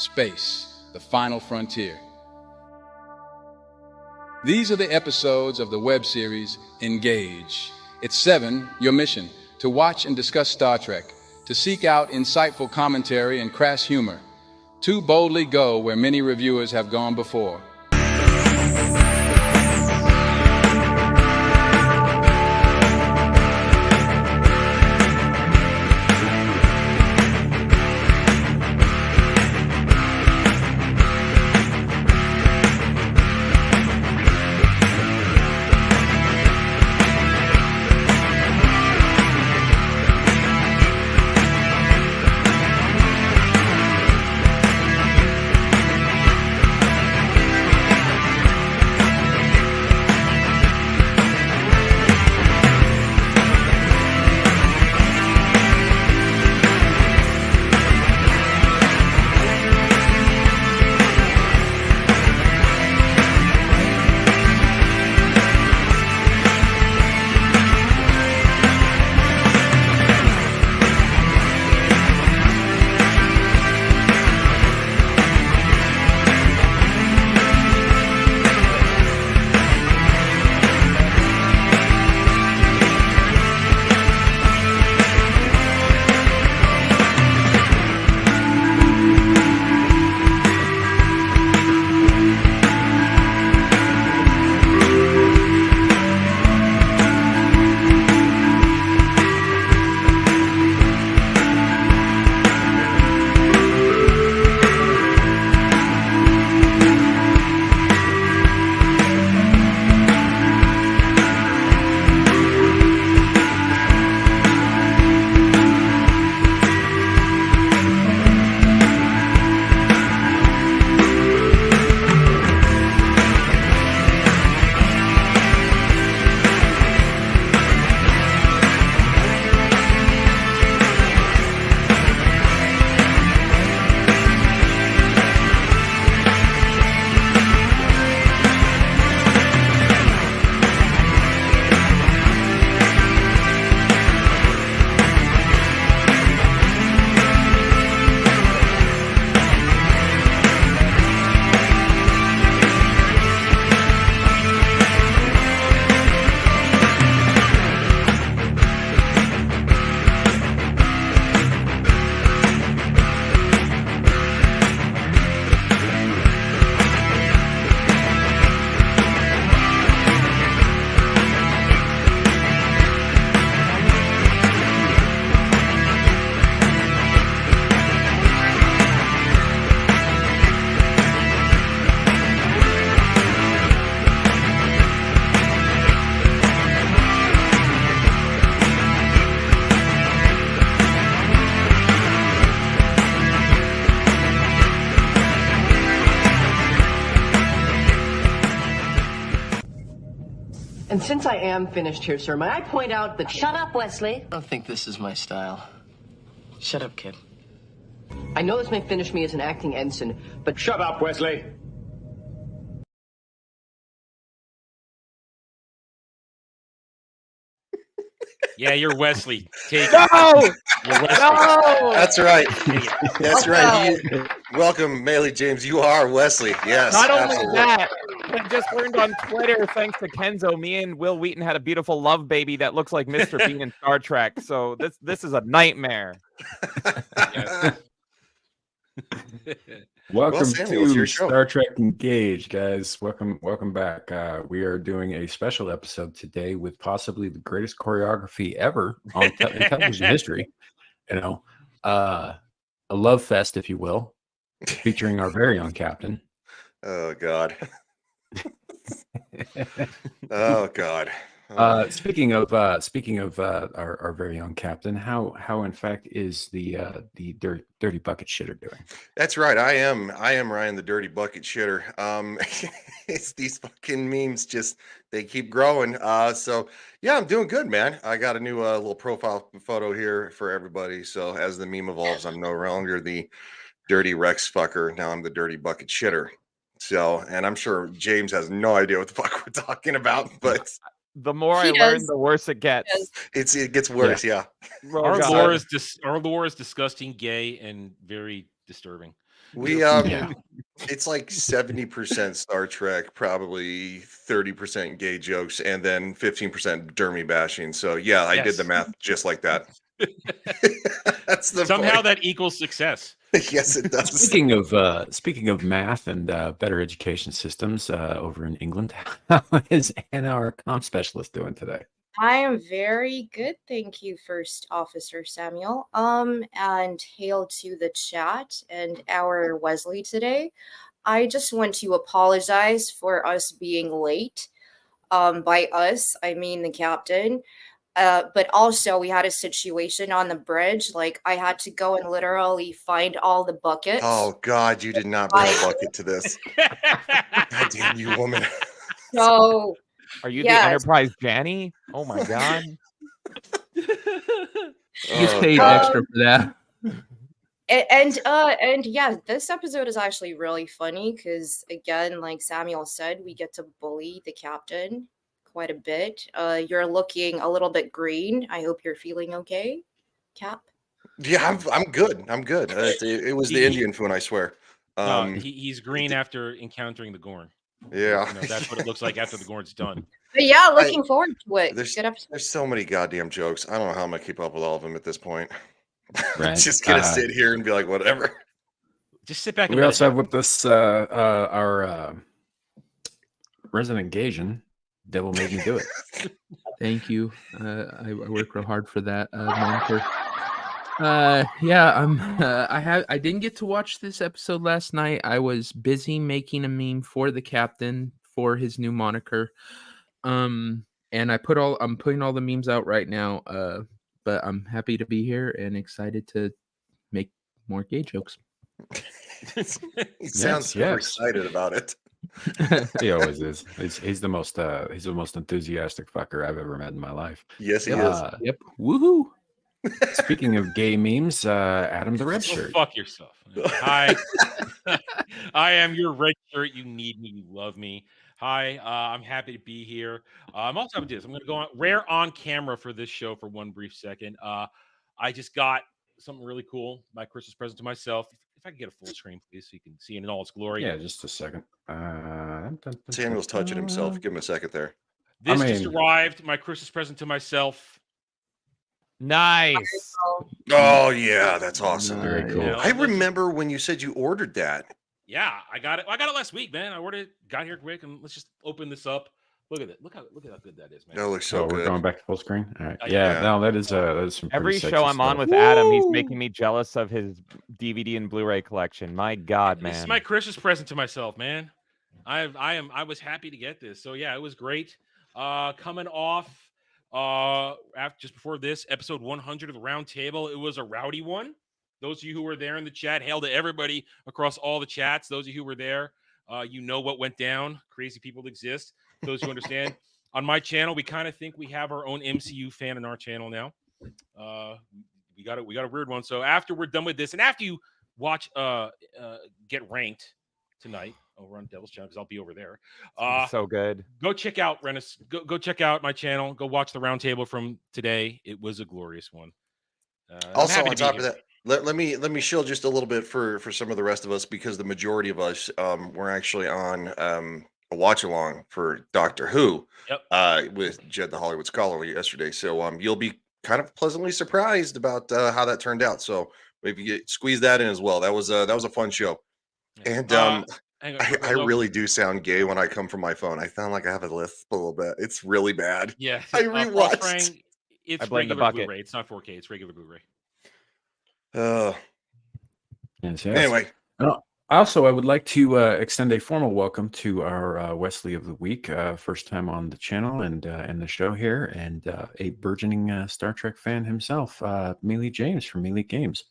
Space, the final frontier. These are the episodes of the web series Engage. It's 7, your mission, to watch and discuss Star Trek, to seek out insightful commentary and crass humor, to boldly go where many reviewers have gone before. And since I am finished here, sir, may I point out that... Shut up, Wesley. I don't think this is my style. Shut up, kid. I know this may finish me as an acting ensign, but... Shut up, Wesley. Yeah, you're Wesley. Take No! it. You're Wesley. No! That's right. That's right. Welcome, Maley James. You are Wesley. Yes. Not only absolutely. that, I just learned on Twitter, thanks to Kenzo, me and Will Wheaton had a beautiful love baby that looks like Mr. Bean in Star Trek. So this is a nightmare. Welcome Samuel, it's to your show. Star Trek Engage, guys. Welcome back. We are doing a special episode today with possibly the greatest choreography ever on in television history. You know, a love fest, if you will, featuring our very own captain. Oh God. Oh God. Speaking of our very own captain, how in fact is the dirty bucket shitter doing? That's right. I am Ryan, the dirty bucket shitter. It's these fucking memes, just they keep growing. So yeah, I'm doing good, man. I got a new little profile photo here for everybody. So as the meme evolves, I'm no longer the dirty Rex fucker. Now I'm the dirty bucket shitter. So, and I'm sure James has no idea what the fuck we're talking about, but The more I learn, the worse it gets. it gets worse. Yeah. Oh, Our God. lore is disgusting, gay, and very disturbing. We Yeah. it's like 70% Star Trek, probably 30% gay jokes, and then 15% dermy bashing. So yeah, I did the Yes. math just like that. That's the Somehow point. that equals success. Yes, it does. Speaking of math and better education systems over in England, how is Anna, our comm specialist, doing today? I am very good, thank you, First Officer Samuel. And hail to the chat and our Wesley today. I just want to apologize for us being late. By us, I mean the captain. But also we had a situation on the bridge. Like I had to go and literally find all the buckets. Oh God, you did not bring a bucket to this. God damn you, woman. So Are you Yes. the Enterprise Janny? Oh my god. You Oh, paid God. extra for that. And yeah, this episode is actually really funny because again, like Samuel said, we get to bully the captain quite a bit. You're looking a little bit green. I hope you're feeling okay, Cap. Yeah, I'm good. I'm good. It was the Indian food, I swear. He's green after encountering the Gorn. Yeah. You know, that's what it looks like after the Gorn's done. But yeah, looking forward to it. There's Good episode. there's so many goddamn jokes. I don't know how I'm gonna keep up with all of them at this point. Right. Just gonna sit here and be like, whatever. Just sit back and We let also it have with us our resident Gaijin. Devil made me do it. Thank you. I work real hard for that moniker. Yeah, I didn't get to watch this episode last night. I was busy making a meme for the captain for his new moniker. And I'm putting all the memes out right now. But I'm happy to be here and excited to make more gay jokes. He sounds super yes. excited about it. He always is. He's the most enthusiastic fucker I've ever met in my life. Yes, he is. Yep. Woohoo! Speaking of gay memes, Adam the Redshirt. Fuck yourself. Hi. I am your red shirt. You need me. You love me. Hi. I'm happy to be here. I'm also happy to do this. I'm going to go on rare on camera for this show for one brief second. I just got something really cool. My Christmas present to myself. If I could get a full screen, please, so you can see it in all its glory. Yeah, just a second. Samuel's touching himself. Give him a second there. This just arrived. My Christmas present to myself. Nice. Oh yeah, that's awesome. Very cool. You know, I remember when you said you ordered that. Yeah, I got it. I got it last week, man. I ordered it, got here quick, and let's just open this up. Look at it. Look how good that is, man. That looks So so we're good. going back to full screen. All right. Yeah. Yeah, no, that is some pretty Every sexy show I'm on stuff. with Adam, he's making me jealous of his DVD and Blu-ray collection. My God, man. This is my Christmas present to myself, man. I was happy to get this. So yeah, it was great. Coming off after just before this episode 100 of the Round Table, it was a rowdy one. Those of you who were there in the chat, hail to everybody across all the chats. Those of you who were there, you know what went down. Crazy people exist. Those who understand. On my channel, we kind of think we have our own MCU fan in our channel now. We got a weird one. So after we're done with this, and after you watch Get Ranked tonight over on Devil's Channel, because I'll be over there. So good. Go check out Rennis. Go check out my channel. Go watch the Roundtable from today. It was a glorious one. Also, on top of that, let me shield just a little bit for some of the rest of us, because the majority of us were actually on a watch along for Doctor Who. Yep. With Jed the Hollywood Scholar yesterday. So you'll be kind of pleasantly surprised about how that turned out. So maybe squeeze that in as well. That was a fun show. And I really do sound gay when I come from my phone. I sound like I have a lisp a little bit. It's really bad. Yeah. I rewatched. It's I blame the regular bucket. Blu-ray. It's not 4K. It's regular Blu-ray. Yes. Anyway. Also, I would like to extend a formal welcome to our Wesley of the Week, first time on the channel and the show here, and a burgeoning Star Trek fan himself, Mealy James from Mealy Games.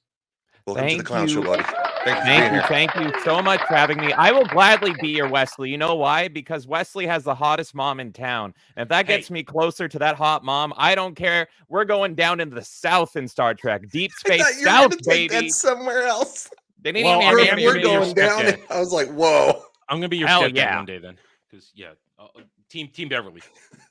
Welcome to the Thank Clown you. Show, buddy. Thank you. Thank you so much for having me. I will gladly be your Wesley. You know why? Because Wesley has the hottest mom in town. And if that gets me closer to that hot mom, I don't care. We're going down into the South in Star Trek. Deep Space South, baby. That's somewhere else. They need We're going down. I was like, whoa. I'm gonna be your Hell stepdad yeah. one day then, because Team Beverly.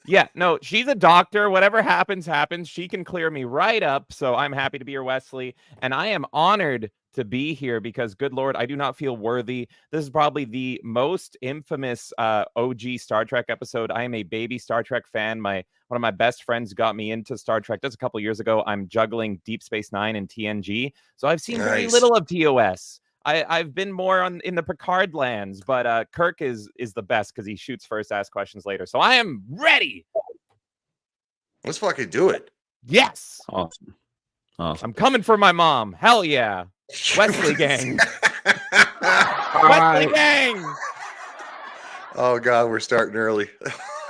Yeah, no, she's a doctor. Whatever happens. She can clear me right up. So I'm happy to be your Wesley, and I am honored to be here because, good Lord, I do not feel worthy. This is probably the most infamous OG Star Trek episode. I am a baby Star Trek fan. One of my best friends got me into Star Trek just a couple years ago. I'm juggling Deep Space Nine and TNG, so I've seen very little of TOS. I've been more in the Picard lands, but Kirk is the best because he shoots first, asks questions later. So I am ready. Let's fucking do it. Yes. Awesome. I'm coming for my mom. Hell yeah. Wesley gang. Wesley gang. Oh God, we're starting early.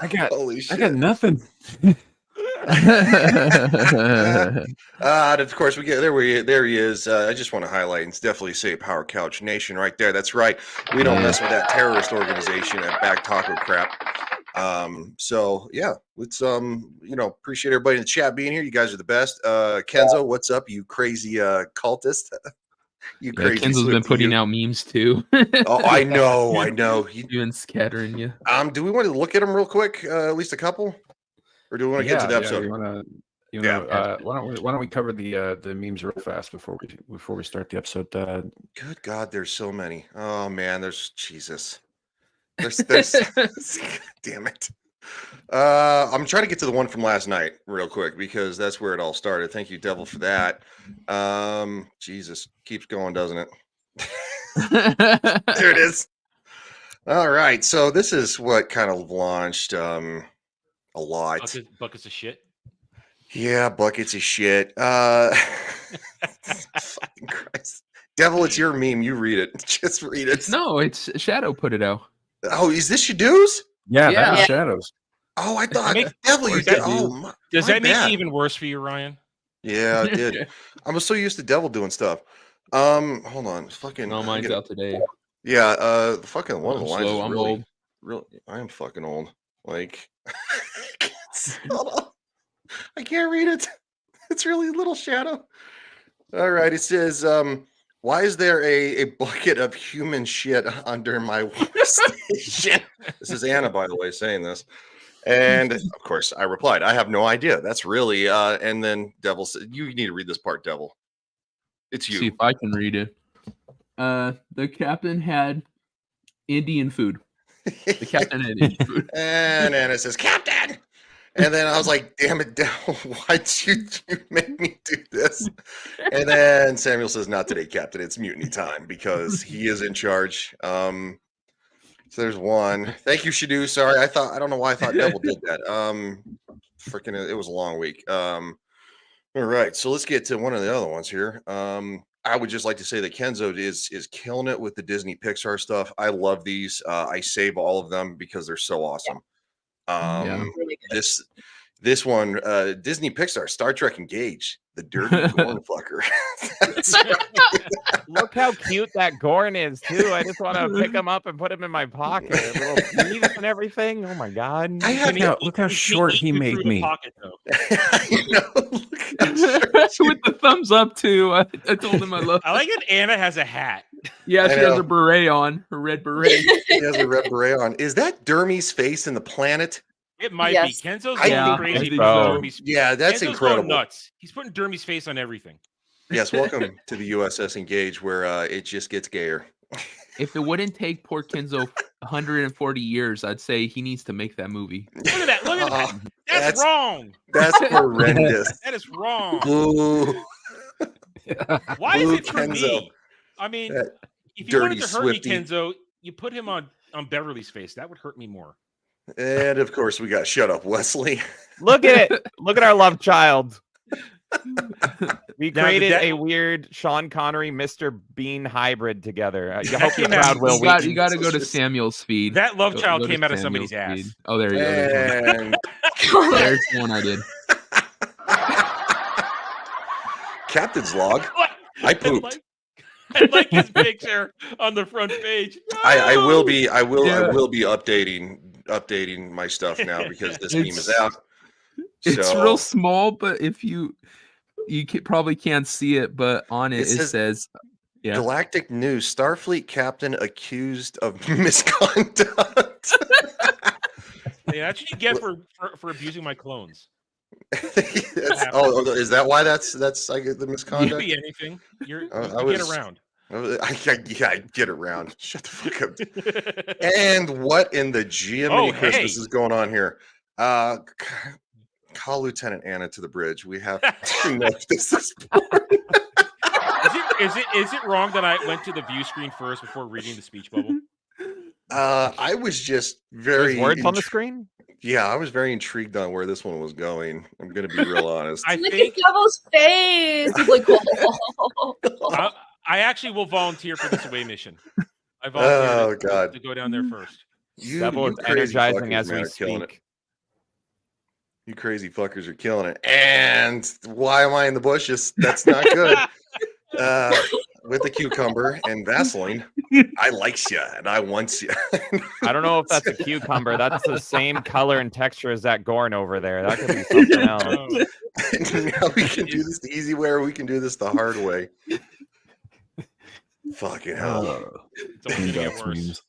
I got Holy shit. I got nothing. And of course we get there he is. I just want to highlight, and it's definitely say Power Couch Nation right there. That's right. We don't mess with that terrorist organization, that back taco crap. So yeah, let's appreciate everybody in the chat being here. You guys are the best. Kenzo, what's up, you crazy cultist? You crazy. Kenzo's been putting out memes too. Oh, I know. He's doing scattering you. Do we want to look at them real quick? At least a couple, or do we want to get to the episode? Why don't we cover the memes real fast before we start the episode? Good God, there's so many. Oh man, there's Jesus. There's damn it. I'm trying to get to the one from last night real quick because that's where it all started. Thank you, Devil, for that. Jesus, keeps going, doesn't it? There it is. All right, so this is what kind of launched a lot. Buckets of shit. Yeah, buckets of shit. Fucking Christ. Devil, it's your meme. You read it. Just read it. No, it's Shadow put it out. Oh, is this Shadows? Yeah, that's Shadows. Oh, I thought Devil, you did. Oh, does that make it even worse for you, Ryan? Yeah, it did. I was so used to Devil doing stuff. Hold on. Fucking. No, mine's out today. Yeah, fucking one of the lines slow, is I'm really, old. really. I am fucking old. Like, hold on. I can't read it. It's really little Shadow. All right, it says, why is there a bucket of human shit under my workstation? This is Anna, by the way, saying this. And of course, I replied, I have no idea. That's really, and then Devil said, you need to read this part, Devil. It's you. See if I can read it. The captain had Indian food. The captain had Indian food. And Anna says, Captain! And then I was like, damn it, Devil, why'd you make me do this? And then Samuel says, not today, Captain. It's mutiny time because he is in charge. So there's one. Thank you, Shadu. Sorry, I don't know why I thought Devil did that. Freaking, it was a long week. All right, so let's get to one of the other ones here. I would just like to say that Kenzo is killing it with the Disney Pixar stuff. I love these. I save all of them because they're so awesome. This one, Disney Pixar, Star Trek Engage, the dirty corn fucker. Look how cute that Gorn is too. I just want to pick him up and put him in my pocket. A little teeth and everything. Oh my God! Look how short he made me. Pocket, With the thumbs up too. I told him I love. I like it. Anna has a hat. Yeah, she has a beret on. Her red beret. She has a red beret on. Is that Dermy's face in the planet? It might be. Kenzo's going crazy. Yeah, that's Kenzo's incredible. Going nuts. He's putting Dermy's face on everything. Yes, welcome to the USS Engage, where it just gets gayer. If it wouldn't take poor Kenzo 140 years, I'd say he needs to make that movie. Look at that! Look at that! That's wrong. That's horrendous. That is wrong. Ooh. Why is it for me? I mean, if you wanted to hurt me, Kenzo, you put him on Beverly's face. That would hurt me more. And of course, we got Shut Up, Wesley. Look at it. Look at our love child. We created a weird Sean Connery, Mr. Bean hybrid together. I hope you're proud, Will. You got to go to Samuel's feed. That love child came out of somebody's ass. Oh, there you go. There's one I did. Captain's log. I pooped. I like his picture on the front page. No! I will be updating my stuff now because this meme is out. It's real small, but if you probably can't see it, but on it says Galactic News: Starfleet captain accused of misconduct. Yeah, that's what you get for abusing my clones. Is that why that's I get the Could misconduct? be anything. You I get was- around. I get around. Shut the fuck up. And what in the Jiminy Christmas is going on here? Call Lieutenant Anna to the bridge. We have to know this is Is it wrong that I went to the view screen first before reading the speech bubble? I was just very There's words on the screen. Yeah, I was very intrigued on where this one was going. I'm going to be real honest. Look at Devil's face. He's like, I actually will volunteer for this away mission. I volunteer to go down there first. Devil is energizing as we speak. You crazy fuckers are killing it. And why am I in the bushes? That's not good. With the cucumber and Vaseline, I likes you and I wants you. I don't know if that's a cucumber. That's the same color and texture as that Gorn over there. That could be something else. Now we can do this the easy way or we can do this the hard way. Fucking hell. It's only gonna get worse.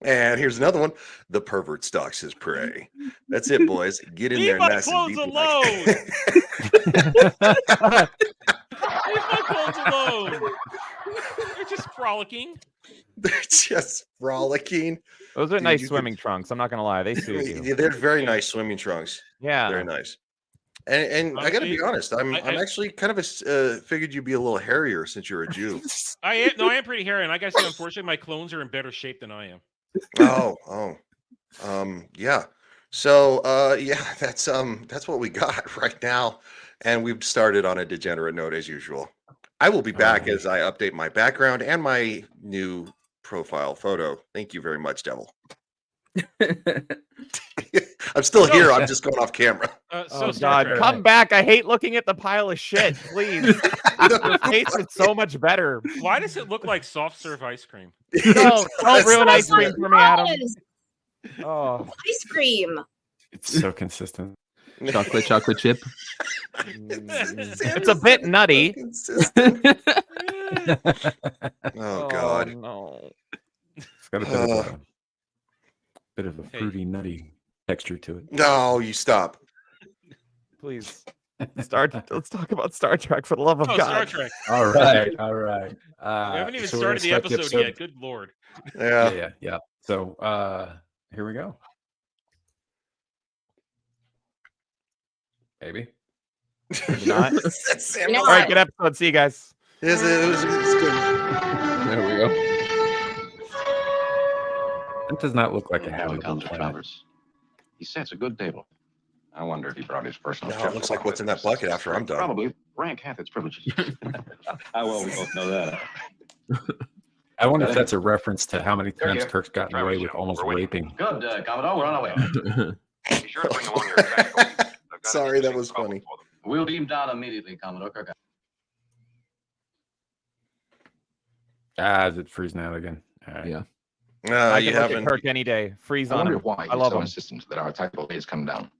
And here's another one. The pervert stalks his prey. That's it, boys. Get in there nice and deep. Alone. Leave my clothes alone. They're just frolicking. They're just frolicking. Those are nice swimming trunks. I'm not gonna lie, they suit you. Yeah, they're very nice swimming trunks. Yeah, very nice. And I got to be honest, I'm actually kind of figured you'd be a little hairier since you're a Jew. I am pretty hairy, and like I said, unfortunately, my clones are in better shape than I am. Yeah. So yeah, that's what we got right now, and we've started on a degenerate note as usual. I will be back as I update my background and my new profile photo. Thank you very much, Devil. I'm still here. I'm just going off camera. Oh God, come back! I hate looking at the pile of shit. Please, your face is so much better. Why does it look like soft serve ice cream? No, don't ruin ice cream for me, Adam. Oh, ice cream. It's so consistent. Chocolate chip. It's a bit nutty. Oh God. No. It's got a bit of a fruity, nutty texture to it. No, you stop. Please. Let's talk about Star Trek for the love of God. Star Trek. All right. We haven't even started the episode yet. Good Lord. Yeah. So here we go. Maybe. Not. All right, good episode. See you guys. It was good. There we go. That does not look like a habitable planet. Travers. He sets a good table. I wonder if he brought his personal. No, it looks like what's in that bucket after I'm done. Probably. Rank hath its privileges. How well we both know that. I wonder if that's a reference to how many times Kirk's gotten away with almost raping. Good, Commodore. We're on our way. Be sure to bring along your exact. Sorry, that was funny. We'll beam down immediately, Commodore Kirk. Is it freezing out again? Right. Yeah. I can look at Kirk any day. Freeze on him. Why I love him. Insistent that our tactical aid is coming down.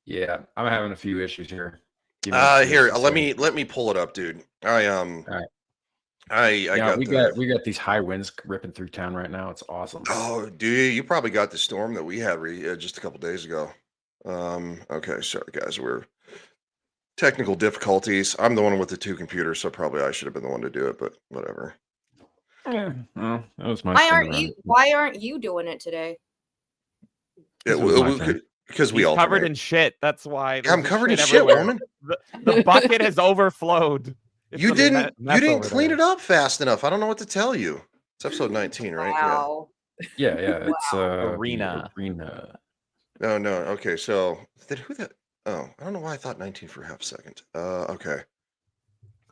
Yeah, I'm having a few issues here. Here, let me pull it up, dude. All right. We got got these high winds ripping through town right now. It's awesome. Oh, dude, you probably got the storm that we had just a couple days ago. Okay, sorry guys, we're technical difficulties. I'm the one with the two computers, so probably I should have been the one to do it, but whatever. Yeah, well, that was my. Why aren't you doing it today? Because we all covered in shit. That's why. I'm covered in shit, woman. The bucket has overflowed. You didn't clean it up fast enough. I don't know what to tell you. It's episode 19, right? Wow. Yeah. It's Arena. No. Okay, so who that? Oh, I don't know why I thought 19 for half a second. Okay.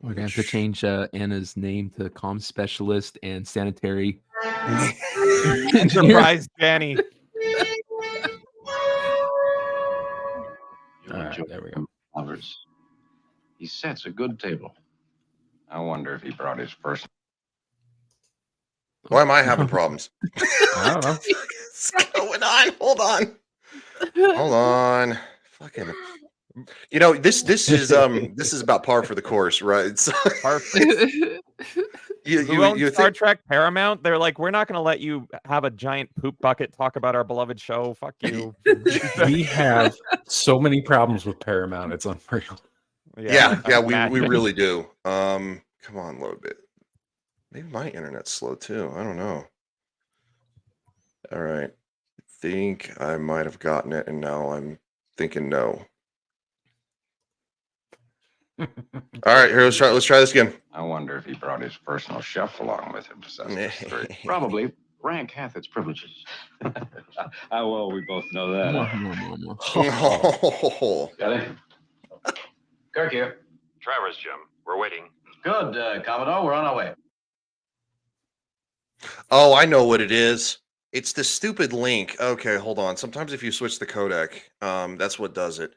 We're gonna have to change Anna's name to comm specialist and sanitary. Surprise, Danny. All right, there we go. He sets a good table. I wonder if he brought his person. Why am I having problems? I don't know. What's going on? Hold on. Fucking. You know, this is about par for the course, right? So, Perfect. Who owns Star Trek? Paramount? They're like, we're not going to let you have a giant poop bucket talk about our beloved show. Fuck you. We have so many problems with Paramount. It's unreal. Yeah, we really do. Come on, load bit. Maybe my internet's slow too. I don't know. All right. I think I might have gotten it, and now I'm thinking no. All right, here, let's try this again. I wonder if he brought his personal chef along with him to Sesame Street. Probably. Rank hath its privileges. How well we both know that. Got it? Kirk here. Travers, Jim. We're waiting. Good, Commodore. We're on our way. Oh, I know what it is. It's the stupid link. Okay, hold on. Sometimes if you switch the codec, that's what does it.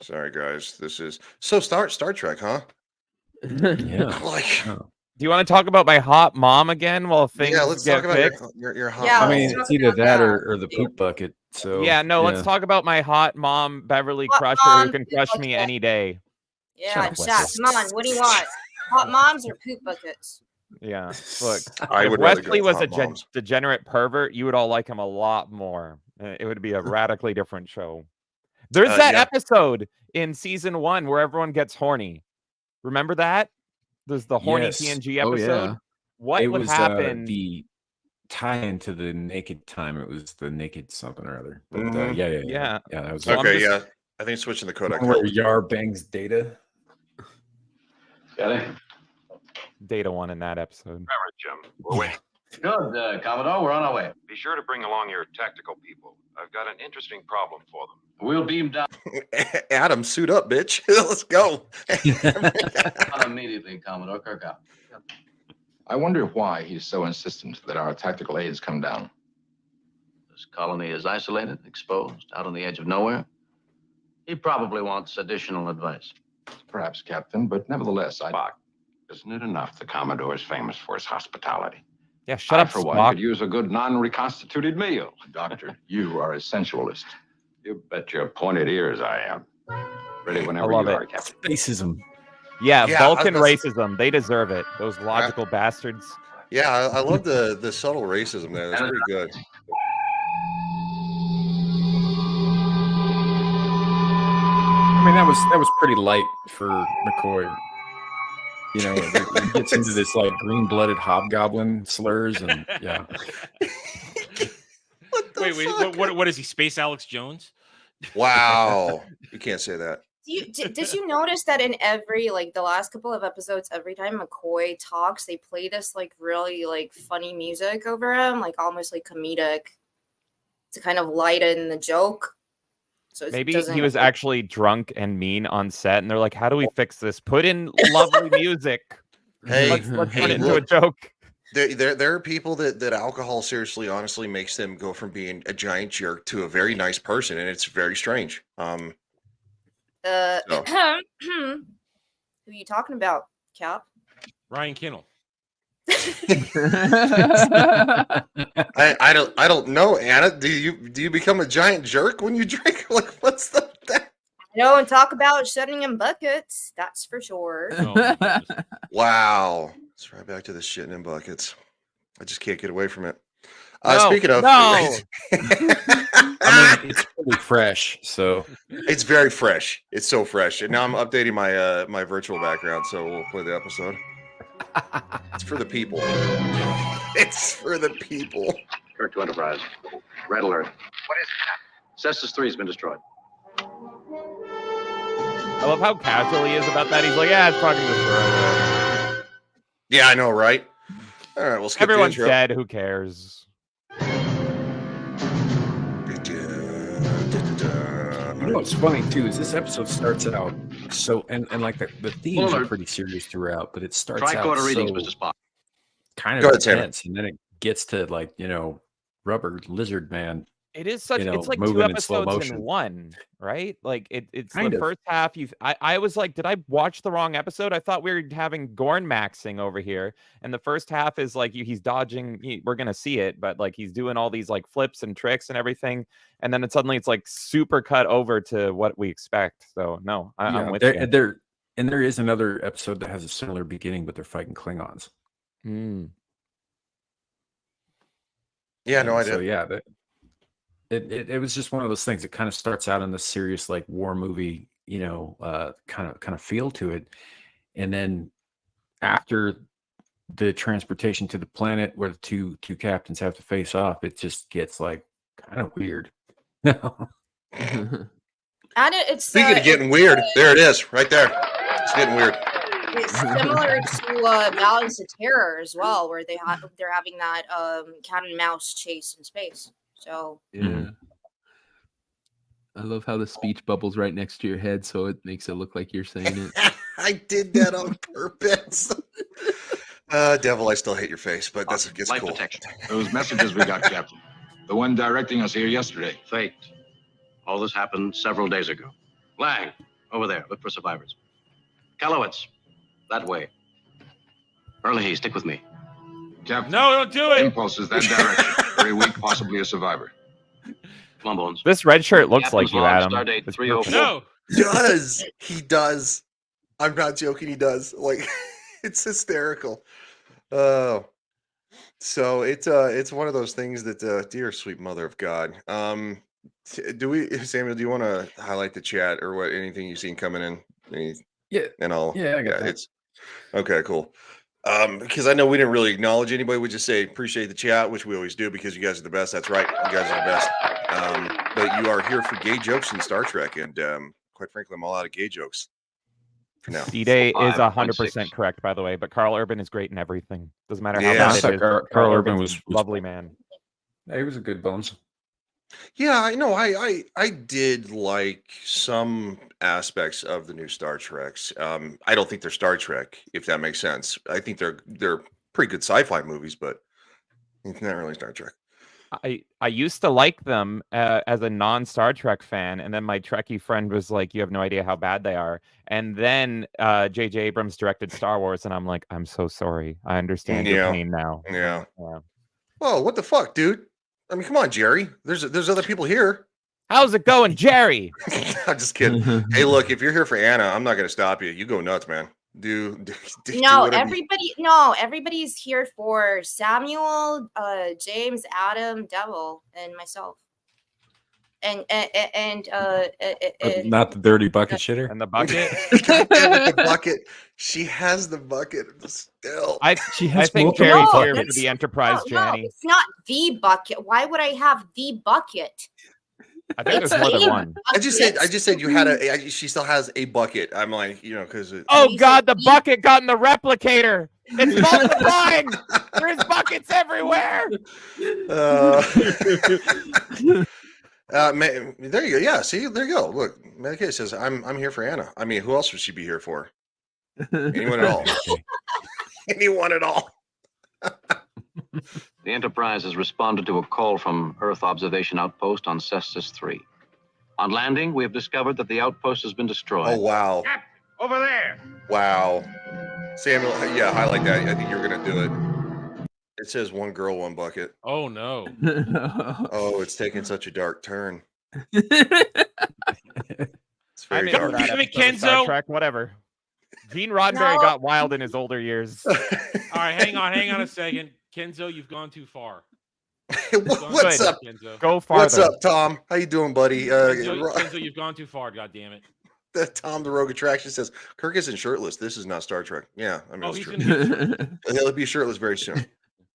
Sorry, guys. This is Star Trek, huh? Yeah. Like, do you want to talk about my hot mom again? Well, things let's get talk about fixed? your hot Yeah, mom. I mean, it's either that or the poop bucket. So let's talk about my hot mom, Beverly Hot Crusher, mom, who can crush me bucket. any day. Yeah, Shut up, chat. Wesley. Come on, what do you want? Hot moms or poop buckets? Yeah, look, I if would rather Wesley go was with a hot moms. degenerate pervert, you would all like him a lot more. It would be a radically different show. There's that episode in season 1 where everyone gets horny. Remember that? There's the horny TNG episode. What would happen? The tie-in to the naked time. It was the naked something or other. But Yeah. That was Okay, yeah. I think switching the codec. where Yar bangs Data. Got it? Data 1 in that episode. Travers, Jim. We're waiting. Good, Commodore. We're on our way. Be sure to bring along your tactical people. I've got an interesting problem for them. We'll beam down Adam, suit up, bitch. Let's go. immediately, Commodore. Kirk out. I wonder why he's so insistent that our tactical aids come down. This colony is isolated, exposed, out on the edge of nowhere. He probably wants additional advice. Perhaps, Captain, but nevertheless, Spock, isn't it enough the Commodore is famous for his hospitality? Yeah, shut up, for one, Spock. could use a good non-reconstituted meal. Doctor, you are a sensualist. You bet your pointed ears I am. Ready whenever love you it. are, Captain. Racism. Yeah, Yeah, Vulcan that's- racism. They deserve it. Those logical bastards. Yeah, I love the subtle racism there. That's pretty good. I mean, that was pretty light for McCoy. You know, he gets into this like green-blooded hobgoblin slurs, and yeah. Wait, what is he? Space Alex Jones? Wow. You can't say that. Did you notice that in every, like, the last couple of episodes, every time McCoy talks, they play this, like, really, like, funny music over him, like, almost, like, comedic to kind of lighten the joke. So Maybe he was actually drunk and mean on set, and they're like, how do we fix this? Put in lovely music. Hey, let's turn it into a look, joke. There are people that alcohol seriously, honestly makes them go from being a giant jerk to a very nice person, and it's very strange. Who are you talking about, Cap? Ryan Kinnell. I don't know, Anna. Do you become a giant jerk when you drink? Like, what's that? I know, and talk about shutting in buckets. That's for sure. Oh, Wow. Let's right back to the shitting in buckets. I just can't get away from it. No, Speaking of, I mean, it's pretty fresh, so it's very fresh. It's so fresh, and now I'm updating my my virtual background, so we'll play the episode. It's for the people. It's for the people. Kirk to Enterprise. Red alert. What is it? Cestus 3 has been destroyed. I love how casual he is about that. He's like, yeah, it's fucking destroyed. Yeah, I know, right? All right, we'll skip Everyone's the intro. dead. Who cares? you know what's funny too is this episode starts out so and like the themes are pretty serious throughout, but it starts out Tricorder readings, so Mr. Spock. kind Go of ahead, Tanner. intense, and then it gets to like rubber lizard man. It is such. You know, It's like 2 moving in slow episodes in motion. one, right? Like it's Kind the of. first half. I was like, did I watch the wrong episode? I thought we were having Gorn maxing over here, and the first half is like he's dodging. We're gonna see it, but like he's doing all these like flips and tricks and everything, and then suddenly it's like super cut over to what we expect. So no, I'm with you. They're And there is another episode that has a similar beginning, but they're fighting Klingons. Yeah, no idea. So yeah, it was just one of those things. It kind of starts out in the serious like war movie, kind of feel to it, and then after the transportation to the planet where the two captains have to face off, it just gets like kind of weird. And it's Speaking of getting weird, there it is, right there. It's getting weird. It's similar to Balance of Terror as well, where they're having that cat and mouse chase in space. So yeah. I love how the speech bubbles right next to your head, so it makes it look like you're saying it. I did that on purpose. Devil, I still hate your face, but that's gets Life cool. protection. Those messages we got, Captain. The one directing us here yesterday. Faked. All this happened several days ago. Lang, over there. Look for survivors. Kalowitz, that way. Early, stick with me. Captain. No, don't do it. Impulses that direction. Very weak, possibly a survivor. Come on, Bones. This red shirt looks Captain's like you, log, Adam. Stardate It's 304. No. He does. I'm not joking. He does. Like, it's hysterical. Oh, so it's one of those things that, dear sweet mother of God. Samuel? Do you want to highlight the chat or what? Anything you've seen coming in? Yeah, and I'll. Yeah, I got that. It's okay. Cool. Because I know we didn't really acknowledge anybody. We just say appreciate the chat, which we always do because you guys are the best. That's right, you guys are the best. But you are here for gay jokes in Star Trek, and quite frankly, I'm all out of gay jokes for now. D-Day is 100% correct, by the way. But Carl Urban is great in everything. Doesn't matter how Yeah, bad it is. Carl Urban Urban's was lovely man. He was a good Bones. Yeah, I know. I did like some aspects of the new Star Treks. I don't think they're Star Trek, if that makes sense. I think they're pretty good sci-fi movies, but it's not really Star Trek. I used to like them as a non-Star Trek fan, and then my Trekkie friend was like, "You have no idea how bad they are." And then J.J. Abrams directed Star Wars, and I'm like, "I'm so sorry. I understand your pain now." Yeah. Well, what the fuck, dude? I mean, come on, Jerry. There's other people here. How's it going, Jerry? I'm just kidding. Hey, look, if you're here for Anna, I'm not going to stop you. You go nuts, man. Do no, whatever everybody's here for Samuel, James, Adam, Devil, and myself. And not the dirty bucket shitter. And the bucket. God damn it, the bucket. She has the bucket still. I think Jerry's here for the Enterprise journey. No, it's not the bucket. Why would I have the bucket? I think there's more than one. I just said you had she still has a bucket. I'm like, because oh God, the bucket got in the replicator. It's multiplying. There's buckets everywhere. There you go. Yeah, see, there you go. Look, Medicaid says I'm here for Anna. I mean, who else would she be here for? Anyone at all? Anyone at all? The Enterprise has responded to a call from Earth Observation Outpost on Cestus 3. On landing, we have discovered that the outpost has been destroyed. Oh, wow. Over there. Wow. Samuel, yeah, I like that. I think you're going to do it. It says one girl, one bucket. Oh, no. Oh, it's taking such a dark turn. It's very dark. Star Trek, whatever. Gene Roddenberry got wild in his older years. All right, hang on a second. Kenzo, you've gone too far. What's up? Kenzo? Go farther. What's up, Tom? How you doing, buddy? Kenzo, you've gone too far. God damn it. Tom the Rogue Attraction says Kirk isn't shirtless. This is not Star Trek. Yeah, I mean, it's true. He'll be shirtless very soon.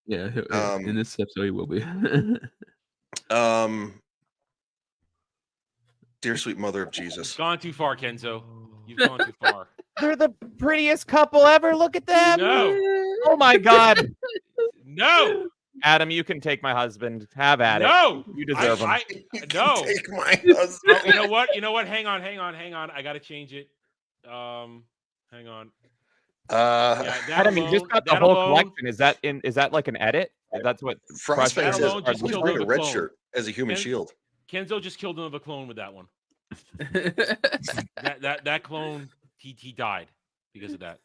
Yeah, in this episode he will be. Dear sweet mother of Jesus. You've gone too far, Kenzo. You've gone too far. They're the prettiest couple ever. Look at them. No. Oh my God. No. Adam, you can take my husband. Have at it. No. You deserve him. No. Take my husband. You know what? Hang on. I got to change it. Hang on. Adam, you just got the whole collection. Is that like an edit? That's what Frost says. He's wearing a red shirt as a human shield. Kenzo just killed another clone with that one. that clone, he died because of that.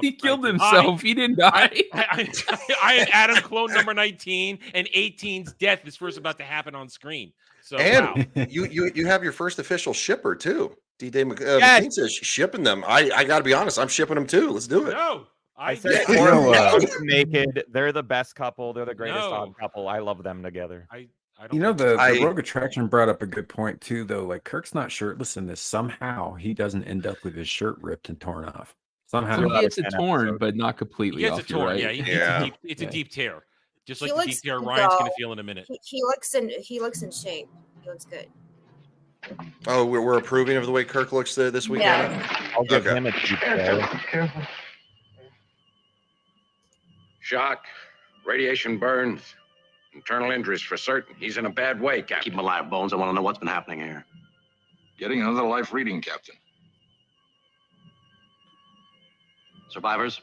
He killed himself. He didn't die. I had Adam clone number 19, and 18's death is first about to happen on screen. So and you have your first official shipper too. D-Day Yes. McLean says she's shipping them. I got to be honest. I'm shipping them too. Let's do it. No, I said Yeah. Corey naked. They're the best couple. They're the greatest No. odd couple. I love them together. I don't You know, think so. the Rogue Attraction brought up a good point too, though. Like Kirk's not shirtless in this. Somehow he doesn't end up with his shirt ripped and torn off. Somehow So he gets it torn, but not completely He gets off. it torn. Right? Yeah, it's a deep tear. Just like the deep tear Ryan's going to feel in a minute. He looks in shape. He looks good. Oh, we're approving of the way Kirk looks this weekend. Yeah. I'll give him a deep tear. Careful. Shock, radiation burns, internal injuries for certain. He's in a bad way, Captain. Keep him alive, Bones. I want to know what's been happening here. Getting another life reading, Captain. Survivors?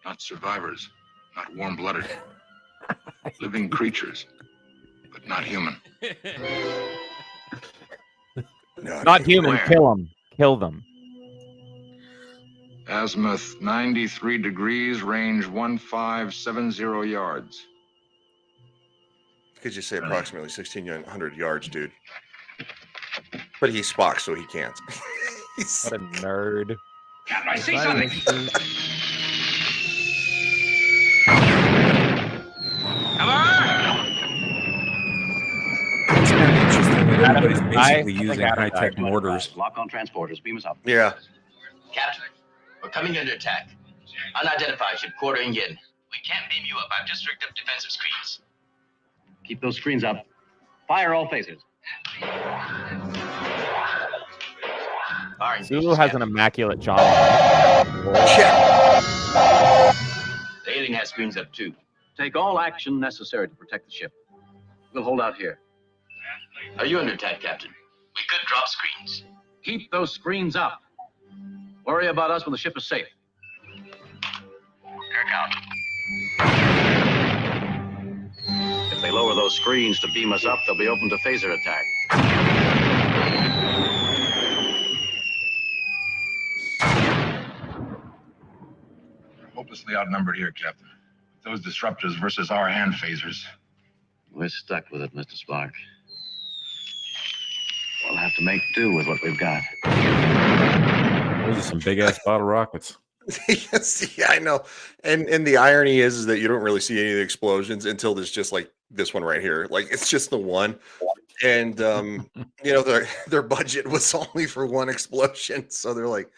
Not survivors, not warm-blooded. Living creatures, but not human. Not human. Where? Kill them. Kill them. Azimuth 93 degrees, range 1570 yards. Could you say approximately 1,600 yards, dude? But he's Spock, so he can't. What a nerd. Captain, I see something. Everybody's I basically think using Adam high-tech died. mortars. Lock on transporters. Beam us up. Yeah. Captain, we're coming under attack. Unidentified ship quartering in. We can't beam you up. I've just rigged up defensive screens. Keep those screens up. Fire all phasers. Zulu has an immaculate job. The alien has screens up too. Take all action necessary to protect the ship. We'll hold out here. Are you under attack, Captain? We could drop screens. Keep those screens up. Worry about us when the ship is safe. Kirk out. If they lower those screens to beam us up, they'll be open to phaser attack. We're hopelessly outnumbered here, Captain. Those disruptors versus our hand phasers. We're stuck with it, Mr. Spock. We'll have to make do with what we've got. Those are some big ass bottle rockets. Yes, yeah, I know. And the irony is that you don't really see any of the explosions until there's just like this one right here. Like it's just the one. And you know, their budget was only for one explosion. So they're like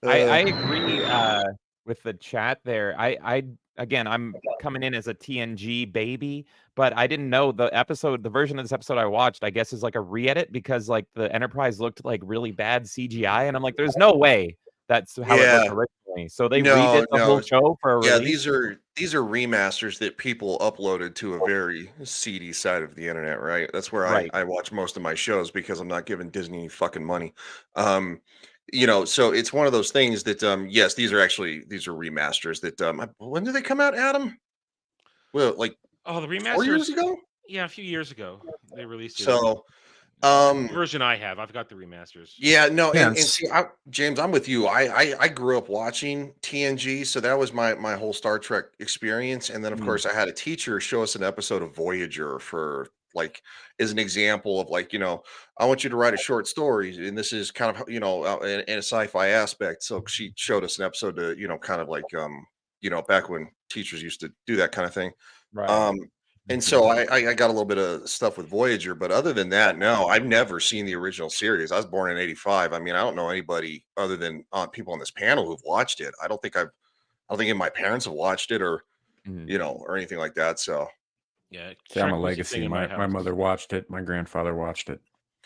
I agree with the chat there. Again, I'm coming in as a TNG baby, but I didn't know the version of this episode I watched, I guess, is like a re-edit because like the Enterprise looked like really bad CGI, and I'm like, there's no way that's how it looked originally. So they redid the whole show for a release. these are remasters that people uploaded to a very seedy side of the internet, right? That's where I watch most of my shows because I'm not giving Disney any fucking money. You know, so it's one of those things that yes, these are remasters that when did they come out, Adam? Well, like the remasters 4 years ago? Yeah, a few years ago they released it. So the version I have, I've got the remasters. Yeah, no, and see, James, I'm with you. I grew up watching TNG, so that was my whole Star Trek experience. And then of course I had a teacher show us an episode of Voyager for like as an example of like, you know, I want you to write a short story, and this is kind of, you know, in a sci-fi aspect. So she showed us an episode to, you know, kind of like you know, back when teachers used to do that kind of thing. Right. And so I got a little bit of stuff with Voyager, but other than that, no, I've never seen the original series. I was born in '85. I mean, I don't know anybody other than people on this panel who've watched it. I don't think any of my parents have watched it or, you know, or anything like that. So yeah, See, I'm a legacy. My mother watched it. My grandfather watched it.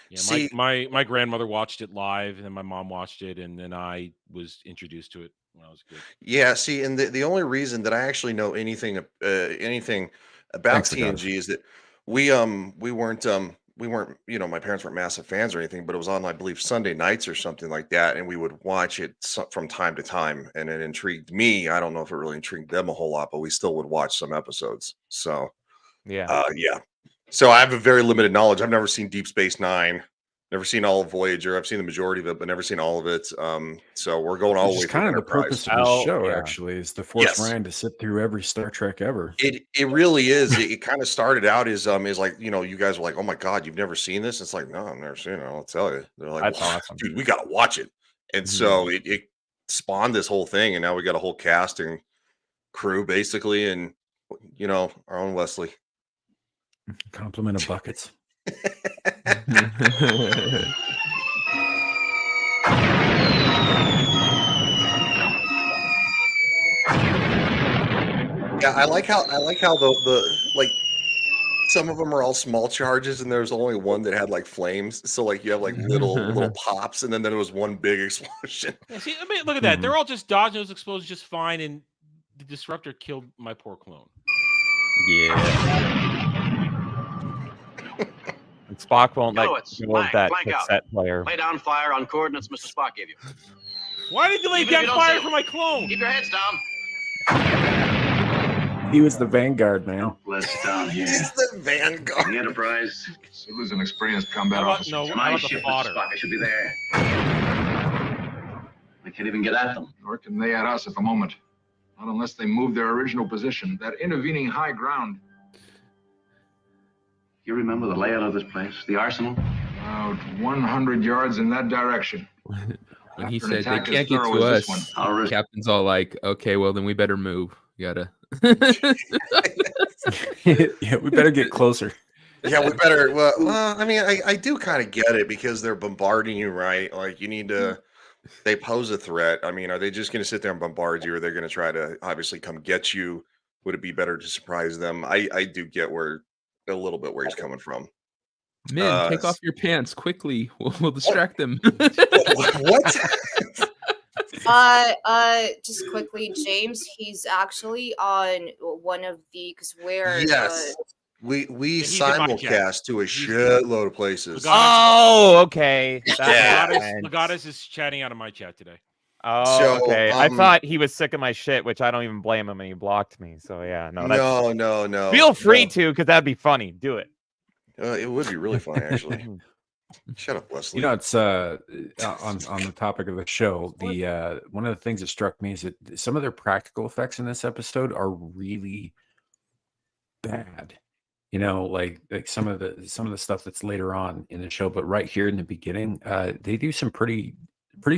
Yeah, see, my grandmother watched it live, and then my mom watched it, and then I was introduced to it when I was a kid. Yeah, see, and the only reason that I actually know anything about TNG is that we weren't, you know, my parents weren't massive fans or anything, but it was on, I believe, Sunday nights or something like that, and we would watch it from time to time, and it intrigued me. I don't know if it really intrigued them a whole lot, but we still would watch some episodes. So yeah. So I have a very limited knowledge. I've never seen Deep Space Nine. Never seen all of Voyager. I've seen the majority of it, but never seen all of it. So we're going all the way Which is through kind of the Enterprise. purpose of this show, actually, is to force Yes. Ryan to sit through every Star Trek ever. It really is. It kind of started out as like, you guys were like, oh my God, you've never seen this? It's like, no, I've never seen it. I'll tell you. They're like, That's "Wow, awesome. dude, we gotta watch it. And so it spawned this whole thing, and now we got a whole cast and crew basically, and our own Wesley. Compliment of buckets. Yeah, I like how the like some of them are all small charges, and there's only one that had like flames. So like you have like little pops, and then there was one big explosion. Yeah, see, I mean, look at that. They're all just dodging those explosions just fine, and the disruptor killed my poor clone. Yeah. And Spock won't let Gallowitz, go of that flank out. cassette player. Lay down fire on coordinates Mr. Spock gave you. Why did you lay Even if down you don't fire see for my clone? Keep your heads down. He was the Vanguard, man. Let's down here. He's the Vanguard. The Enterprise. Sulu's an experienced combat How about- officer. no, It's how my about the ship, Mr. fodder? Spock. I should be there. We can't even get at them. Nor can they at us at the moment. Not unless they move their original position. That intervening high ground. You remember the layout of this place? The arsenal? About 100 yards in that direction. When he After an said they attack as can't get thorough to as us, this one. I'll risk. Captain's all like, okay, well then we better move. You gotta. Yeah, we better get closer. Yeah, we better. Well, I mean, I do kind of get it because they're bombarding you, right? Like you need to. They pose a threat. I mean, are they just going to sit there and bombard you, or they're going to try to obviously come get you? Would it be better to surprise them? I do get a little bit where he's coming from. Men, take off your pants quickly. We'll distract them. What? Just quickly, James, he's actually on one of the, because we're Yes. We he's in my simulcast to a shitload of places. Oh, okay. Legatus is chatting out of my chat today. Oh, So, okay. I thought he was sick of my shit, which I don't even blame him, and he blocked me. So yeah, no. No. Feel free to, because that'd be funny. Do it. It would be really funny, actually. Shut up, Wesley. You know, it's on the topic of the show. The one of the things that struck me is that some of their practical effects in this episode are really bad. You know, like some of the stuff that's later on in the show, but right here in the beginning, they do some pretty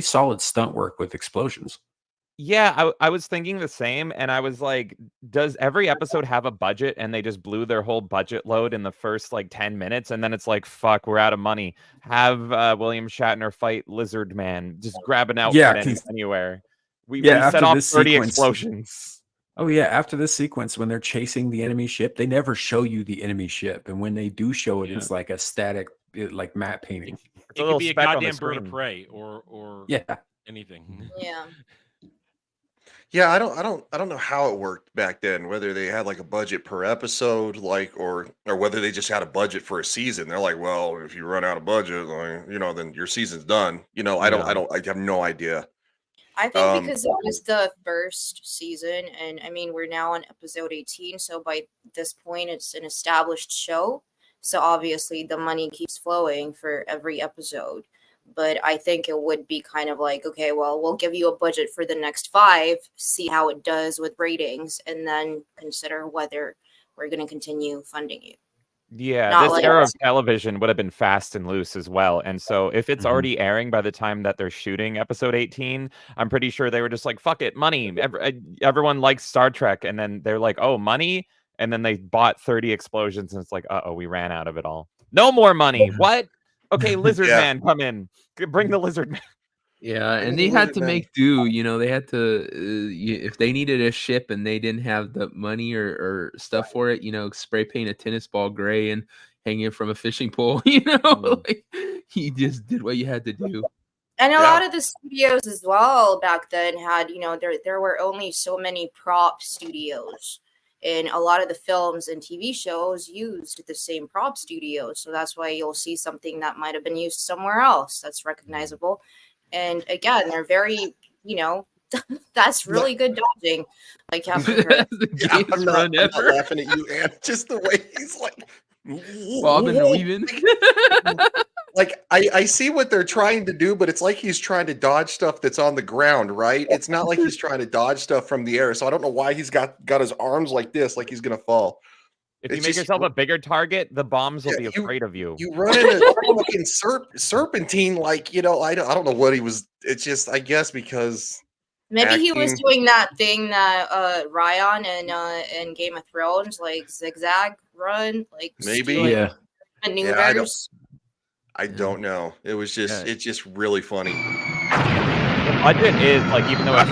solid stunt work with explosions. Yeah, I was thinking the same, and I was like, does every episode have a budget and they just blew their whole budget load in the first like 10 minutes, and then it's like, fuck, we're out of money. Have William Shatner fight Lizard Man, just grab an outfit anywhere. We set off 30 explosions. Oh yeah, after this sequence, when they're chasing the enemy ship, they never show you the enemy ship, and when they do show it, it's like a static, like matte painting. It could be a goddamn bird of prey or anything. Yeah. Yeah, I don't know how it worked back then, whether they had like a budget per episode, like or whether they just had a budget for a season. They're like, well, if you run out of budget, like, then your season's done. I have no idea. I think because it was the first season, and I mean, we're now on episode 18, so by this point, it's an established show. So obviously, the money keeps flowing for every episode. But I think it would be kind of like, okay, well, we'll give you a budget for the next 5, see how it does with ratings, and then consider whether we're going to continue funding you. Yeah, this era of television would have been fast and loose as well. And so if it's already airing by the time that they're shooting episode 18, I'm pretty sure they were just like, fuck it, money. Everyone likes Star Trek. And then they're like, oh, money. And then they bought 30 explosions. And it's like, uh-oh, we ran out of it all. No more money. What? Okay, Lizard Man, come in. Bring the Lizard Man. Yeah, and they had to make do. They had to, if they needed a ship and they didn't have the money or stuff for it, spray paint a tennis ball gray and hang it from a fishing pole. Like, he just did what you had to do. And a lot of the studios as well back then had, there were only so many prop studios. And a lot of the films and TV shows used the same prop studios. So that's why you'll see something that might have been used somewhere else that's recognizable. And again, they're very, that's really good dodging. Like Captain Kirk. I'm not laughing at you, and just the way he's like bobbing and weaving. Like I see what they're trying to do, but it's like he's trying to dodge stuff that's on the ground, right? It's not like he's trying to dodge stuff from the air. So I don't know why he's got his arms like this, like he's gonna fall. If you make yourself a bigger target, the bombs will be you- afraid of you. You run into fucking serpentine, like I don't know what he was. It's just I guess because Maybe he was acting- doing that thing that Ryan in Game of Thrones, like zigzag run, like Maybe. doing Yeah. maneuvers. I don't know. It was just it's just really funny. The budget is like, even though it's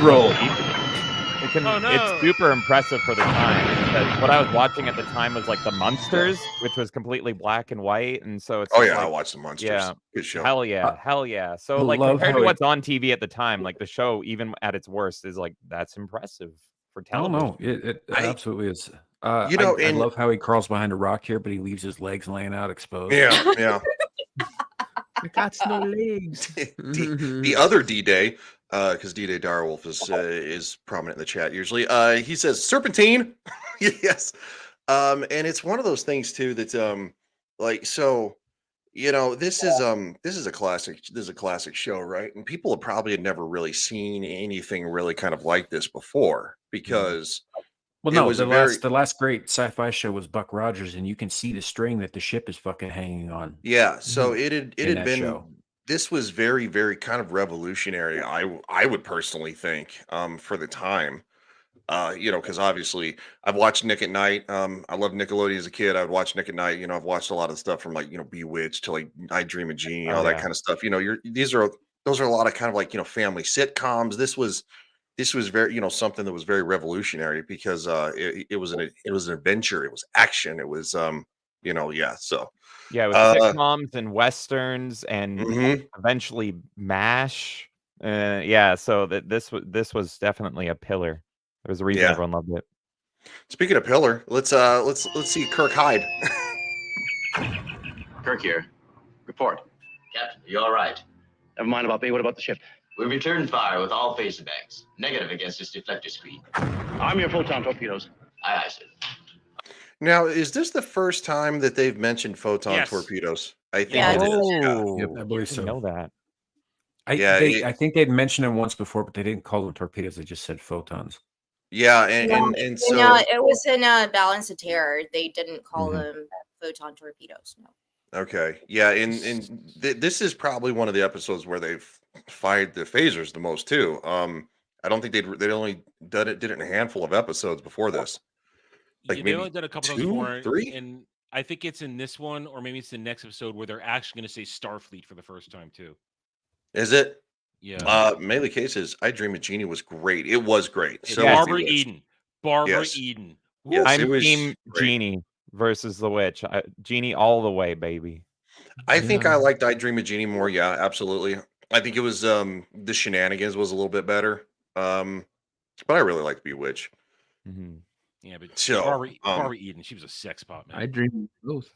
it's super impressive for the time. Because what I was watching at the time was like the Munsters, which was completely black and white, and so it's Oh just yeah, I like, watched the Monsters. yeah, Good show. hell yeah. So I like love compared how to it- what's on TV at the time, like the show, even at its worst, is like that's impressive for I don't television. know. It I- absolutely is. You I know, and- love how he crawls behind a rock here, but he leaves his legs laying out exposed. Yeah. I got no legs. The other D-Day, because D-Day Direwolf is prominent in the chat usually. He says serpentine. Yes. And it's one of those things too that like so this is a classic show, right? And people have probably had never really seen anything really kind of like this before because Well, it no, was the last great sci-fi show was Buck Rogers, and you can see the string that the ship is fucking hanging on. Yeah, so it had in that been show. this was very, very kind of revolutionary, I would personally think, for the time. Because obviously I've watched Nick at Night. I loved Nickelodeon as a kid. I would watch Nick at Night. I've watched a lot of stuff from like, Bewitched to like I Dream of Jeannie, all that kind of stuff. Those are a lot of kind of like, family sitcoms. This was very, something that was very revolutionary because it was an adventure. It was action. It was so Yeah, it was sitcoms and westerns and Mhm. eventually MASH. Yeah, so this was definitely a pillar. There's a reason Yeah. everyone loved it. Speaking of pillar, let's see Kirk Hyde. Kirk here. Report. Captain, are you all right? Never mind about me. What about the ship? We returned fire with all phaser banks. Negative against this deflector screen. Arm your photon torpedoes. Aye, sir. Now, is this the first time that they've mentioned photon Yes. torpedoes? I think Yes. it is. Yeah. Yep, I believe so. Know that. I think they'd mentioned them once before, but they didn't call them torpedoes. They just said photons. Yeah, and so It was in Balance of Terror. They didn't call them photon torpedoes. No. okay, yeah, and this is probably one of the episodes where they've fired the phasers the most too. I don't think they'd only did it in a handful of episodes before this. Like They maybe only did a couple of two, those more, 3? and I think it's in this one, or maybe it's the next episode where they're actually going to say Starfleet for the first time too. Is it? Yeah. Mainly cases. I Dream of Jeannie was great. It was great. It's So Barbara was. Eden. Barbara Yes. Eden. Yes, it I'm was Team great. Genie versus the Witch. Genie all the way, baby. I think I liked I Dream of Jeannie more. Yeah, absolutely. I think it was the shenanigans was a little bit better. But I really liked Bewitch. Mm-hmm. Yeah, but So, Barbara Eden, she was a sex pot, man. I dream of both.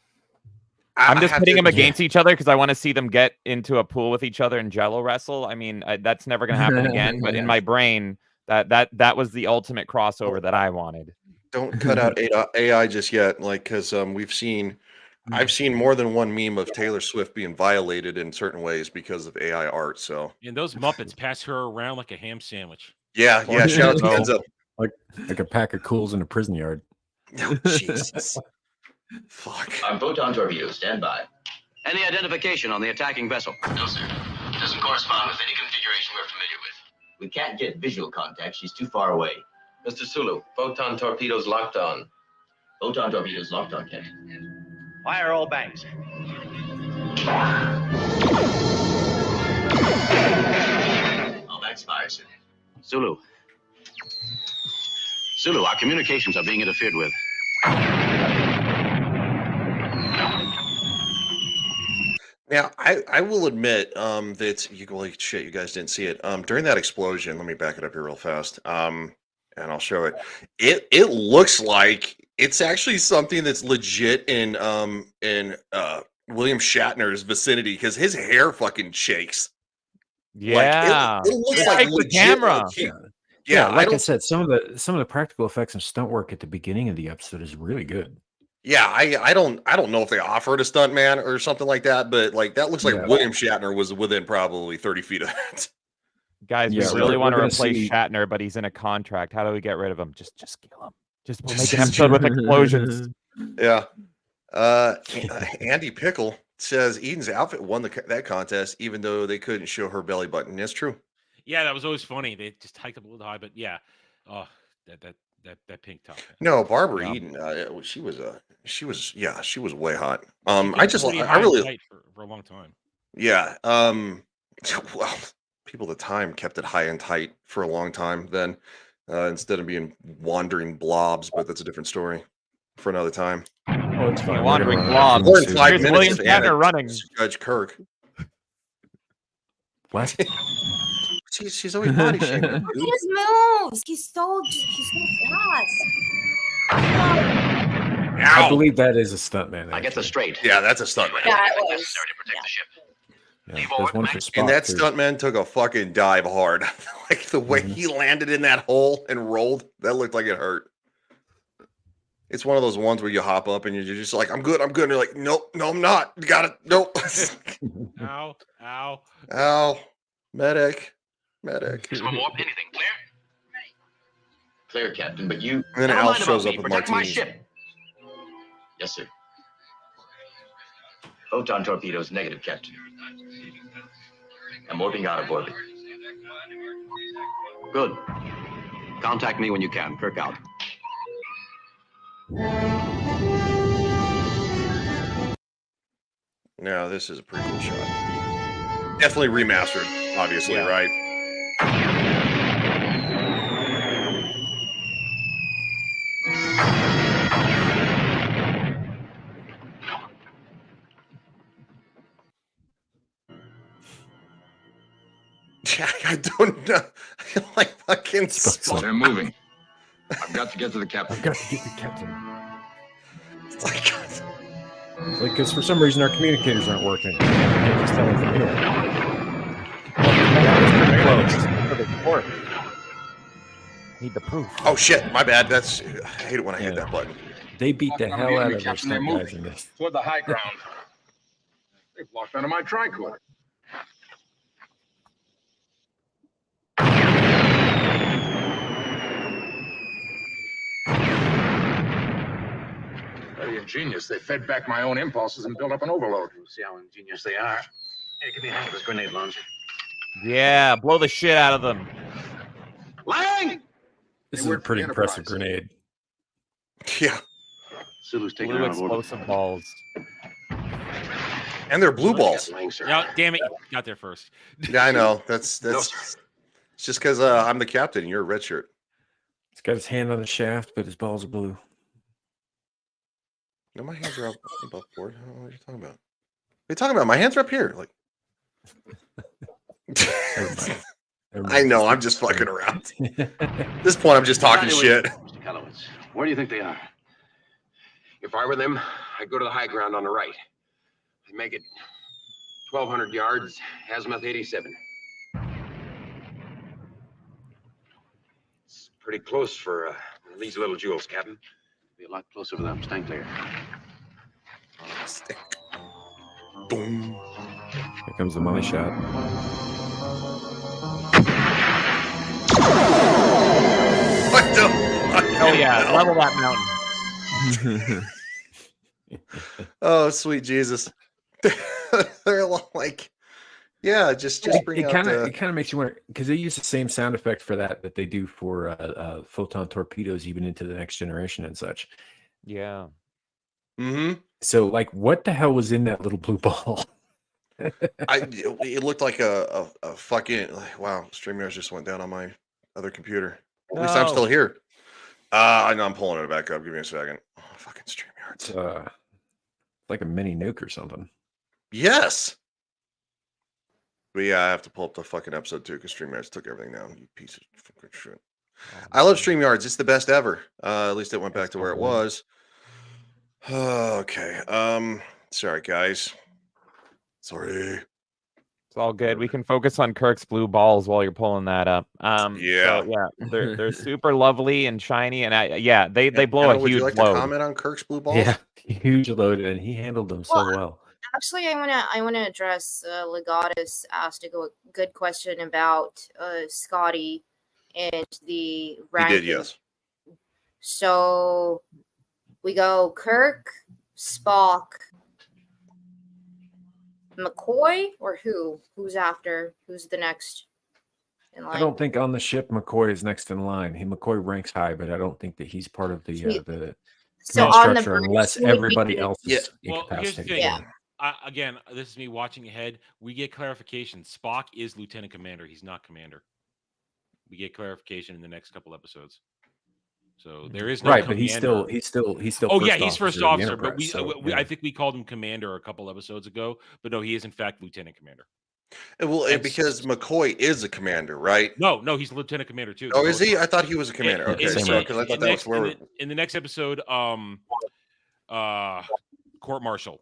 I'm just have pitting to- them against each other because I want to see them get into a pool with each other and Jello wrestle. I mean, that's never going to happen again. But in my brain, that was the ultimate crossover that I wanted. Don't cut out AI just yet, like because I've seen more than one meme of Taylor Swift being violated in certain ways because of AI art. So And those Muppets pass her around like a ham sandwich. yeah, shout out to Kenzo. Like a pack of cools in a prison yard. Oh, Jesus. Fuck. Arm photon torpedoes. Stand by. Any identification on the attacking vessel? No, sir. Doesn't correspond with any configuration we're familiar with. We can't get visual contact. She's too far away. Mr. Sulu, photon torpedoes locked on. Photon torpedoes locked on, Captain. Fire all banks. All banks fired, sir. Sulu. Sulu, our communications are being interfered with. Now, I will admit that shit, you guys didn't see it. During that explosion, let me back it up here real fast. And I'll show it. It looks like it's actually something that's legit in William Shatner's vicinity because his hair fucking shakes. Yeah, It looks It's like like the legit, camera. like, Yeah, like I don't- said, some of the practical effects and stunt work at the beginning of the episode is really good. Yeah, I don't know if they offered a stuntman or something like that, but like that looks like William Shatner was within probably 30 feet of that. Guys, we really want to replace Shatner, but he's in a contract. How do we get rid of him? Just kill him. We'll make an episode with explosions. Yeah. Andy Pickle says Eden's outfit won that contest, even though they couldn't show her belly button. That's true. Yeah, that was always funny. They just hiked up a little high, but yeah, that pink top. No, Barbara Eden. She was way hot. I really tight for a long time. Yeah. Well, people at the time kept it high and tight for a long time. Then instead of being wandering blobs, but that's a different story for another time. Oh, it's fine. Wandering blobs. We're in 5 Here's minutes. William Shatner running. Judge Kirk. What? She's always body shaming. Look at his moves. He's so fast. I believe that is a stuntman. I get this straight. Yeah, that's a stuntman. Yeah, it was. Necessary to protect the ship. Yeah, there's one for Spock, And that too. stuntman took a fucking dive hard. Like the way he landed in that hole and rolled, that looked like it hurt. It's one of those ones where you hop up and you're just like, I'm good. And you're like, nope, no, I'm not. You got it. Nope. Ow. Medic. Just one more. Anything clear? Clear, Captain. But you. And then Never Alf mind about shows me. up with Protect my martinis. ship. Yes, sir. Photon torpedoes negative, Captain. I'm warping out of orbit. Good. Contact me when you can. Kirk out. No, this is a pretty cool shot. Definitely remastered, obviously, right? I don't know. I feel like fucking. They're moving. I've got to get to the captain. It's like, because for some reason our communicators aren't working. I can't just tell them from here. Need the proof. oh shit, my bad. I hate it when I hit that button. They beat the Not hell gonna out be of their Captain, they're stunt guys moving in this. toward the high ground. They've locked onto my tricorder. Very ingenious. They fed back my own impulses and built up an overload. We'll see how ingenious they are. Hey, give me a hand with this grenade launcher. Yeah, blow the shit out of them. Lang! This is a pretty impressive grenade. Yeah. Sulu's taking Blue her on board. explosive balls. And they're blue balls. Yeah, damn it, you got there first. Yeah, I know. That's it's just because I'm the captain and you're a red shirt. He's got his hand on the shaft, but his balls are blue. No, my hands are up above board. I don't know what you're talking about. What are you talking about? My hands are up here. Like, I know. I'm just fucking around. At this point, I'm just talking shit. Mr. Kalowitz, where do you think they are? If I were them, I'd go to the high ground on the right. I'd make it 1,200 yards, azimuth 87. It's pretty close for these little jewels, Captain. Be a lot closer for them. Stand clear. Boom. Here comes the money shot. What the? Oh yeah, level that mountain. Oh, sweet Jesus. They're like, yeah, just bring it out kind of makes you wonder, because they use the same sound effect for that they do for photon torpedoes, even into the next generation and such. Yeah. Mm-hmm. So, like, what the hell was in that little blue ball? It looked like a fucking wow. StreamYard just went down on my other computer. At least I'm still here. I know I'm pulling it back up. Give me a second. Oh, fucking StreamYard. It's like a mini nuke or something. Yes. But yeah, I have to pull up the fucking episode too because StreamYards took everything down. You piece of fucking shit. I love StreamYards. It's the best ever. At least it went back to where it was. Okay. Sorry, guys. Sorry. It's all good. We can focus on Kirk's blue balls while you're pulling that up. Yeah. So yeah, they're super lovely and shiny, and they blow Anna, a would huge you like load. to comment on Kirk's blue balls? Yeah, huge load, and he handled them so well. Actually, I wanna address Legatus asked a good question about Scotty and the ranking. He did, yes. So we go Kirk, Spock, McCoy, or who? Who's after? Who's the next in line? I don't think on the ship McCoy is next in line. McCoy ranks high, but I don't think that he's part of the So command on the structure bridge, unless he would be- everybody else is Well, here's the incapacitated. thing. Again, this is me watching ahead. We get clarification. Spock is lieutenant commander. He's not commander. We get clarification in the next couple episodes. So there is no right, commander. but he's still. Oh yeah, he's first officer. of the But Enterprise, I think we called him commander a couple episodes ago. But no, he is in fact lieutenant commander. Well, because McCoy is a commander, right? No, he's lieutenant commander too. Oh, is he? I thought he was a commander. Okay, so because I thought that was where in the next episode, court martial.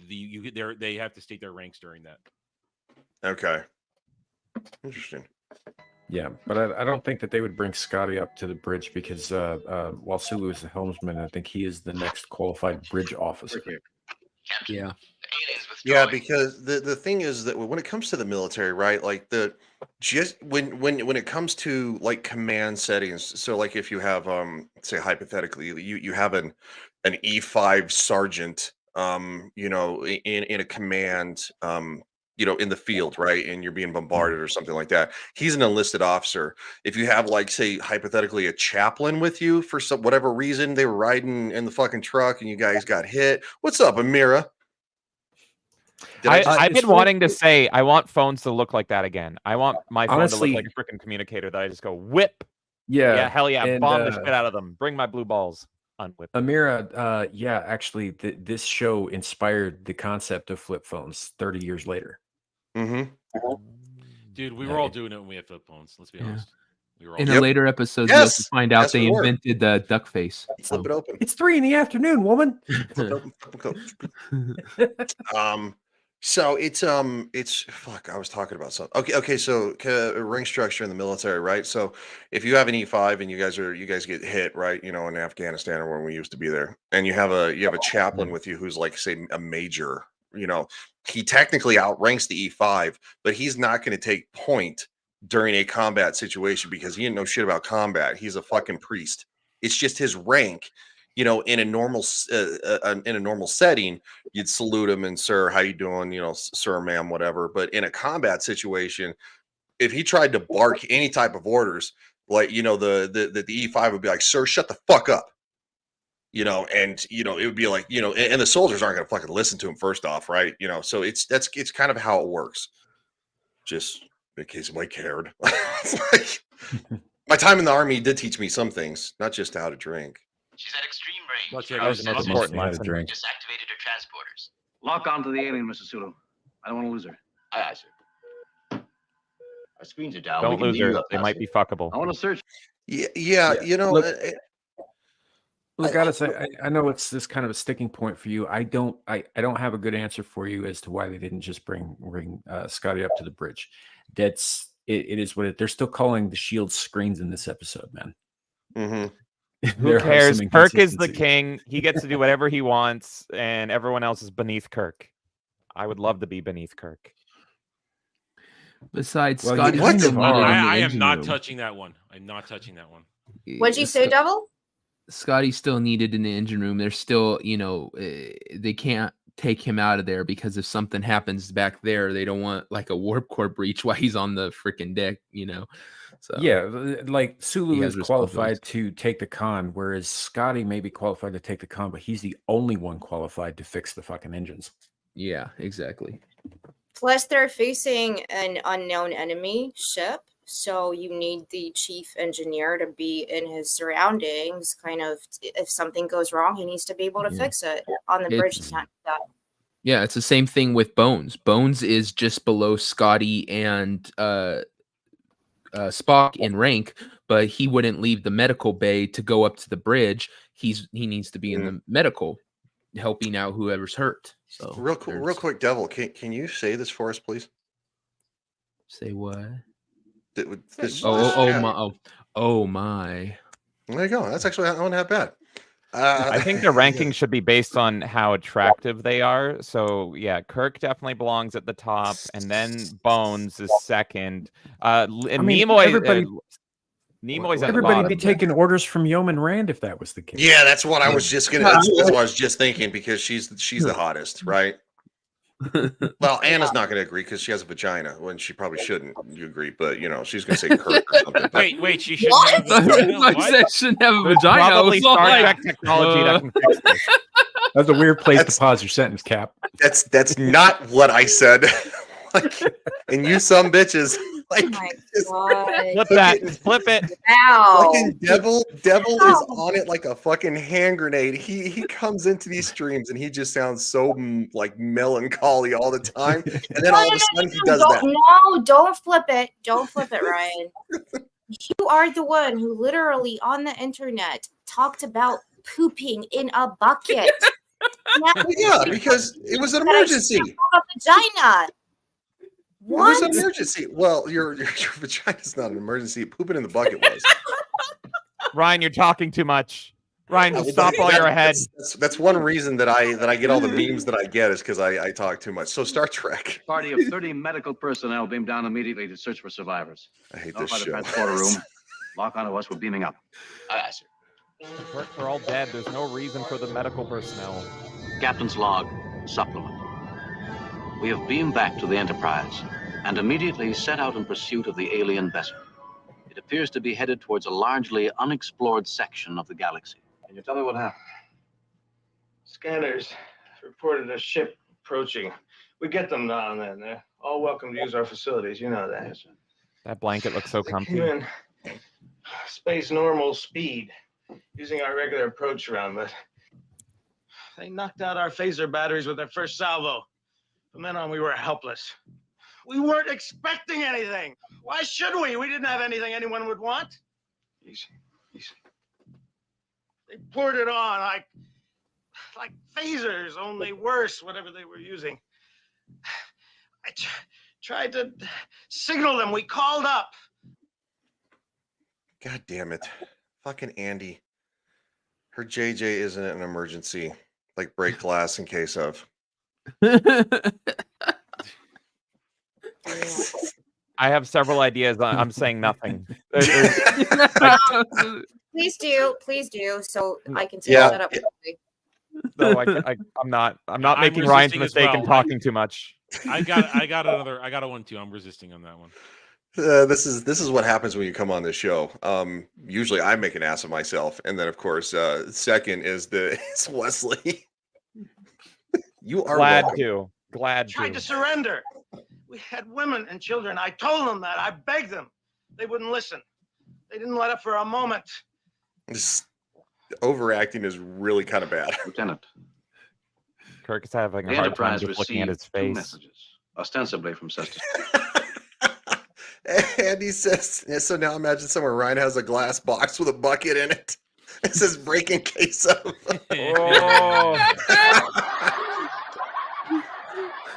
They have to state their ranks during that. Okay. Interesting. Yeah, but I don't think that they would bring Scotty up to the bridge because while Sulu is the helmsman, I think he is the next qualified bridge officer. Yeah. Yeah, because the thing is that when it comes to the military, right? Like when it comes to like command settings, so like if you have say hypothetically you have an E5 sergeant in a command in the field, right? And you're being bombarded or something like that. He's an enlisted officer. If you have like, say, hypothetically, a chaplain with you for whatever reason, they were riding in the fucking truck and you guys got hit. What's up, Amira? I've been wanting to say I want phones to look like that again. I want my phone Honestly, to look like a freaking communicator that I just go whip. Yeah, hell yeah, and, bomb the shit out of them. Bring my blue balls. Unwhip. Amira, actually, this show inspired the concept of flip phones 30 years later. Mm-hmm. Dude, we were all doing it when we had flip phones. Let's be honest. We were all In a later episode, you have to find out they invented the duck face. Flip it open. It's 3 PM, woman. So it's fuck. I was talking about something. Okay. So ring structure in the military, right? So if you have an E5 and you guys get hit, right? In Afghanistan or when we used to be there, and you have a chaplain with you who's like say a major. He technically outranks the E5, but he's not going to take point during a combat situation because he didn't know shit about combat. He's a fucking priest. It's just his rank. In a normal setting, you'd salute him and sir, how you doing? Sir, ma'am, whatever. But in a combat situation, if he tried to bark any type of orders, like the E5 would be like, sir, shut the fuck up. And it would be like, and the soldiers aren't gonna fucking listen to him first off, right? So it's kind of how it works. Just in case anybody cared. It's like, my time in the army did teach me some things, not just how to drink. She's at extreme range. That was the most important lesson. Disactivated her transporters. Lock onto the alien, Mr. Sulu. I don't want to lose her. Aye, sir. Our screens are down. Don't lose her. They might be fuckable. I want to search. Yeah. Look, gotta say, I know it's this kind of a sticking point for you. I don't have a good answer for you as to why they didn't just bring Scotty up to the bridge. It is what they're still calling the shield screens in this episode, man. Mm-hmm. Who cares? Kirk is the king. He gets to do whatever he wants, and everyone else is beneath Kirk. I would love to be beneath Kirk. Besides, Well, Scotty, what? I am not touching that one. I'm not touching that one. What'd you say, Devil? Scotty's still needed in the engine room. They're still, they can't take him out of there because if something happens back there, they don't want like a warp core breach while he's on the freaking deck, So yeah, like Sulu is qualified to take the con, whereas Scotty may be qualified to take the con, but he's the only one qualified to fix the fucking engines. Yeah, exactly. Plus, they're facing an unknown enemy ship, so you need the chief engineer to be in his surroundings. Kind of, if something goes wrong, he needs to be able to fix it on the bridge. Yeah, it's the same thing with Bones. Bones is just below Scotty and Spock in rank, but he wouldn't leave the medical bay to go up to the bridge. He needs to be in the medical, helping out whoever's hurt. So real quick, Devil, can you say this for us, please? Say what? Oh my. There you go. That's actually not that bad. I think the ranking should be based on how attractive they are. So yeah, Kirk definitely belongs at the top, and then Bones is second. Nimoy. Nimoy's at the everybody bottom. be taking orders from Yeoman Rand if that was the case. Yeah, that's what I was just gonna. That's what I was just thinking because she's the hottest, right? Well, Anna's not gonna agree because she has a vagina when she probably shouldn't. You agree, but she's gonna say Kirk or something. Wait, she shouldn't have a vagina? I shouldn't have a There's vagina. probably I was Star like, Trek technology that can fix this. That's a weird place to pause your sentence, Cap. That's not what I said. And you some bitches. Oh my God. Flip it. Ow. Fucking devil is on it like a fucking hand grenade. He comes into these streams and he just sounds so like melancholy all the time, and then all of a sudden he does that. No, don't flip it. Don't flip it, Ryan. You are the one who literally on the internet talked about pooping in a bucket. Yeah, because it was an emergency. A vagina. It was an emergency. Well, your vagina's not an emergency. Pooping in the bucket was. Ryan, you're talking too much. Ryan, just stop while you're ahead. That's one reason that I get all the memes that I get is because I talk too much. So Star Trek. Party of 30 medical personnel beamed down immediately to search for survivors. I hate Notify this the show. transporter room. Lock onto us. We're beaming up. Aye, sir. The clerks are all dead. There's no reason for the medical personnel. Captain's log, supplement. We have beamed back to the Enterprise and immediately set out in pursuit of the alien vessel. It appears to be headed towards a largely unexplored section of the galaxy. Can you tell me what happened? Scanners reported a ship approaching. We get them now and then. They're all welcome to use our facilities. You know that. That blanket looks so comfy. Came in space normal speed, using our regular approach run, but they knocked out our phaser batteries with their first salvo. From then on, we were helpless. We weren't expecting anything. Why should we? We didn't have anything anyone would want. Easy. They poured it on like phasers, only worse, whatever they were using. I tried to signal them. We called up. God damn it. Fucking Andy. Her JJ isn't an emergency. Like break glass in case of. I have several ideas. I'm saying nothing. Please do, so I can shut up. No, I'm not. I'm not making Ryan's mistake and talking too much. I got a one too. I'm resisting on that one. This is what happens when you come on this show. Usually I make an ass of myself, and then of course, second is Wesley. You are glad Tried to surrender. We had women and children. I told them that. I begged them. They wouldn't listen. They didn't let up for a moment. This overacting is really kind of bad. Lieutenant. Kirk is having a The hard time Enterprise just looking at his received 2 face. messages, ostensibly from Sister. And he says, so now imagine somewhere Ryan has a glass box with a bucket in it. It says break in case of.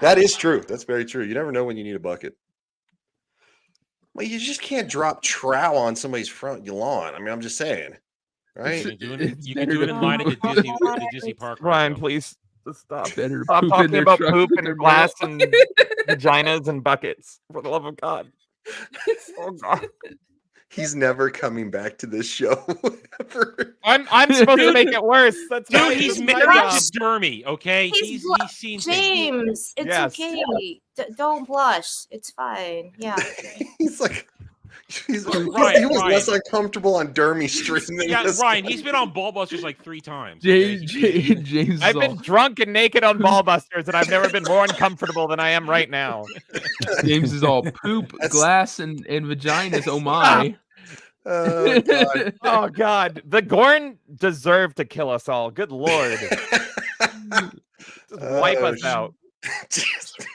That is true. That's very true. You never know when you need a bucket. Well, you just can't drop trowel on somebody's front lawn. I mean, I'm just saying. Right? You can do it in line at the Disney park. Ryan, please stop. Better Stop poop in talking their about truck poop with and their glass mouth. and vaginas and buckets. For the love of God. Oh God. He's never coming back to this show. Ever. I'm supposed to make it worse. That's Dude, not he's my married job. to Dermy, okay? He's seen James, it's Yes. okay. Don't blush. It's fine. Yeah. He's like, he was Ryan. less uncomfortable on Dermy stream than Yeah, this. Ryan, he's been on Ballbusters like 3 times. James. I've been drunk and naked on Ballbusters, and I've never been more uncomfortable than I am right now. James is all poop, glass, and vaginas. Oh my. Oh God. Oh God, the Gorn deserve to kill us all. Good Lord, just wipe us out.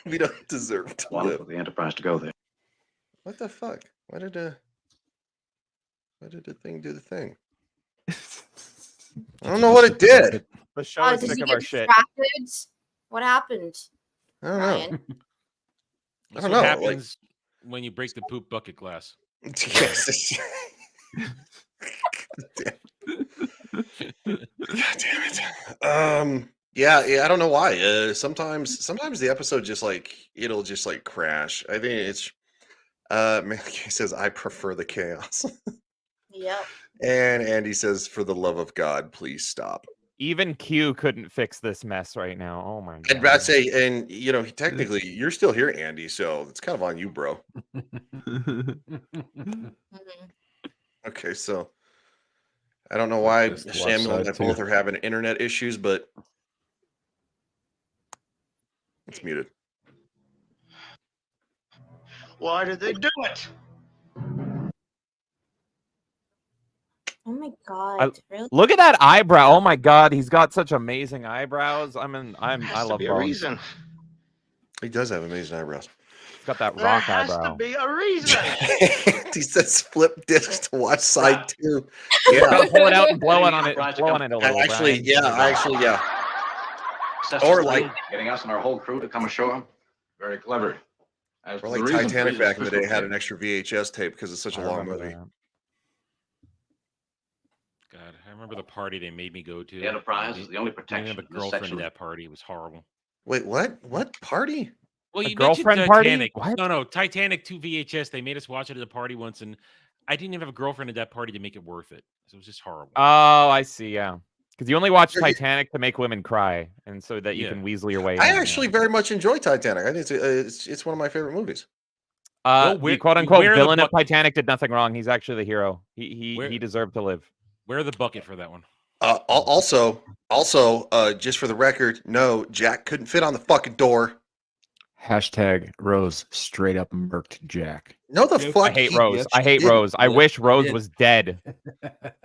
We don't deserve to Wanted live. for the Enterprise to go there. What the fuck? Why did the thing do the thing? I don't know what it did. The show is Did sick you of get our shit. distracted? What happened? I don't know. Ryan? I That's don't what know. happens when you break the poop bucket glass. Yes. God damn it. Yeah, I don't know why. Sometimes the episode just like it'll just like crash. I think it's man, he says I prefer the chaos. Yep. And Andy says, for the love of God, please stop. Even Q couldn't fix this mess right now. Oh my god. I'd rather say, and you know, technically you're still here, Andy, so it's kind of on you, bro. Okay, so I don't know why Just watch Samuel and I side two. both are having internet issues, but it's muted. Why did they do it? Oh my god! Really? Look at that eyebrow. Oh my god, he's got such amazing eyebrows. I love be a Bones. reason. He does have amazing eyebrows. He's got that There rock has eyebrow. to be a reason. He says flip disc to watch side 2. Yeah, Yeah. pull it out and blow it on it. Blow on it a little. Actually, Brian. yeah. Successful Or like- getting us and our whole crew to come ashore. Very clever. As Or for like the reason, Titanic back in the day crystal had clear. an extra VHS tape because it's such a I long remember movie. that. God, I remember the party they made me go to. The Enterprise I is the only didn't protection have a in this girlfriend section. at that party. It was horrible. Wait, what? What party? Well, A you girlfriend mentioned party? Titanic. What? No, Titanic 2 VHS. They made us watch it at a party once, and I didn't even have a girlfriend at that party to make it worth it. So it was just horrible. Oh, I see. Yeah, because you only watch Yeah, yeah. Titanic to make women cry, and so that you Yeah. can weasel your way. I in, yeah. actually very much enjoy Titanic. I think it's one of my favorite movies. Well, the where- quote unquote where the villain of buck- Titanic did nothing wrong. He's actually the hero. Where- He deserved to live. Where the bucket for that one? Also, just for the record, no, Jack couldn't fit on the fucking door. Hashtag Rose straight up murked Jack. No, the Dude, fuck. I hate he Rose. I hate didn't. Rose. I wish Rose was dead.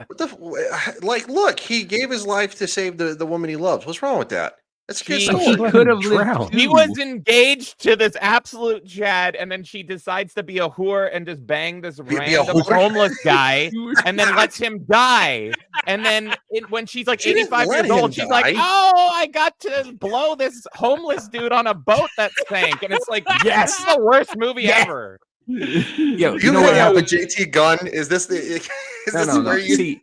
What the like? Look, he gave his life to save the woman he loves. What's wrong with that? That's a good He- story. He could have lived. He was engaged to this absolute Chad, and then she decides to be a whore and just bang this Be a random whore? homeless guy, and then lets him die. And then when she's like She didn't 85 let years him old, she's like, die. "Oh, I got to blow this homeless dude on a boat that sank," and it's like, yes, this is the worst movie ever. Yo, You you know hang what out with happened? JT Gunn? Is this the? Is this No. where you? See,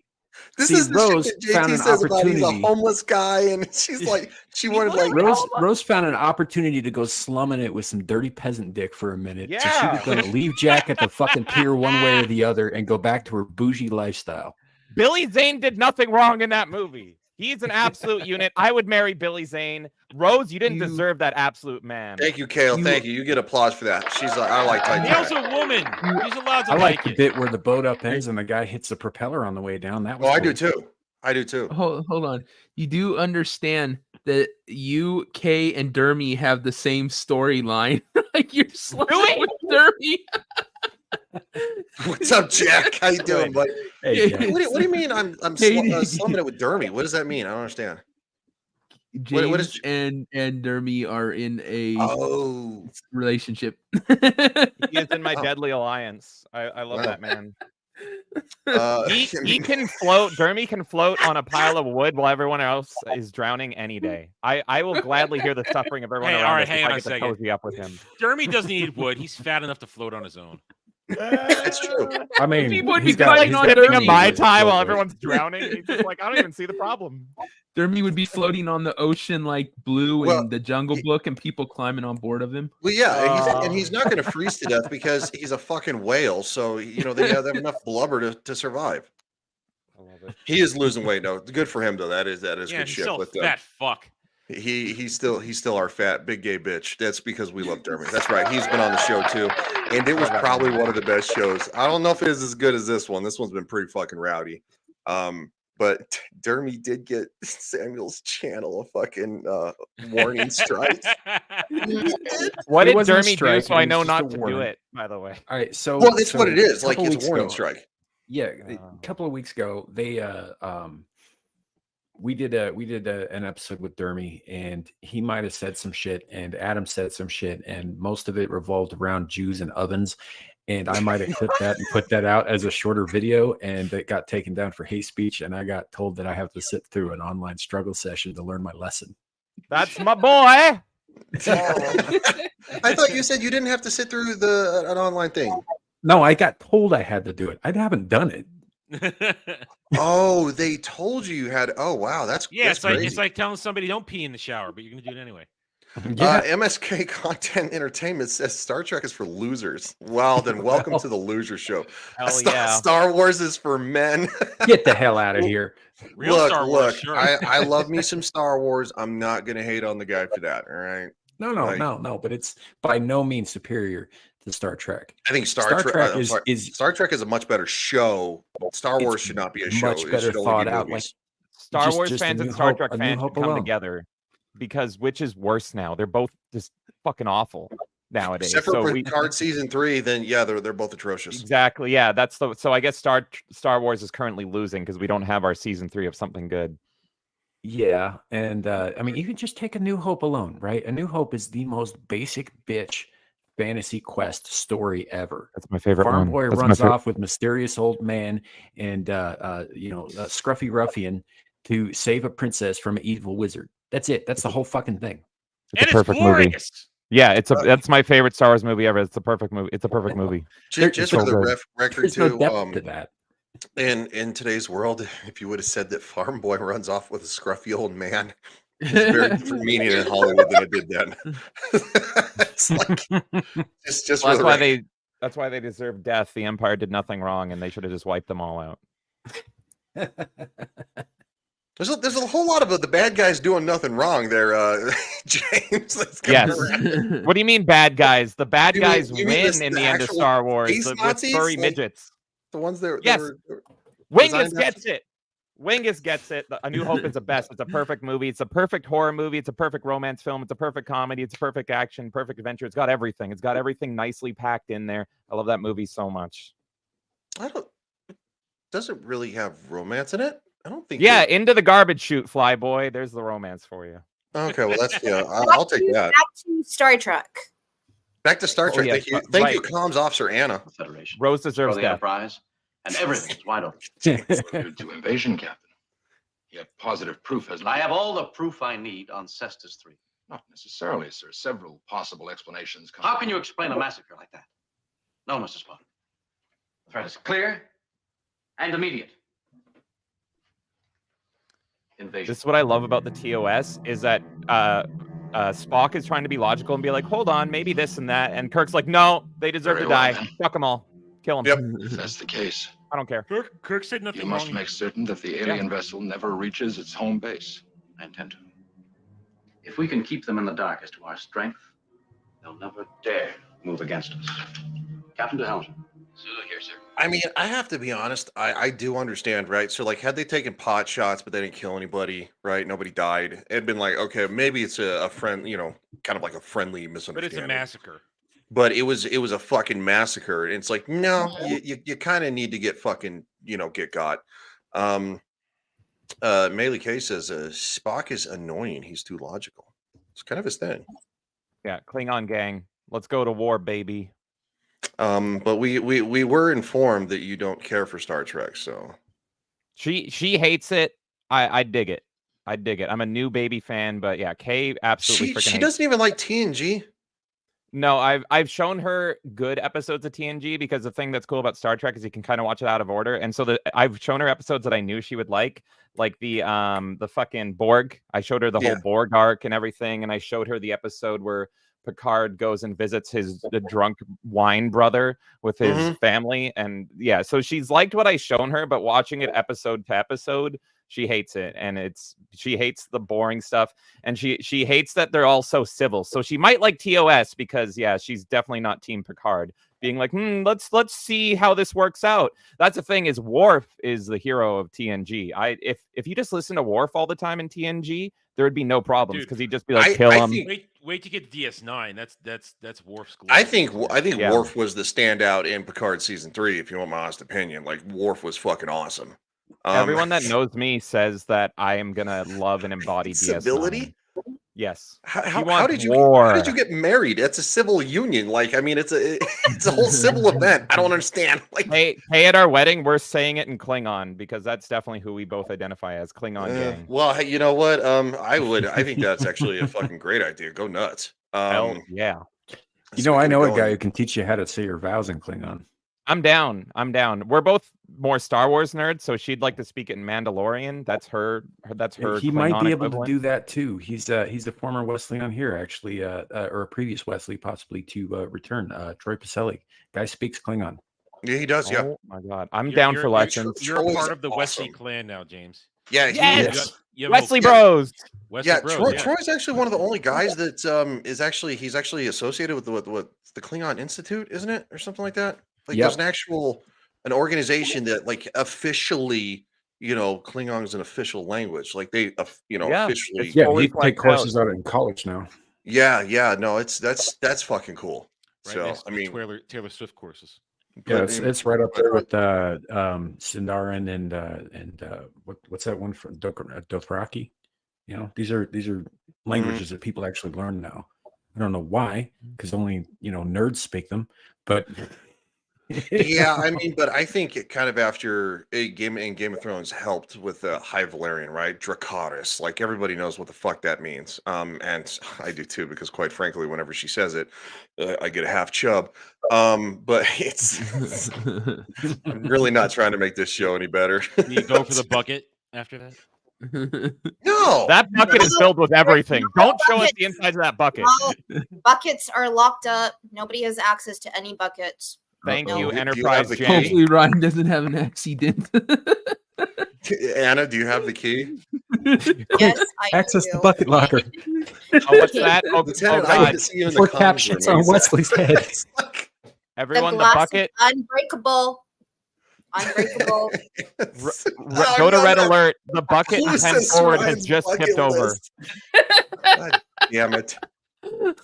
This see, is the Rose shit that found JT an says about he's a opportunity. homeless guy, and she's like, she wanted like. Rose found an opportunity to go slumming it with some dirty peasant dick for a minute. So she Yeah. was going to leave Jack at the fucking pier one way or the other and go back to her bougie lifestyle. Billy Zane did nothing wrong in that movie. He's an absolute unit. I would marry Billy Zane. Rose, you didn't deserve that absolute man. Thank you, Kale. Thank you. You get applause for that. She's like, I like Kale's Titanic. a woman. He's allowed to I like like the it. bit where the boat upends and the guy hits the propeller on the way down. That was Oh, I cool. do too. I do too. Hold on. You do understand that you, Kay, and Dermy have the same storyline. Like you're slumming with Dermy. What's up, Jack? How you doing, buddy? Hey, Jack. What do you mean? I'm slumming it with Dermy. What does that mean? I don't understand. James what is- and Dermy are in a Oh, relationship. He is in my deadly alliance. I love Wow. that man. I He mean, can float. Dermy can float on a pile of wood while everyone else is drowning any day. I will gladly hear the suffering of everyone Hey, around all right, us hang if on I a get to second. cozy up with him. Dermy doesn't need wood. He's fat enough to float on his own. That's true. I mean, People would he's be got- fighting he's on got Sipping a Dermy. Mai Dermy Tai while float, everyone's drowning. He's just like, I don't even see the problem. Dermy would be floating on the ocean like Blue Well, in the Jungle Book, and people climbing on board of him. Well, yeah, and he's not going to freeze to death because he's a fucking whale. So you know they have enough blubber to survive. I love it. He is losing weight, though. Good for him, though. That is Yeah, good he's shit. still a But fat fuck. he's still our fat big gay bitch. That's because we love Dermy. That's right. He's been on the show too, and it was probably one of the best shows. I don't know if it is as good as this one. This one's been pretty fucking rowdy. But Dermy did get Samuel's channel a fucking warning strike. What It did wasn't a Dermy do strike, so I it was know just not a to do warning. it, by the way? All right, so Well, that's so what it is. a Like couple it's a weeks warning ago- strike. Yeah, a couple of weeks ago, they we did an episode with Dermy, and he might have said some shit, and Adam said some shit, and most of it revolved around Jews and ovens. And I might have clipped that and put that out as a shorter video, and it got taken down for hate speech. And I got told that I have to sit through an online struggle session to learn my lesson. That's my boy. I thought you said you didn't have to sit through an online thing. No, I got told I had to do it. I haven't done it. Oh, they told you had. Oh, wow, that's it's crazy. like telling somebody don't pee in the shower, but you're gonna do it anyway. MSK Content Entertainment says Star Trek is for losers. Well, then welcome to the loser show. Star Wars is for men. Get the hell out of here. Real Star Wars, sure. I love me some Star Wars. I'm not gonna hate on the guy for that. All right. No. But it's by no means superior to Star Trek. I think Star Trek is a much better show. Star Wars should not be a show. Much better thought out. Like Star Wars fans and Star Trek fans should come together. Because which is worse now? They're both just fucking awful nowadays. Except for Picard season 3, then they're both atrocious. Exactly. Yeah, so I guess Star Wars is currently losing because we don't have our season 3 of something good. Yeah, and I mean, even just take A New Hope alone, right? A New Hope is the most basic bitch fantasy quest story ever. That's my favorite Farm one. boy runs off with mysterious old man and a scruffy ruffian to save a princess from an evil wizard. That's it. That's the whole fucking thing. It's a perfect movie. Yeah, that's my favorite Star Wars movie ever. It's a perfect movie. It's a perfect movie. Just for the record, There's no depth to that. In today's world, if you would have said that Farm Boy runs off with a scruffy old man, it's very different meaning in Hollywood than it did then. It's like it's just that's why they deserve death. The Empire did nothing wrong, and they should have just wiped them all out. There's a whole lot of the bad guys doing nothing wrong there, James. Yes. What do you mean bad guys? The bad guys win in the end of Star Wars. The furry midgets. The ones that yes. Wingus gets it. Wingus gets it. A New Hope is the best. It's a perfect movie. It's a perfect horror movie. It's a perfect romance film. It's a perfect comedy. It's a perfect action, perfect adventure. It's got everything. It's got everything nicely packed in there. I love that movie so much. Does it really have romance in it? I don't think. Yeah, into the garbage chute, Flyboy. There's the romance for you. Okay, well that's I'll take that. Back to Star Trek. Back to Star Trek. Thank you, Comms Officer Anna. Federation. Rose deserves the death. Enterprise, and everything's wide open. To invasion, Captain. You have positive proof, hasn't I have all the proof I need on Cestus 3. Not necessarily, sir. Several possible explanations. How can you explain a massacre like that? No, Mr. Spock. The threat is clear and immediate. Invasion. This is what I love about the TOS is that Spock is trying to be logical and be like, hold on, maybe this and that. And Kirk's like, no, they deserve to die. Fuck them all. Kill them. Yep. If that's the case, I don't care. Kirk said nothing you must make certain that the alien vessel never reaches its home base. I intend to. If we can keep them in the dark as to our strength, they'll never dare move against us. Captain de Helmsman. Zulu here, sir. I mean, I have to be honest. I do understand, right? So, like, had they taken pot shots, but they didn't kill anybody, right? Nobody died. It'd been like, okay, maybe it's a friend, kind of like a friendly misunderstanding. But it's a massacre. But it was a fucking massacre. And it's like, no, you kind of need to get fucking, get got. Melee K says Spock is annoying. He's too logical. It's kind of his thing. Yeah, Klingon gang. Let's go to war, baby. But we were informed that you don't care for Star Trek, so she hates it. I dig it. I'm a new baby fan, but yeah, Kay absolutely she doesn't even like TNG. No, I've shown her good episodes of TNG because the thing that's cool about Star Trek is you can kind of watch it out of order. And so I've shown her episodes that I knew she would like the fucking Borg. I showed her the whole Borg arc and everything, and I showed her the episode where Picard goes and visits the drunk wine brother with his family. And yeah, so she's liked what I shown her, but watching it episode to episode, she hates it. And she hates the boring stuff. And she hates that they're all so civil. So she might like TOS because yeah, she's definitely not Team Picard. Being like, let's see how this works out. That's the thing is Worf is the hero of TNG. If you just listen to Worf all the time in TNG, there would be no problems because he'd just be like, kill him. Wait to get DS9. That's Worf's glory. I think Worf was the standout in Picard season 3. If you want my honest opinion, like Worf was fucking awesome. Everyone that knows me says that I am gonna love and embody DS9. Civility? Yes. How did you get married? It's a civil union. Like, I mean, it's a whole civil event. I don't understand. Like, hey, at our wedding, we're saying it in Klingon because that's definitely who we both identify as, Klingon gang. Well, hey, you know what? I think that's actually a fucking great idea. Go nuts. Hell yeah. You know, I know a guy who can teach you how to say your vows in Klingon. I'm down. We're both more Star Wars nerds, so she'd like to speak it in Mandalorian. That's her. He might Klingon be able equivalent. to do that too. He's a former Wesley on here, actually, or a previous Wesley, possibly to return. Troy Pacelli, guy speaks Klingon. Yeah, he does. Yeah. Oh my god, I'm down for lessons. You're a part of the Wesley clan now, James. Yeah. Yes! You have Wesley a- Bros. Wesley Bros, yeah. Troy's actually one of the only guys that he's actually associated with the Klingon Institute, isn't it, or something like that? Like, Yep. there's an organization that, like, officially, Klingon is an official language. Like, they officially. Yeah, he take courses out in college now. Yeah. No, that's fucking cool. Right So next to I the mean, Taylor Swift courses. Yeah, it's right up there with Sindarin and what's that one from Dothraki? These are languages that people actually learn now. I don't know why, because only nerds speak them, but yeah, I mean, but I think it kind of after Game of Thrones helped with High Valyrian, right? Dracarys, like, everybody knows what the fuck that means. And I do too, because quite frankly, whenever she says it, I get a half chub. But I'm really not trying to make this show any better. You go for the bucket after that. No, that bucket is filled with everything. Don't show us the insides of that bucket. No, buckets are locked up. Nobody has access to any buckets. Thank No. you, Do you Enterprise have the J. Hopefully Ryan doesn't have an accident. Anna, do you have the key? Yes, I access do. the bucket locker. Oh, what's that? Oh, Lieutenant, I God. need to see you in the Before comms cap room shits on ASAP. Wesley's head. It's like- Everyone, the glass bucket. is unbreakable. Unbreakable. Go to Red Alert. The bucket Who and pen says forward Ryan's has just bucket tipped over. list? God damn it.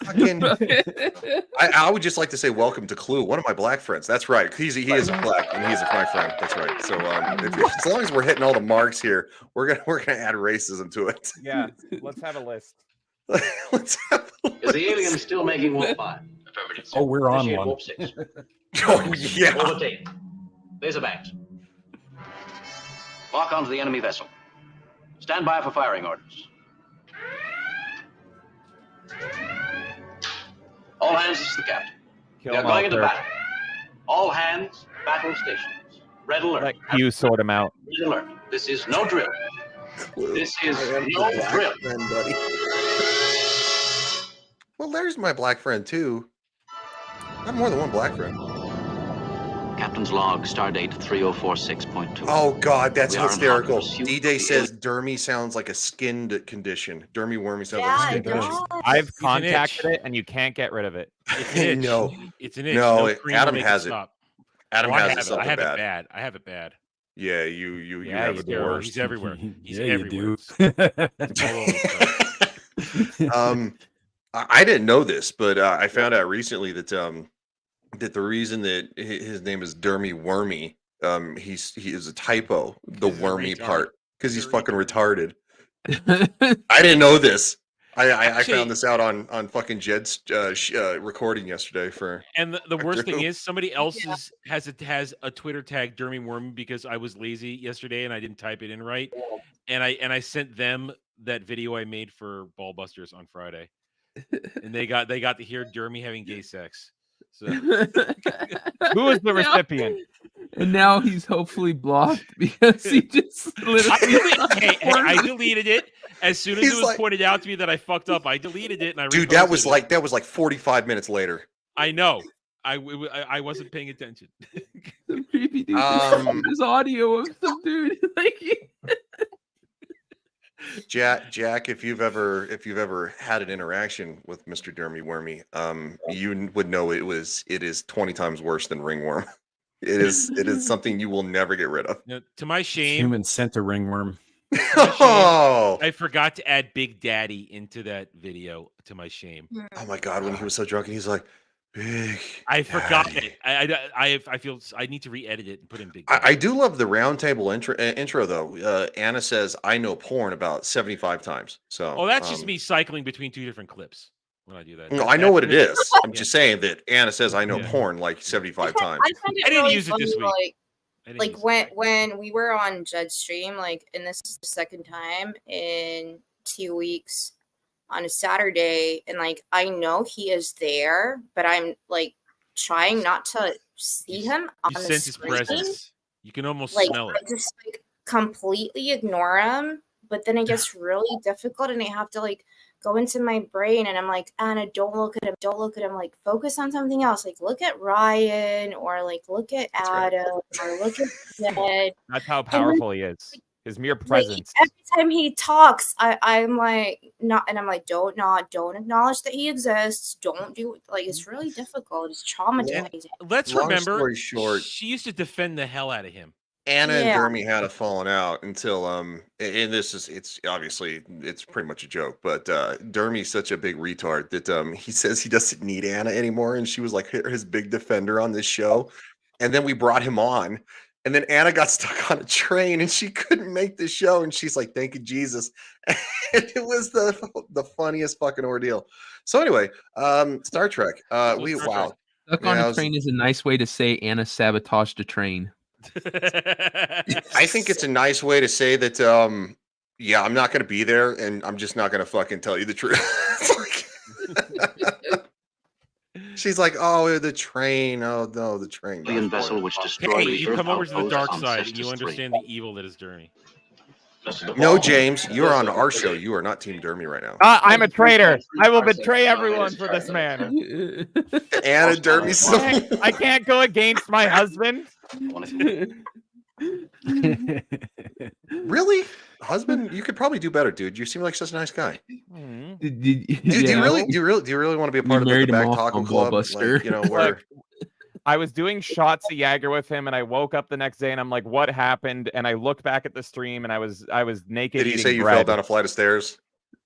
Fucking, I would just like to say welcome to Clue, one of my black friends. That's right. He is black and he's my friend. That's right. So as long as we're hitting all the marks here, we're gonna add racism to it. Yeah, let's have a list. Let's have Is the alien still making Warp 5? Affirmative. Oh, we're on Initiate one. Warp 6. Oh yeah. Overtake. Laser banks. Lock onto the enemy vessel. Stand by for firing orders. All hands, this is the captain. Kill We are him going out into there. battle. All hands, battle stations. Red alert. Let Q sort him out. Red alert. This is no drill. This is I am no your black drill. friend, buddy. Well, there's my black friend too. I have more than one black friend. Captain's log, stardate 3046.2. Oh God, that's We are in hysterical. hot pursuit D-Day of the says Dermy sounds like a skinned condition. Dermy wormy sounds like a Yeah, skinned it condition. does. I've It's an contacted itch. it, and you can't get rid of it. It's an itch. No. It's an itch. No, cream will Adam make has it. stop. Adam Oh, I has have it I something have bad. it bad. I have it bad. Yeah, you Yeah, have he's it the terrible. worst. He's everywhere. He's Yeah, everywhere. you do. It's all over the place. I didn't know this, but I found out recently that that the reason that his name is Dermy Wormy, he is a typo, the He's a wormy retard. part, because he's He's a fucking retarded. I didn't know this. I Actually- found this out on fucking Jed's recording yesterday for. And the worst thing True. is somebody else has a Twitter tag Dermy Worm because I was lazy yesterday and I didn't type it in right. And I sent them that video I made for Ballbusters on Friday. And they got to hear Dermy having gay sex. So Who is the recipient? And now he's hopefully blocked because he just literally. I deleted it as soon as He's it was like- pointed out to me that I fucked up. I deleted it and I Dude, that reposted was it. like 45 minutes later. I know. I wasn't paying attention. Some creepy dude. There's audio of some dude. Like, Jack, if you've ever had an interaction with Mr. Dermy Wormy, you would know it is 20 times worse than ringworm. It is something you will never get rid of. Now, to my shame, Human scent a ringworm. Oh, I forgot to add Big Daddy into that video. To my shame. oh my God! When he was so drunk and he's like, Big. I forgot Daddy. it. I feel I need to re-edit it and put in Big. I do love the roundtable intro though. Anna says, "I know porn" about 75 times. So, Oh, that's just me cycling between 2 different clips when I do that. No, I know what it is. I'm Yeah. just saying that Anna says, "I know Yeah. porn" like 75 times. I find I it didn't really use it funny, this week. like when we were on Judd's stream, like, and this is the second time in 2 weeks on a Saturday, and like I know he is there, but I'm like trying not to see him on You the sense his screen. presence. You can almost Like smell it. I just like completely ignore him, but then it gets really difficult, and I have to like go into my brain, and I'm like, Anna, don't look at him, don't look at him. Like focus on something else. Like look at Ryan, or like look at Adam, or look at Ned. That's how powerful he is. His mere Like presence. every time he talks, I'm like not, and I'm like, don't acknowledge that he exists. Don't do like it's really difficult. It's traumatizing. Let's Long remember, story short, she used to defend the hell out of him. Anna and Yeah. Dermy had a falling out until and this is it's obviously it's pretty much a joke, but Dermy's such a big retard that he says he doesn't need Anna anymore, and she was like his big defender on this show. And then we brought him on, and then Anna got stuck on a train and she couldn't make the show, and she's like, "Thank you, Jesus." And it was the funniest fucking ordeal. So anyway, Star Trek. Star Wow. Stuck Yeah, on I a was- train is a nice way to say Anna sabotaged a train. I think it's a nice way to say that yeah, I'm not going to be there, and I'm just not going to fucking tell you the truth. She's like, "Oh, the train. Oh no, the train." Alien vessel which destroyed Hey, the you Earth come over to the outpost dark on side and Cestus you 3. understand the evil that is Dermy. No, James, you're on our show. You are not Team Dermy right now. I'm a traitor. I will betray everyone for this man. Anna Dermy. I can't go against my husband. Really, husband? You could probably do better, dude. You seem like such a nice guy. Dude, Do you really want to be a part of the back taco club? Like, you know, where Look, I was doing shots of Jaeger with him, and I woke up the next day, and I'm like, "What happened?" And I looked back at the stream, and I was naked. did he eating say you bread. fell down a flight of stairs?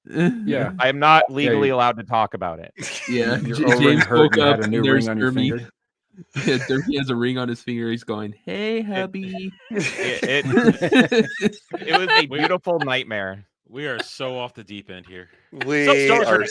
Yeah. I am not legally allowed to talk about it. Yeah, Your James O-ring hurt woke and you up had a and new there's ring on your Dermy. finger. Yeah, Dermy has a ring on his finger. He's going, "Hey, hubby." It was a beautiful nightmare. We are so off the deep end here. We Star are Trek.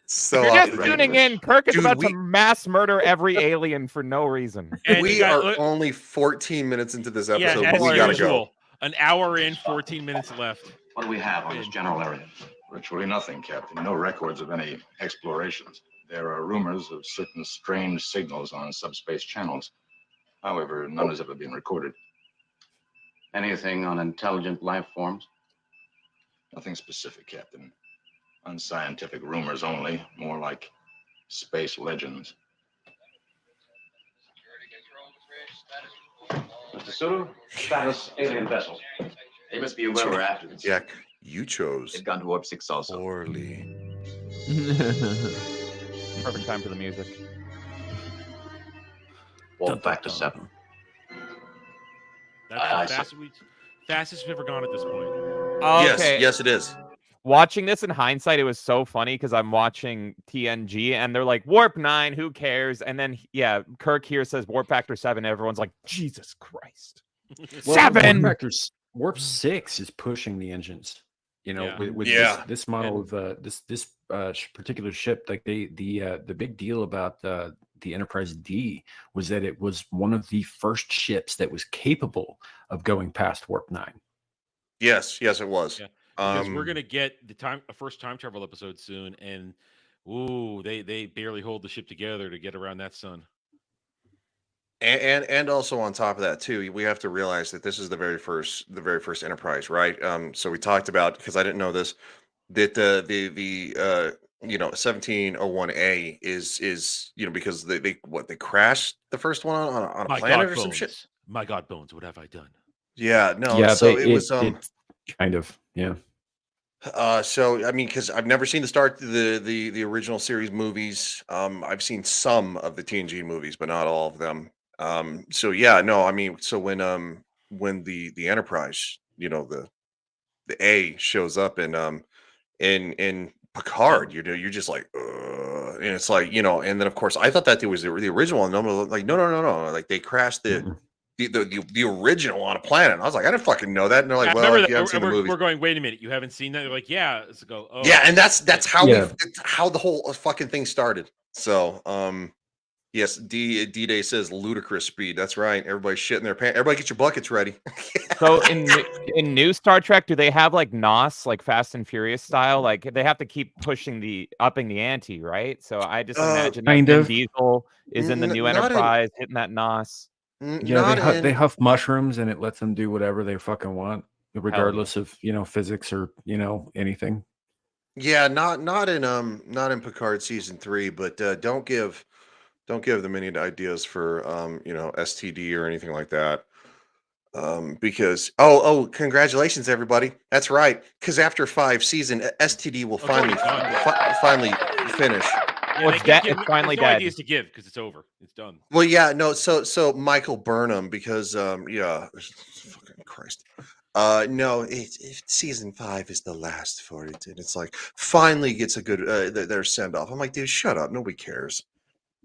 so You're off just the tuning rails. in. Kirk is Dude, about to mass murder every alien for no reason. And we you got- are look- only 14 minutes into this Yeah, episode. as We gotta go. usual. An hour in, 14 minutes left. What do we have on this general area? Virtually nothing, Captain. No records of any explorations. There are rumors of certain strange signals on subspace channels. However, none has ever been recorded. Anything on intelligent life forms? Nothing specific, Captain. Unscientific rumors only, more like space legends. Mr. Sulu, status alien vessel. They must be aware we're after this. Jack, you chose They've gone to warp 6 also. poorly. Perfect time for the music. Warp back to 7. That's the fastest we've ever gone at this point. Okay. Yes, it is. Watching this in hindsight, it was so funny because I'm watching TNG and they're like, warp 9, who cares? And then, yeah, Kirk here says warp factor 7. Everyone's like, Jesus Christ. Well, 7! Warp 6 is pushing the engines. You know, Yeah. with Yeah. this model of this particular ship, like the big deal about the Enterprise D was that it was one of the first ships that was capable of going past warp 9. Yes, it was. Yeah. Because we're gonna get a first time travel episode soon, and they barely hold the ship together to get around that sun. And also on top of that too, we have to realize that this is the very first Enterprise, right? So we talked about, because I didn't know this, that the 1701A is because they crashed the first one on a planet or some shit. My God, Bones, what have I done? Yeah, no. Yeah, so but it was kind of, yeah. So I mean, because I've never seen the original series movies. I've seen some of the TNG movies, but not all of them. So yeah, no, I mean, so when the Enterprise, the A shows up in Picard, you're just like, and it's like, you know, and then of course I thought that it was the original, and I'm like, no, like they crashed the original on a planet. And I was like, I didn't fucking know that. And they're like, well, if you haven't seen the movie, we're going, wait a minute, you haven't seen that? They're like, yeah. Let's go. Oh. Yeah, and that's how how the whole fucking thing started. So, yes, D-Day says ludicrous speed. That's right. Everybody's shitting their pants. Everybody get your buckets ready. So in new Star Trek, do they have like NOS, like Fast and Furious style? Like they have to keep upping the ante, right? So I just imagine that Vin Diesel is in the new Enterprise, hitting that NOS. Yeah, they huff mushrooms and it lets them do whatever they fucking want, regardless of physics or anything. Yeah, not in Picard season 3, but don't give them any ideas for STD or anything like that. Because congratulations everybody. That's right. Because after 5 seasons, STD will finally finish. Yeah, it's finally no dead. ideas to give because it's over. It's done. Well, yeah, no. So Michael Burnham, because fucking Christ. No, season 5 is the last for it, and it's like finally gets a good their send off. I'm like, dude, shut up. Nobody cares.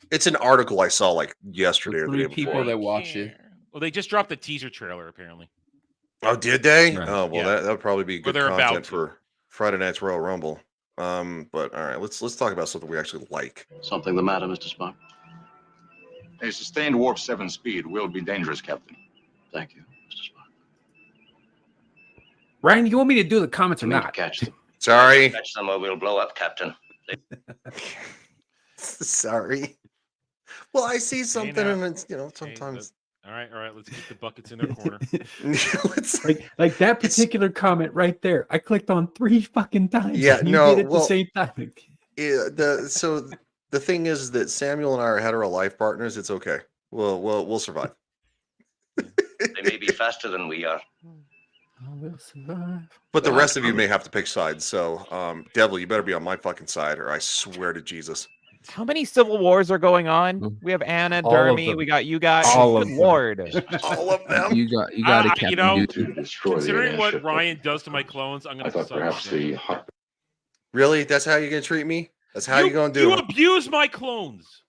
It's an article I saw like yesterday or the day before. People that watch it. Well, they just dropped the teaser trailer apparently. Oh, did they? Right. Oh, well, that would probably be good they're about content to. for Friday night's Royal Rumble. But all right, let's talk about something we actually like. Something the matter, Mr. Spock? A sustained warp 7 speed will be dangerous, Captain. Thank you, Mr. Spock. Ryan, you want me to do the comments or not? Catch them. Sorry. Catch them or we'll blow up, Captain. Sorry. Well, I see something, and it's sometimes. All right, let's keep the buckets in their corner. like that particular comment right there. I clicked on 3 fucking times. Yeah, and you no, did it at the same time. Yeah, the thing is that Samuel and I are hetero life partners. It's okay. We'll survive. They may be faster than we are. We'll survive. But the rest of you may have to pick sides. So, Devil, you better be on my fucking side, or I swear to Jesus. How many civil wars are going on? We have Anna, All of Dermy, them. we got you guys. All of Good them. Lord. All of them. You got it, Captain. Considering what Ryan does to my clones, I'm gonna. I thought perhaps the Really? That's how you're gonna treat me? That's how you're gonna do You it? abuse my clones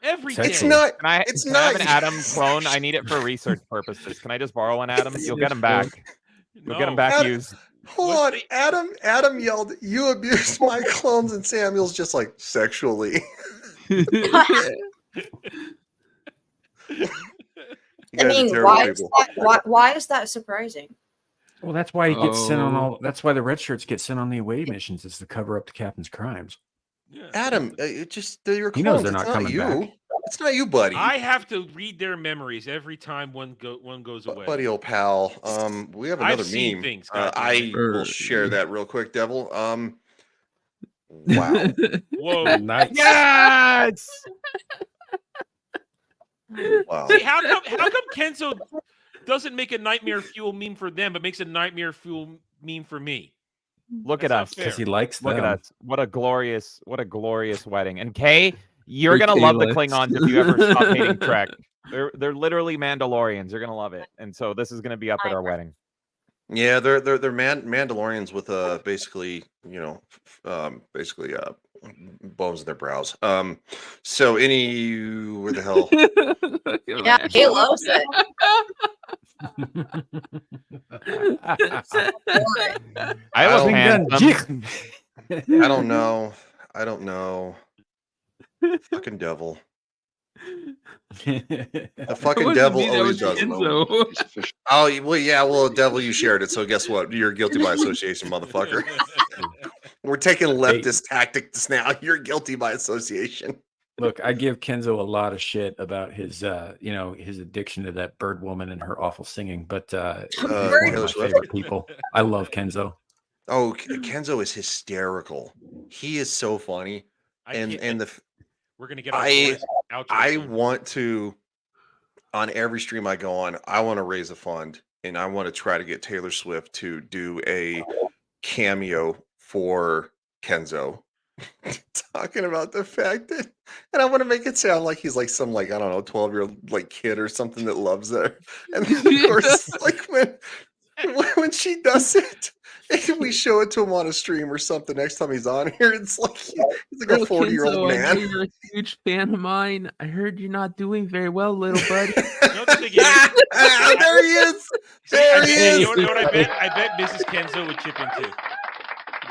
every day. It's not. Can I It's have not. an Adam clone? I need it for research purposes. Can I just borrow an Adam? You'll get him back. You'll get him back Adam, used. Hold on. Adam yelled, "You abused my clones," and Samuel's just like, sexually. I mean, why is that surprising? Well, that's why he gets sent on all. That's why the red shirts get sent on the away missions, is to cover up the captain's crimes. Yeah. Adam, they're your clones. He knows they're It's not coming you. back. It's not you, buddy. I have to read their memories every time one goes away. Buddy, old pal. We have another I've seen meme. things, I will share that real quick, Devil. Wow. Whoa. Nice. Yes. Wow. See, how come Kenzo doesn't make a nightmare fuel meme for them, but makes a nightmare fuel meme for me? Look That's at not us. fair. Because he likes them. Look at us. What a glorious wedding. And Kay, you're gonna love the Klingons if you ever stop hating Trek. They're literally Mandalorians. You're gonna love it. And so this is gonna be up at our wedding. Yeah, they're Mandalorians with basically bones in their brows. So where the hell? Yeah, he loves it. I look handsome. I don't know. Fucking Devil. The fucking Devil always does it. Oh, well, yeah, well, Devil, you shared it, so guess what? You're guilty by association, motherfucker. We're taking leftist tactics now. You're guilty by association. Look, I give Kenzo a lot of shit about his his addiction to that bird woman and her awful singing, but one of my favorite people. I love Kenzo. Oh, Kenzo is hysterical. He is so funny. We're gonna get. I want to, on every stream I go on, I want to raise a fund, and I want to try to get Taylor Swift to do a cameo for Kenzo, talking about the fact that, and I want to make it sound like he's like some, like, I don't know, 12-year-old like kid or something that loves her. And then, of course, like when she does it, We show it to him on a stream or something next time he's on here. It's like he's like a Little 40-year-old Kenzo, I know man. you're a huge fan of mine. I heard you're not doing very well, little buddy. There he is. There he is. You know what I bet? I bet Mrs. Kenzo would chip in too.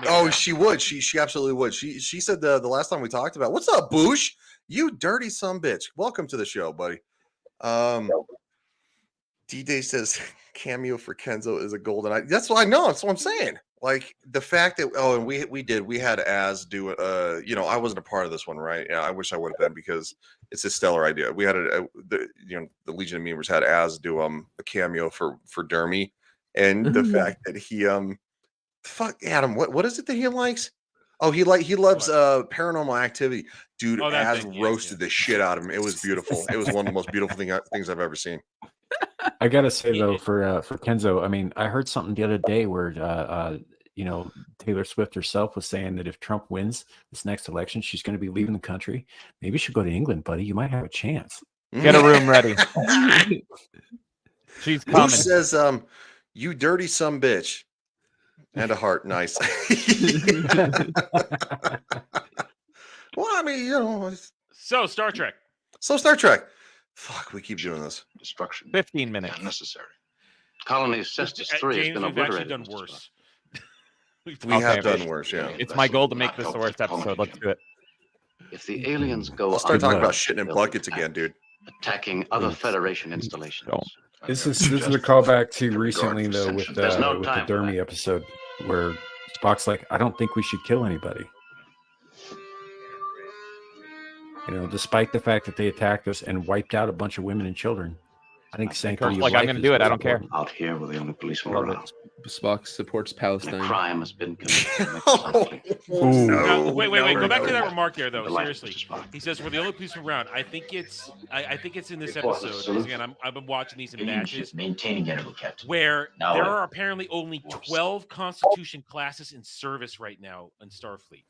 Oh, she would. She absolutely would. She said the last time we talked about, what's up, Boosh? You dirty sumbitch. Welcome to the show, buddy. D-Day says cameo for Kenzo is a golden eye. That's what I know. That's what I'm saying. Like the fact that and we had Az do I wasn't a part of this one, right? Yeah, I wish I would have been because it's a stellar idea. We had the Legion of Memers had Az do a cameo for Dermy, and the fact that he fuck Adam, what is it that he likes? Oh, he loves Paranormal Activity. Dude, Az roasted the shit out of him. It was beautiful. It was one of the most beautiful things I've ever seen. I gotta say though, for Kenzo, I mean, I heard something the other day where Taylor Swift herself was saying that if Trump wins this next election, she's going to be leaving the country. Maybe you should go to England, buddy. You might have a chance. Get a room ready. She's coming. Who says, "You dirty sumbitch," and a heart. Nice. Well, I mean, So Star Trek. Fuck, we keep doing this. Destruction. 15 minutes. Unnecessary. Colony Cestus 3 has James, been we've actually obliterated. done worse. We have done worse, yeah. It's my goal to make this the worst episode. Let's do it. If the aliens go I'll start talking about shitting in buckets again, dude. Attacking other Federation installations. This is a callback to recently though with the no time for Dermy episode where Spock's like, I don't think we should kill anybody. Despite the fact that they attacked us and wiped out a bunch of women and children, I think sanctity. Like I'm going to do it. I don't care. Out here, we're the only policemen around. Spock supports Palestine. A crime has been committed. Now, wait. Go back to that remark there, though. Seriously, he says we're the only police around. I think it's in this episode. Because again, I've been watching these in batches. Maintaining interval, Captain. Where there are apparently only 12 Constitution classes in service right now in Starfleet.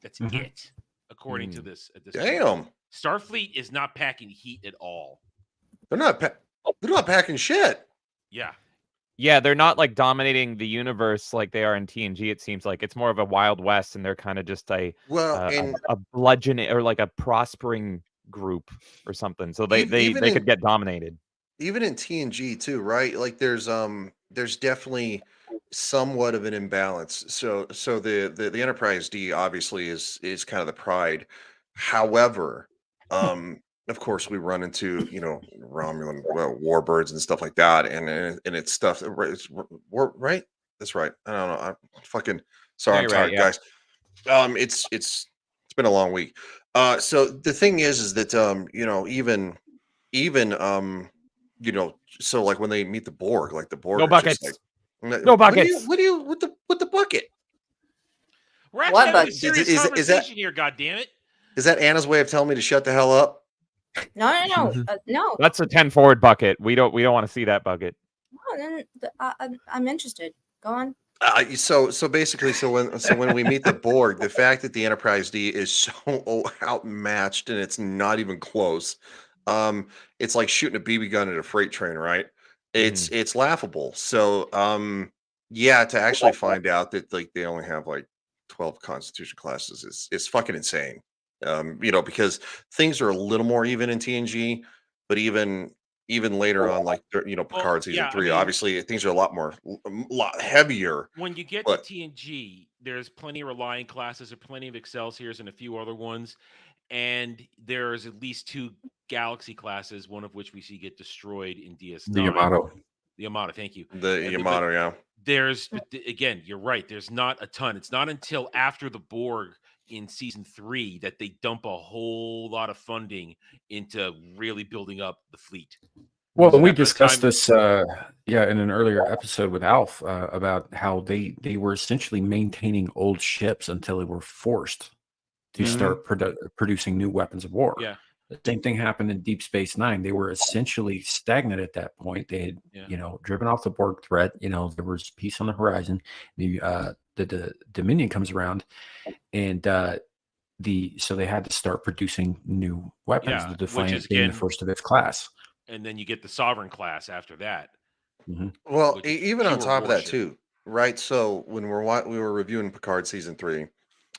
That's it, according to this. At this Damn. point. Starfleet is not packing heat at all. They're not packing shit. Yeah, they're not like dominating the universe like they are in TNG. It seems like it's more of a Wild West, and they're kind of just a bludgeoning or like a prospering group or something. So they could get dominated. Even in TNG too, right? Like there's definitely somewhat of an imbalance. So the Enterprise D obviously is kind of the pride. However, of course, we run into Romulan warbirds and stuff like that, and it's stuff. Right? That's right. I don't know. I'm fucking sorry. I'm tired, guys. It's been a long week. So the thing is that even so like when they meet the Borg, like the Borg, no buckets, like, no buckets. What do you with the bucket? We're actually having a serious conversation here. God damn it! Is that Anna's way of telling me to shut the hell up? No. No. That's a 10 forward bucket. We don't want to see that bucket. Oh, then I'm interested. Go on. So basically, when we meet the Borg, the fact that the Enterprise D is so outmatched and it's not even close, it's like shooting a BB gun at a freight train, right? It's laughable. So to actually find out that like they only have like 12 Constitution classes is fucking insane. Because things are a little more even in TNG, but even later on, like Picard season 3, obviously things are a lot heavier. When you get to TNG, there's plenty of Reliant classes, there's plenty of Excelsiors, and a few other ones, and there's at least 2 Galaxy classes, one of which we see get destroyed in DS9. The Yamato. The Yamato, thank you. The Yamato, yeah. Again, you're right. There's not a ton. It's not until after the Borg in season 3 that they dump a whole lot of funding into really building up the fleet. Well, we discussed this in an earlier episode with Alf about how they were essentially maintaining old ships until they were forced to start producing new weapons of war. Yeah. The same thing happened in Deep Space Nine. They were essentially stagnant at that point. They had, driven off the Borg threat. There was peace on the horizon. The Dominion comes around, and so they had to start producing new weapons. The Defiant being the first of its class. And then you get the Sovereign class after that. Well, even on top of that too, Right. So when we were reviewing Picard season 3,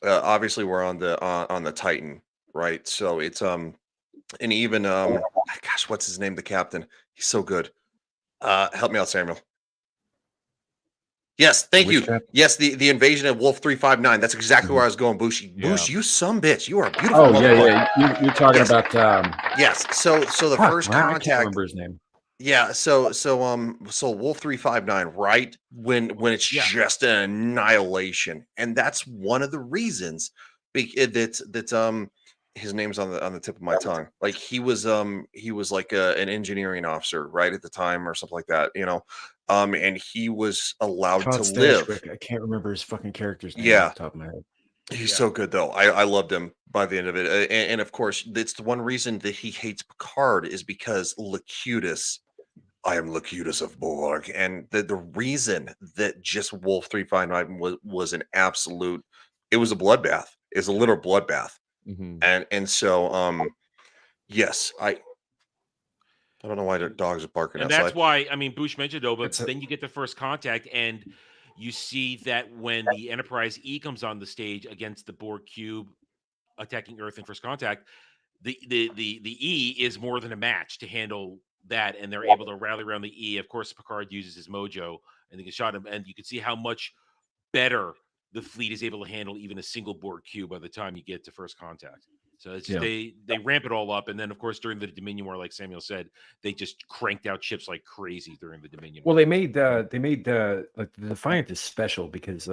obviously we're on the Titan, right? So it's and even gosh, what's his name? The captain. He's so good. Help me out, Samuel. Yes, thank Which you. captain? Yes, the invasion of Wolf 359. That's exactly where I was going, Bushi. Yeah. Bush, you some bitch. You are a beautiful Oh motherfucker. yeah. You're talking Yes. about Yes. So the fuck, first man, I can't contact. remember his name. Yeah, so Wolf 359, right? When it's just an annihilation. And that's one of the reasons that his name's on the tip of my tongue. Like he was like an engineering officer, right, at the time or something like that, you know. And he was allowed Todd to live. Stashwick, I can't remember his fucking character's name Yeah. off the top of my head. He's so good though. I loved him by the end of it. And of course, that's the one reason that he hates Picard is because Locutus. I am Locutus of Borg, and the reason that just Wolf 359 was an absolute, it was a bloodbath. It's a literal bloodbath, and so yes, I don't know why the dogs are barking And outside. that's why, I mean, Bush mentioned though, but It's a- then you get the first contact, and you see that when the Enterprise E comes on the stage against the Borg cube attacking Earth in first contact, the E is more than a match to handle that, and they're able to rally around the E. Of course, Picard uses his mojo, and they can shot him, and you can see how much better the fleet is able to handle even a single Borg cube by the time you get to first contact. So it's Yeah. they ramp it all up, and then of course during the Dominion War, like Samuel said, they just cranked out ships like crazy during the Dominion Well, War. they made like the Defiant is special because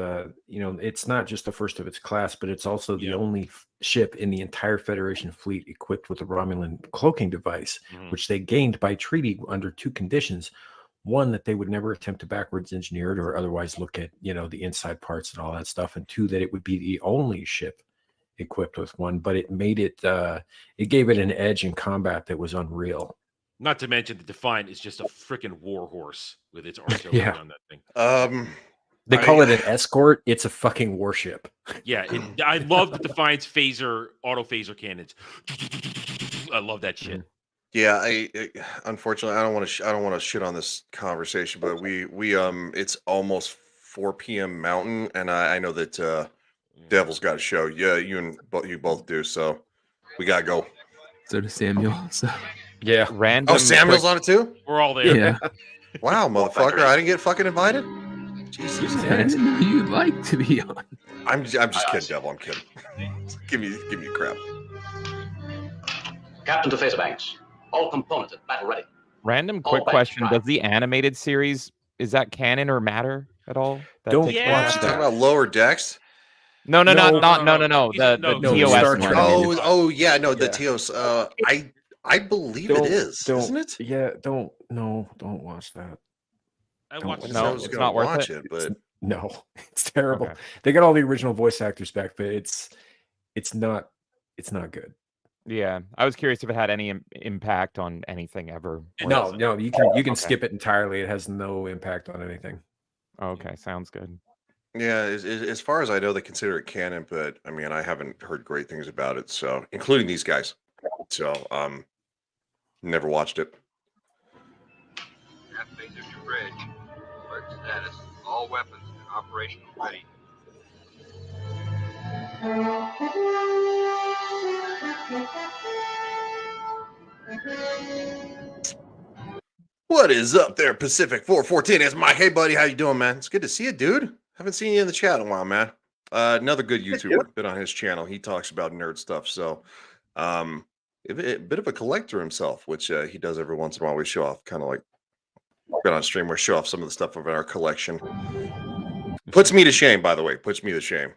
you know, it's not just the first of its class, but it's also the only ship in the entire Federation fleet equipped with a Romulan cloaking device, which they gained by treaty under 2 conditions. One, that they would never attempt to backwards engineer it or otherwise look at, you know, the inside parts and all that stuff, and 2, that it would be the only ship equipped with one. But it made it it gave it an edge in combat that was unreal. Not to mention the Defiant is just a freaking war horse with its artillery Yeah. on that thing. They call it an escort. It's a fucking warship. Yeah, I love the Defiant's auto phaser cannons. I love that shit. Yeah, unfortunately I don't want to shit on this conversation, but we it's almost 4 p.m. Mountain, and I know that Devil's got a show. Yeah, you both do, so we gotta go. So does Samuel. So yeah, random. Oh, Samuel's on it too. We're all there. yeah. Wow, motherfucker! I didn't get fucking invited. Jesus, I didn't know you'd like to be on. I'm just kidding, Devil. I'm kidding. give me crap. Captain to Phaserbanks. All components at battle ready. Random quick question: does the animated series, is that canon or matter at all? That Don't takes watch place- You talking about Lower Decks? No. The Star TOS. Trek. one. Oh yeah, no, the TOS. I believe it is, isn't it? Yeah, don't watch that. I watched I No, was it's gonna not worth watch it. it, but No, it's terrible. Okay. They got all the original voice actors back, but it's not good. Yeah, I was curious if it had any impact on anything ever. No, you can Okay. skip it entirely. It has no impact on anything. Okay, sounds good. yeah, as far as I know, they consider it canon, but I mean, I haven't heard great things about it. So, including these guys. So, never watched it. Phaser to bridge. Alert status. All weapons operational ready. What is up there, Pacific 414? It's Mike. Hey, buddy, how you doing, man? It's good to see you, dude. Haven't seen you in the chat in a while, man. Another good YouTuber. Been on his channel. He talks about nerd stuff. So, a bit of a collector himself, which he does every once in a while. We show off, kind of like been on stream. We show off some of the stuff of our collection. Puts me to shame, by the way. Puts me to shame.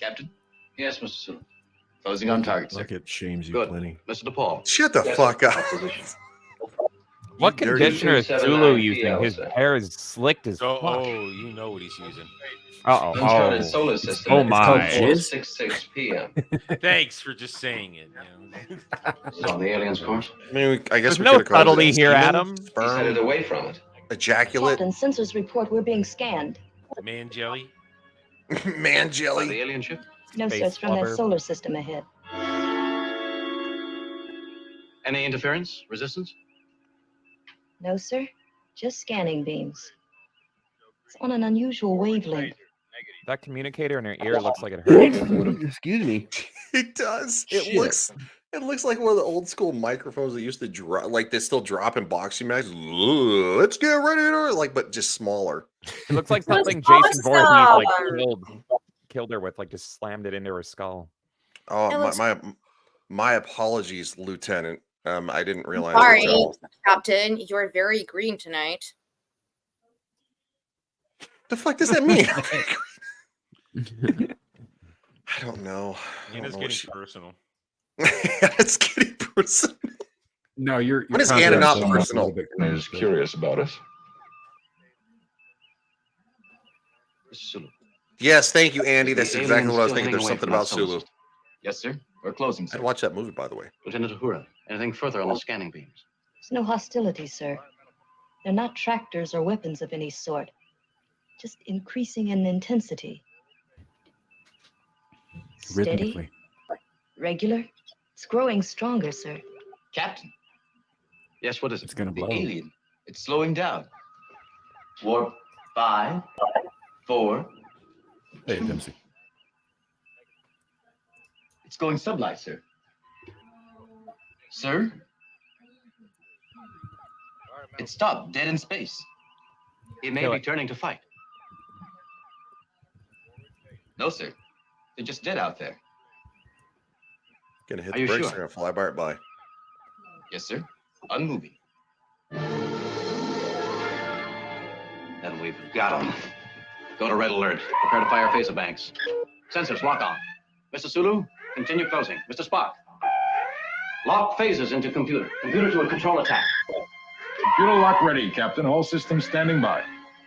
Captain? Yes, Mr. Sulu. Closing on target, sir. Like it shames you Good. plenty. Mr. DePaul. Shut the fuck up. What You dirty conditioner is 279 Zulu using? PL, His sir. hair is slicked as fuck. Oh, you know what he's using. Uncharted solar system. Oh It's my. called 466 p.m. Thanks for just saying it. You know? It's on the alien's course. I mean, I guess There's we no could have called subtlety it here, semen, Adam. He's sperm, headed away from it. ejaculate, Captain, sensors report we're being scanned. Man jelly. man By the jelly. alien ship? No, Space sir, it's from blubber. that solar system ahead. Any interference? Resistance? No, sir. Just scanning beams. It's on an unusual wavelength. That communicator in her ear looks like it hurts. Excuse me. It does. Shit. It looks like one of the old school microphones that used to drop, like they still drop in boxing matches. Let's get ready to like, but just smaller. It looks like something Jason Voorhees like killed her with, like just slammed it into her skull. Oh, my apologies, Lieutenant. I didn't realize. Sorry, that, Captain. You're very green tonight. the fuck does that mean? I don't know. It is getting personal. It's getting personal. No, you're When is Anna not personal? Is curious about us. Yes, thank you, Andy. That's The exactly alien's what I was still thinking. There's heading away something from about that solar Sulu. system. Yes, sir. We're closing, sir. I'd watch that movie, by the way. Lieutenant Uhura, anything further on the scanning beams? There's no hostility, sir. They're not tractors or weapons of any sort. Just increasing in intensity. Steady, Rhythmically. regular. It's growing stronger, sir. Captain, Yes, what is it? It's gonna the blow. alien. It's slowing down. Warp 5, 4. Hey, Dempsey. It's going sublight, sir. Sir? It stopped, dead in space. He may Kill be it. turning to fight. No, sir. They're just dead out there. Gonna hit Are the you brakes. sure? They're gonna fly right by. Yes, sir. Unmoving. Then we've got him. Go to red alert. Prepare to fire phaser banks. Sensors, lock on. Mr. Sulu, continue closing. Mr. Spock, lock phasers into computer. Computer to a control attack. Computer lock ready, Captain. All systems standing by.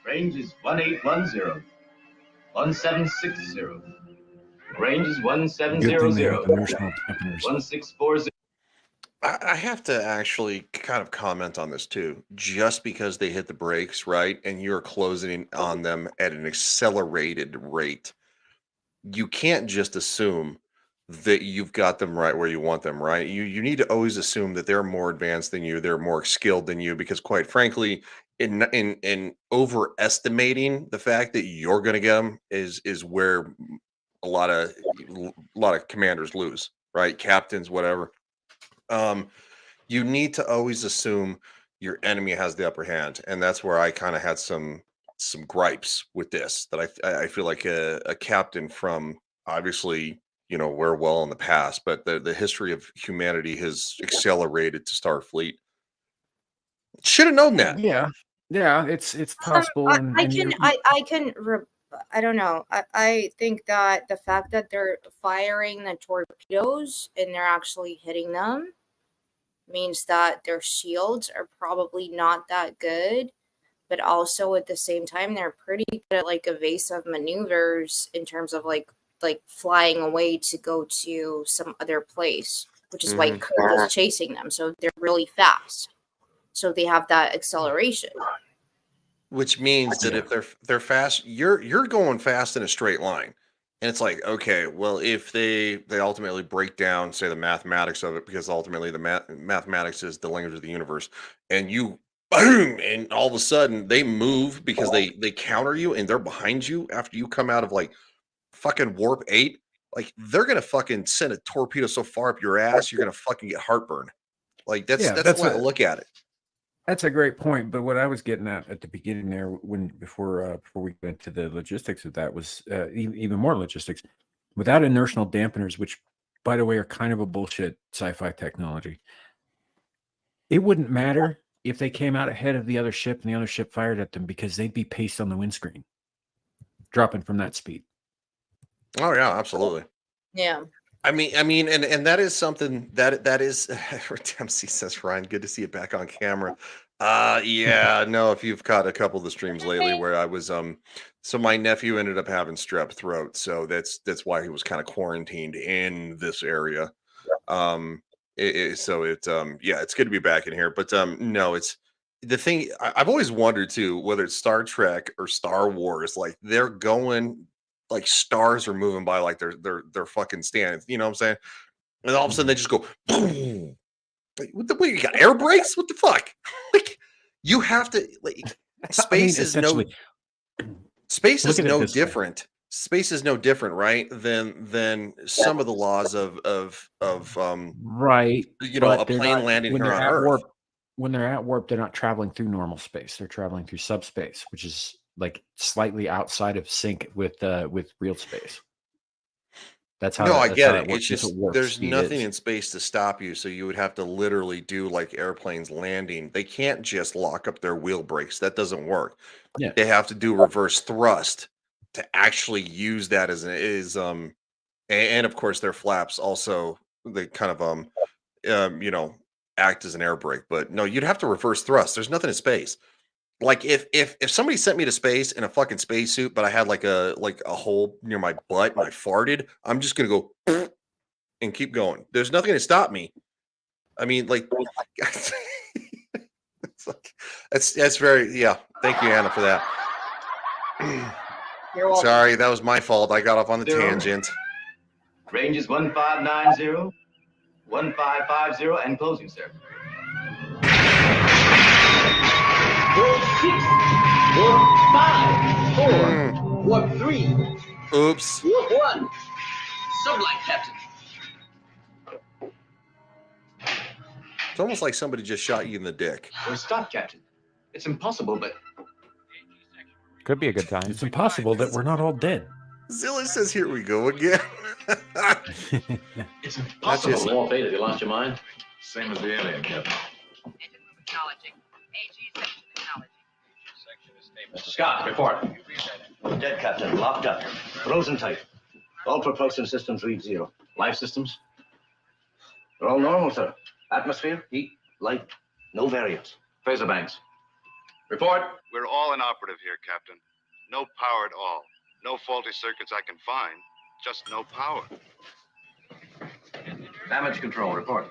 Range is 1810. 1760. Range is Good thing they 1700. have inertial dampeners. 1640. I have to actually kind of comment on this too. Just because they hit the brakes, right, and you're closing on them at an accelerated rate, you can't just assume that you've got them right where you want them, right? You need to always assume that they're more advanced than you, they're more skilled than you, because quite frankly, in overestimating the fact that you're going to get them is where a lot of commanders lose, right? Captains, whatever. You need to always assume your enemy has the upper hand, and that's where I kind of had some gripes with this. That I feel like a captain from obviously we're well in the past, but the history of humanity has accelerated to Starfleet. Should have known that. Yeah, it's possible. I don't know. I think that the fact that they're firing the torpedoes and they're actually hitting them means that their shields are probably not that good, but also at the same time they're pretty good at like evasive maneuvers in terms of like flying away to go to some other place, which is why Kirk is chasing them. So they're really fast. So they have that acceleration. Which means that if they're fast, you're going fast in a straight line. And it's like, okay, well, if they ultimately break down, say, the mathematics of it, because ultimately the mathematics is the language of the universe, and you boom, and all of a sudden they move because they counter you and they're behind you after you come out of like fucking warp 8, like they're gonna fucking send a torpedo so far up your ass, you're gonna fucking get heartburn. Like that's the way to look at it. That's a great point, but what I was getting at the beginning there, before we went to the logistics of that, was even more logistics. Without inertial dampeners, which, by the way, are kind of a bullshit sci-fi technology, it wouldn't matter if they came out ahead of the other ship and the other ship fired at them, because they'd be paced on the windscreen, dropping from that speed. Oh yeah, absolutely. Yeah. I mean, and that is something that is. Dempsey says, Ryan, good to see you back on camera. Yeah, no, if you've caught a couple of the streams lately where I was, so my nephew ended up having strep throat, so that's why he was kind of quarantined in this area. Yeah, it's good to be back in here, but no, it's the thing. I've always wondered too, whether it's Star Trek or Star Wars, like they're going. Like stars are moving by, like they're fucking standing. You know what I'm saying? And all of a sudden they just go boom. Like, what you got? Air brakes? What the fuck? Like You have to space is no different. Space is no different, right? Than some of the laws of right. a plane landing here on Earth. When they're at warp, they're not traveling through normal space. They're traveling through subspace, which is like slightly outside of sync with real space. That's how. No, I get it. It's just there's nothing in space to stop you, so you would have to literally do like airplanes landing. They can't just lock up their wheel brakes. That doesn't work. Yeah. They have to do reverse thrust to actually use that and of course their flaps also they kind of act as an air brake. But no, you'd have to reverse thrust. There's nothing in space. Like if somebody sent me to space in a fucking spacesuit, but I had like a hole near my butt and I farted, I'm just gonna go and keep going. There's nothing to stop me. I mean, like it's like that's very Thank you, Anna, for that. You're welcome. Sorry, that was my fault. I got off on the tangent. Range is 1590, 1550, and closing, sir. Warp 6, Warp 5, 4, Warp 3. Oops. Warp 1. Sublight, Captain. It's almost like somebody just shot you in the dick. We're stopped, Captain. It's impossible, but... Could be a good time. It's impossible that we're not all dead. Zilla says, "Here we go again." It's impossible. Just... Warp 8, have you lost your mind? Same as the alien, Captain. Mr. Scott, report. Dead, Captain. Locked up. Frozen tight. All propulsion systems read 0. Life systems? They're all normal, sir. Atmosphere, heat, light, no variance. Phaser banks. Report. We're all inoperative here, Captain. No power at all. No faulty circuits I can find. Just no power. Damage control, report.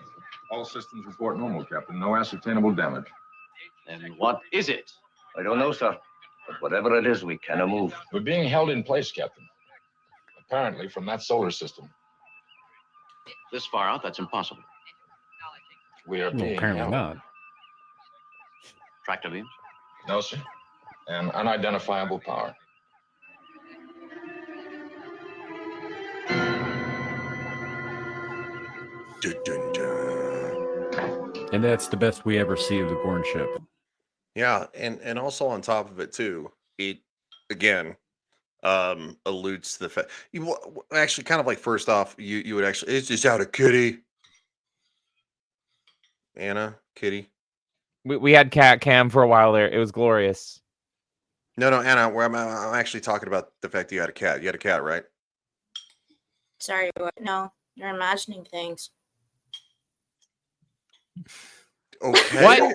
All systems report normal, Captain. No ascertainable damage. And what is it? I don't know, sir. But whatever it is, we cannot move. We're being held in place, Captain. Apparently from that solar system. This far out, that's impossible. We are being Apparently held. not. Tractor beams? No, sir. An unidentifiable power. Dun, dun, dun. And that's the best we ever see of the Gorn ship. Yeah, and also on top of it too, it again alludes to the fact you actually kind of like first off you would actually it's just out of Kitty. Anna, Kitty. We had cat cam for a while there. It was glorious. No, Anna, I'm actually talking about the fact that you had a cat. You had a cat, right? Sorry, what? No, you're imagining things. Okay. What?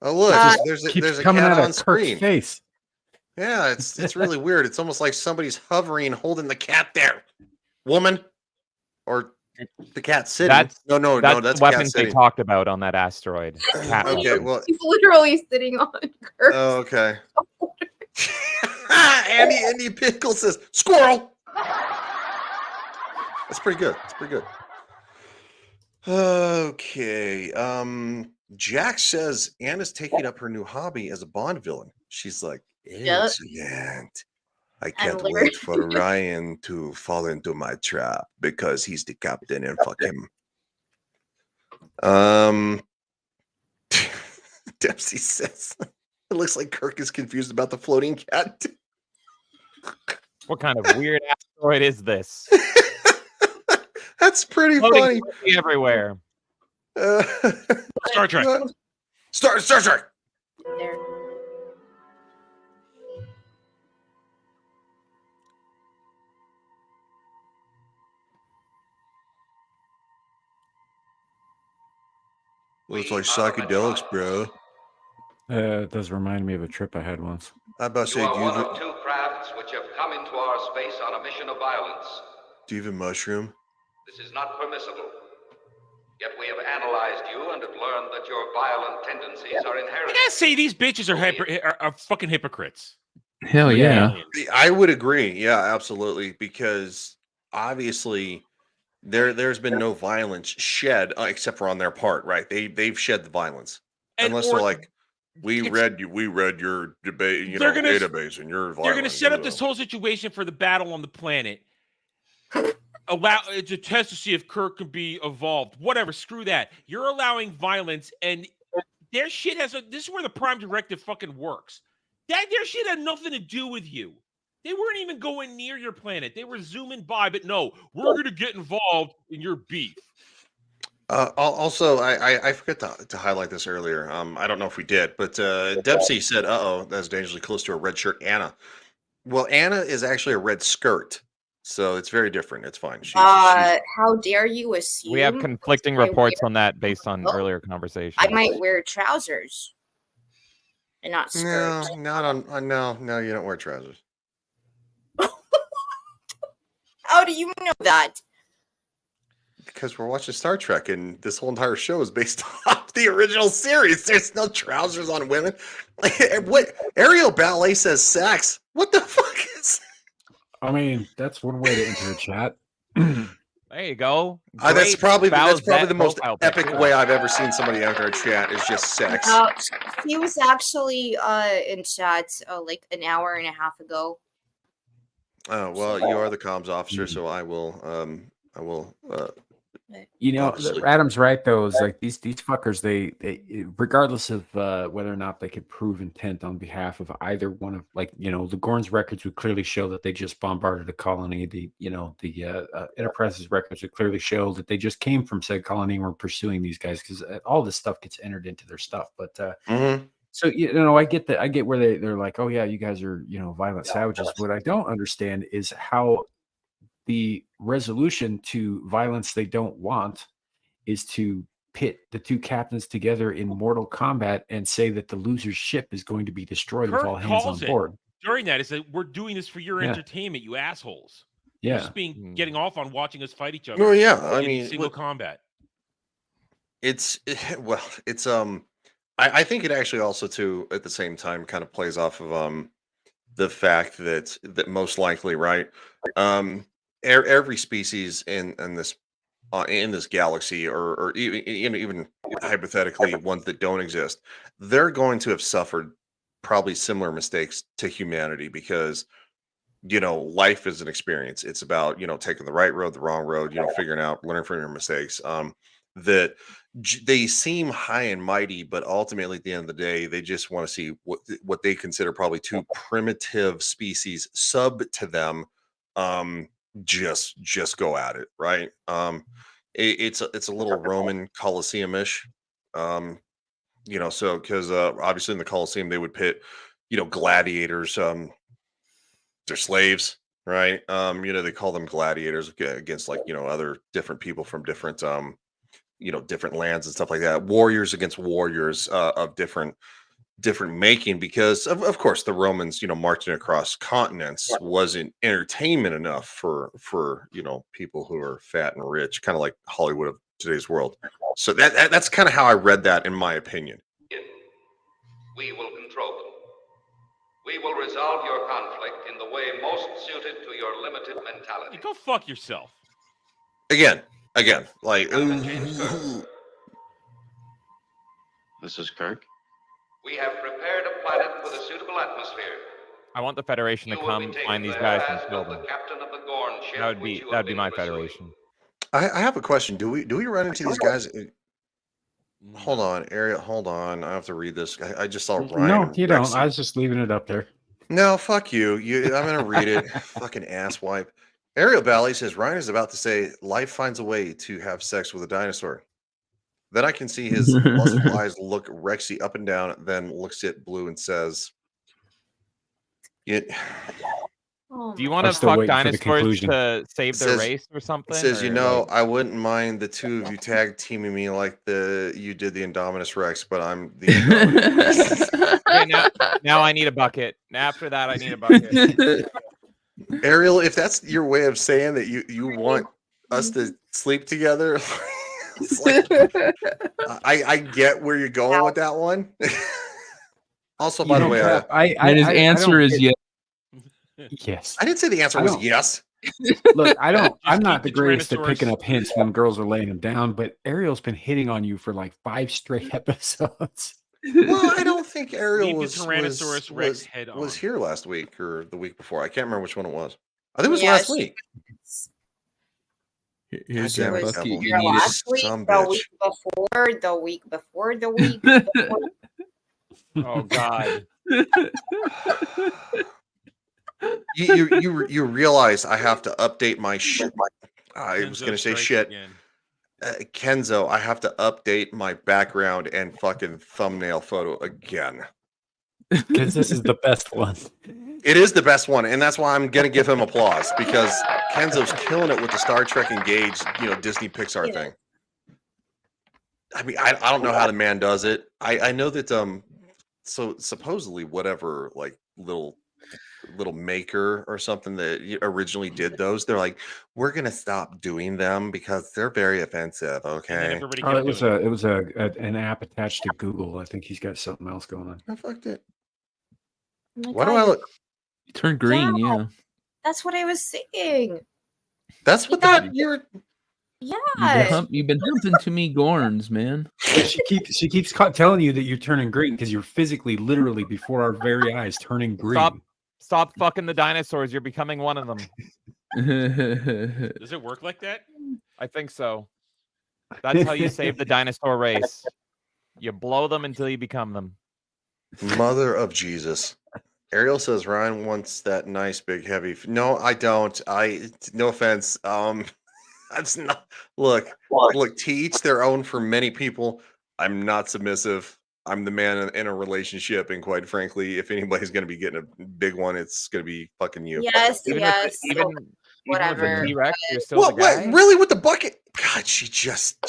Oh look, there's a coming cat out on of screen. Kirk's face. Yeah, it's really weird. It's almost like somebody's hovering, holding the cat there. Woman, or the cat sitting. That's that's weapons cat they sitting. talked about on that asteroid. Cat Okay, weapons. well, He's literally sitting on Kirk. oh, okay. Andy Pickle says squirrel. That's pretty good. That's pretty good. Okay. Jack says Anna's taking up her new hobby as a Bond villain. She's like, Yep. excellent. I can't learned- wait for Ryan to fall into my trap because he's the captain and fuck him. Dempsey says it looks like Kirk is confused about the floating cat. What kind of weird asteroid is this? That's pretty Floating funny. pussy everywhere. Star Trek. Star Trek. There. Looks like psychedelics, bro. It does remind me of a trip I had once. I about to say, You are one of 2 crafts which have come into our space on a mission of violence. do you have a mushroom? This is not permissible. Yet we have analyzed you and have learned that your violent tendencies are I inherent. gotta say, these bitches are fucking hypocrites. Hell yeah. I would agree. Yeah, absolutely. Because obviously there's been no violence shed except for on their part, right? They've shed the violence. Unless or they're like, we it's- read your debate, They're gonna- database, and you're violent. they're going to set up this whole situation for the battle on the planet. It's a test to see if Kirk can be evolved. Whatever, screw that. You're allowing violence, and their shit has this is where the Prime Directive fucking works. Their shit had nothing to do with you. They weren't even going near your planet. They were zooming by, but no, we're going to get involved in your beef. Also, I forgot to highlight this earlier. I don't know if we did, but Dempsey said, "Uh-oh, that's dangerously close to a red shirt, Anna." Well, Anna is actually a red skirt, so it's very different. It's fine. How dare you assume? We have conflicting reports on that based on earlier conversations. I might wear trousers and not skirt. No, not on. No, you don't wear trousers. How do you know that? Because we're watching Star Trek, and this whole entire show is based off the original series. There's no trousers on women. What Ariel Ballet says sex. What the fuck is? I mean, that's one way to enter a chat. There you go. That's probably the most profile epic picture. way I've ever seen somebody enter a chat is just sex. He was actually in chat like an hour and a half ago. Oh well, you are the comms officer, so I will. You know, Adam's right though. Is like these fuckers. They regardless of whether or not they could prove intent on behalf of either one of, like, you know, the Gorn's records would clearly show that they just bombarded a colony. The Enterprise's records would clearly show that they just came from said colony and were pursuing these guys, because all this stuff gets entered into their stuff. But so, you know, I get that. I get where they're like, oh yeah, you guys are, you know, violent savages. What I don't understand is how the resolution to violence they don't want is to pit the two captains together in mortal combat and say that the loser's ship is going to be destroyed with all hands on board. During that is that we're doing this for your entertainment, you assholes. Yeah. You're just getting off on watching us fight each other. Well, yeah, I mean, single combat. I think it actually also too at the same time kind of plays off of the fact that most likely, right, every species in this galaxy, or even hypothetically ones that don't exist, they're going to have suffered probably similar mistakes to humanity, because, you know, life is an experience. It's about, you know, taking the right road, the wrong road, you know, figuring out, learning from your mistakes. That they seem high and mighty, but ultimately at the end of the day, they just want to see what they consider probably two primitive species sub to them just go at it, right? It's a little Roman Colosseum-ish, you know, so because obviously in the Colosseum they would pit, you know, gladiators, they're slaves, right? You know, they call them gladiators against, like, you know, other different people from different you know, different lands and stuff like that. Warriors against warriors of different making, because of course the Romans, you know, marching across continents wasn't entertainment enough for you know, people who are fat and rich, kind of like Hollywood of today's world. So that's kind of how I read that, in my opinion. We will control them. We will resolve your conflict in the way most suited to your limited mentality. Go fuck yourself. Again, like, This is Kirk. We have prepared a planet with a suitable atmosphere. I want the Federation to come find these guys and kill them. That would be my Federation. I have a question. Do we run into these guys? Hold on, Ariel. Hold on. I have to read this. I just saw Ryan. No, you don't. I was just leaving it up there. No, fuck you. I'm gonna read it. Fucking asswipe. Ariel Ballet says Ryan is about to say life finds a way to have sex with a dinosaur. Then I can see his lustful eyes look Rexy up and down, then looks at Blue and says, Do you want to fuck dinosaurs to save their race or something? Says, you know, I wouldn't mind the two of you tag teaming me like you did the Indominus Rex, but I'm the Okay, now I need a bucket. After that, I need a bucket. Ariel, if that's your way of saying that you want us to sleep together, it's like, I get where you're going with that one. Also, by the way, his answer is yes. Yes. I didn't say the answer was yes. Look, I'm not the greatest at picking up hints when girls are laying them down, but Ariel's been hitting on you for like 5 straight episodes. Well, I don't think Ariel Leave the was Tyrannosaurus Rex head was on. here last week or the week before. I can't remember which one it was. I think it was Yeah, last she week. Here's God damn that it, bucket. Devil. You need it. last week, Some the bitch. week before, the week before, the week before. Oh God. You realize I have to update my shit. I was Kenzo gonna say strikes shit. again. Kenzo, I have to update my background and fucking thumbnail photo again. Because this is the best one. It is the best one, and that's why I'm gonna give him applause because Kenzo's killing it with the Star Trek Engage, Disney Pixar thing. I mean, I don't know how the man does it. I know that so supposedly whatever like little maker or something that originally did those, they're like, we're gonna stop doing them because they're very offensive. Okay. Everybody Oh, kept it was an app attached to Google. I think he's got something else going on. I fucked it. Oh my Why do God, I look? You turn green, yeah. That's what I was saying. That's what that you're. Yeah. You've been humping too many gorns, man. She keeps telling you that you're turning green because you're physically, literally, before our very eyes, turning green. Stop fucking the dinosaurs. You're becoming one of them. Does it work like that? I think so. That's how you save the dinosaur race. You blow them until you become them. Mother of Jesus. Ariel says Ryan wants that nice big heavy. No, I don't. No offense. That's not. Look. To each their own. For many people, I'm not submissive. I'm the man in a relationship, and quite frankly, if anybody's going to be getting a big one, it's going to be fucking you. Yes, Even whatever. with the T-Rex, you're still the guy. What? Really with the bucket? God, she just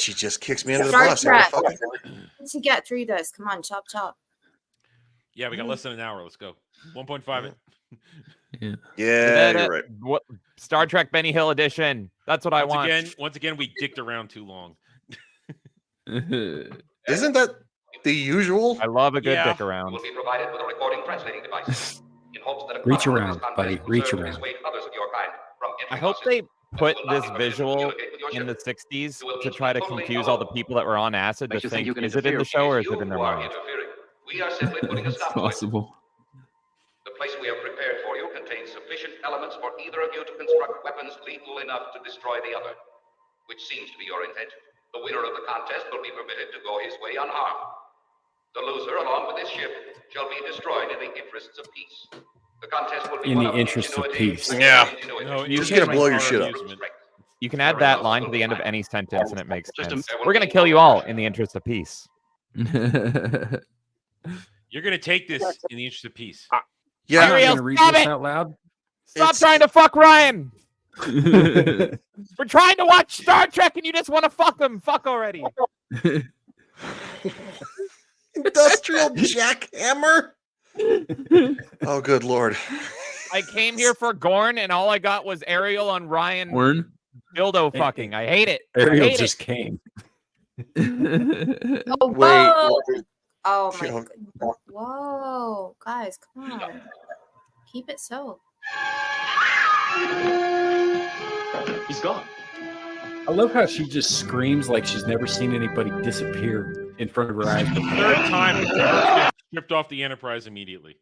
kicks me under the Star bus. Trek. Fucking... To get through this, come on, chop chop. Yeah, we got less than an hour. Let's go. 1.5 it. Yeah, you're right. What, Star Trek Benny Hill edition. That's what I want. Once again, we dicked around too long. Isn't that the usual? I love a good dick around. Will be provided with a recording translating device in hopes that a Reach copy of around, this content buddy. will Reach serve to around. dissuade others of your kind from I entering hope our they system. put Will this allow you to visual communicate with your in the ship. 60s will to try to totally confuse all the alone. people that were on acid to Makes you think think, you can is it in the show or is it in their You are mind? interfering. We are simply putting a It's stop to it. possible. The place we have prepared for you contains sufficient elements for either of you to construct weapons lethal enough to destroy the other, which seems to be your intent. The winner of the contest will be permitted to go his way unharmed. The loser, along with his ship, shall be destroyed in the interests of peace. The contest will be In one the interests of ingenuity peace. Yeah. ingenuity. No, You're just gonna blow your shit up. You can add that line to the end of any sentence and it makes Just sense. We're going to kill you all in the interest of peace. You're going to take this in the interest of peace. Yeah. I'm not Ariel, going to read stop this it! out loud. Stop trying to fuck Ryan! We're trying to watch Star Trek and you just want to fuck him. Fuck already. Industrial jackhammer. Oh, good lord. I came here for Gorn and all I got was Ariel on Ryan Gorn? dildo fucking. I hate it. Ariel I hate just came. Oh, Wait. whoa. Oh my Chill. god. Whoa. Guys, come on. Keep it so. He's gone. I love how she just screams like she's never seen anybody disappear in front of her eyes before. Third time, the first gets stripped off the Enterprise immediately.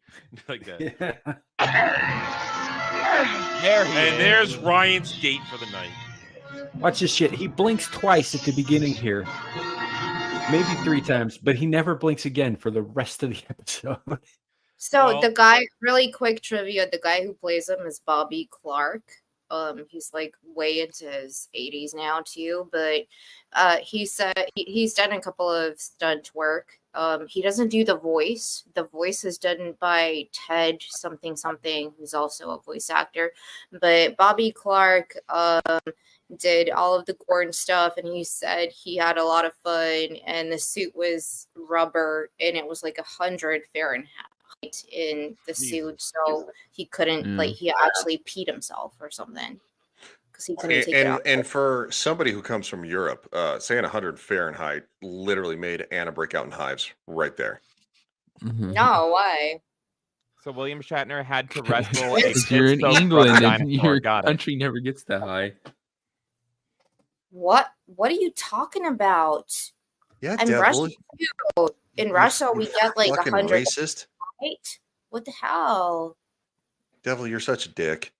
Like that. There he And is. there's Ryan's date for the night. Watch this shit. He blinks twice at the beginning here. Maybe 3 times, but he never blinks again for the rest of the episode. So Well- the guy, really quick trivia, the guy who plays him is Bobby Clark. He's like way into his 80s now too, but he said he's done a couple of stunt work. He doesn't do the voice. The voice is done by Ted something, who's also a voice actor. But Bobby Clark did all of the Gorn stuff, and he said he had a lot of fun, and the suit was rubber, and it was like 100 Fahrenheit in the suit, so he couldn't like he actually peed himself or something because he couldn't take it off. And for somebody who comes from Europe, saying 100 Fahrenheit literally made Anna break out in hives right there. No, why? So William Shatner had to wrestle a Because you're in pit-soaked England and dinosaur. your Got it. country never gets that high. What are you talking about? Yeah, I'm devil. Russian too. In Russia, we get like Fucking 100. racist. Right? What the hell? Devil, you're such a dick.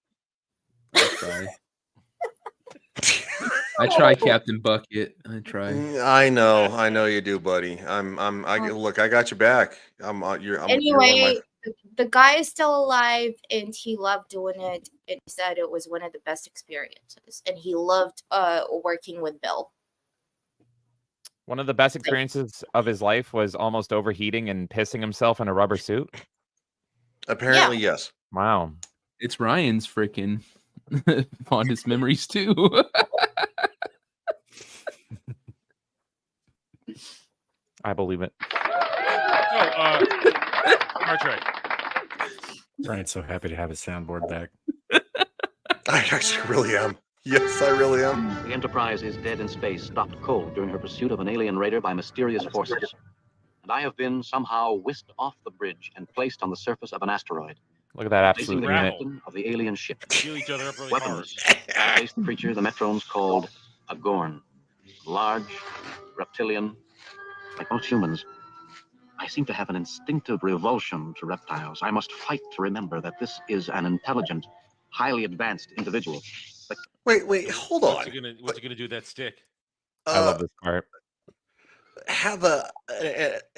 I try, Captain Bucket. I try. I know you do, buddy. Look, I got your back. You're one of Anyway, my. the guy is still alive, and he loved doing it. And he said it was one of the best experiences, and he loved working with Bill. One of the best experiences of his life was almost overheating and pissing himself in a rubber suit. Apparently, yes. Wow. It's Ryan's freaking fondest memories too. I believe it. Star Trek. Ryan's so happy to have his soundboard back. I actually really am. Yes, I really am. The Enterprise is dead in space, stopped cold during her pursuit of an alien raider by mysterious forces. And I have been somehow whisked off the bridge and placed on the surface of an asteroid. Look at that Facing absolute the unit. captain of the alien ship. Heal each other up really Weapons. I faced the creature the Metrones called a Gorn. Large, reptilian, like most humans. I seem to have an instinctive revulsion to reptiles. I must fight to remember that this is an intelligent, highly advanced individual. But Wait, hold on. What's he gonna do with that stick? I love this part. Have an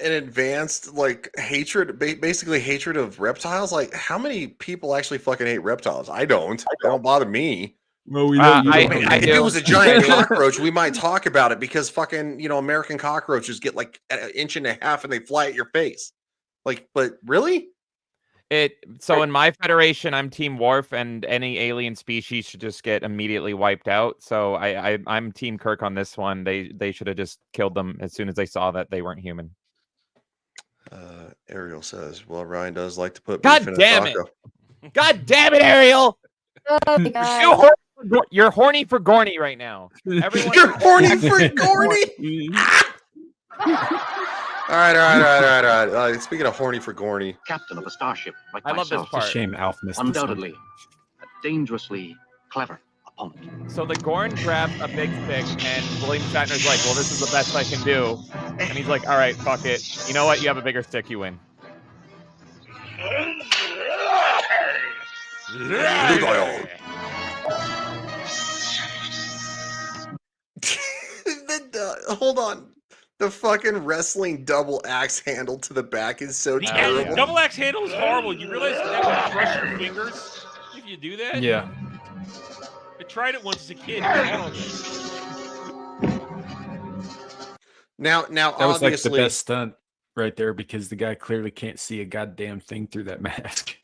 advanced like hatred, basically hatred of reptiles. Like, how many people actually fucking hate reptiles? I don't. They don't bother me. Well, we know if it was a giant cockroach, we might talk about it because fucking American cockroaches get like an inch and a half and they fly at your face. Like, but really? So in my federation, I'm Team Worf, and any alien species should just get immediately wiped out. So I'm Team Kirk on this one. They should have just killed them as soon as they saw that they weren't human. Ariel says, "Well, Ryan does like to put God beef in damn a taco." God damn it, Ariel! Oh my God. You're horny for Gorny right now. Everyone You're horny for Gorny. All right. Speaking of horny for Gorny, captain of a starship like I love myself. this part. It's a shame Alf missed this one. Undoubtedly, a dangerously clever opponent. So the Gorn grabs a big stick, and William Shatner's like, "Well, this is the best I can do," and he's like, "All right, fuck it. You know what? You have a bigger stick. You win." Hold on. The fucking wrestling double axe handle to the back is so terrible. Double axe handle is horrible. You realize that would crush your fingers if you do that? Yeah. I tried it once as a kid. Now, That was like the obviously, best stunt right there because the guy clearly can't see a goddamn thing through that mask.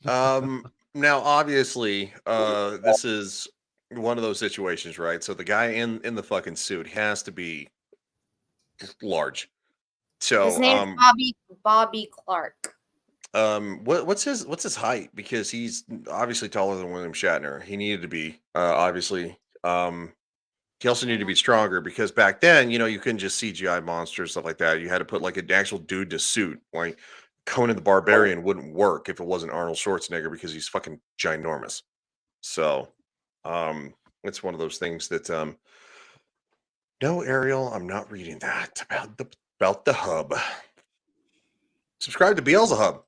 now obviously, this is one of those situations, right? So the guy in the fucking suit has to be large. So His name's Bobby Clark. what's his height? Because he's obviously taller than William Shatner. He needed to be obviously. He also needed to be stronger because back then, you couldn't just CGI monsters, stuff like that. You had to put like an actual dude to suit. Like Conan the Barbarian wouldn't work if it wasn't Arnold Schwarzenegger because he's fucking ginormous. So it's one of those things that no, Ariel, I'm not reading that about the hub. Subscribe to Beelzehub.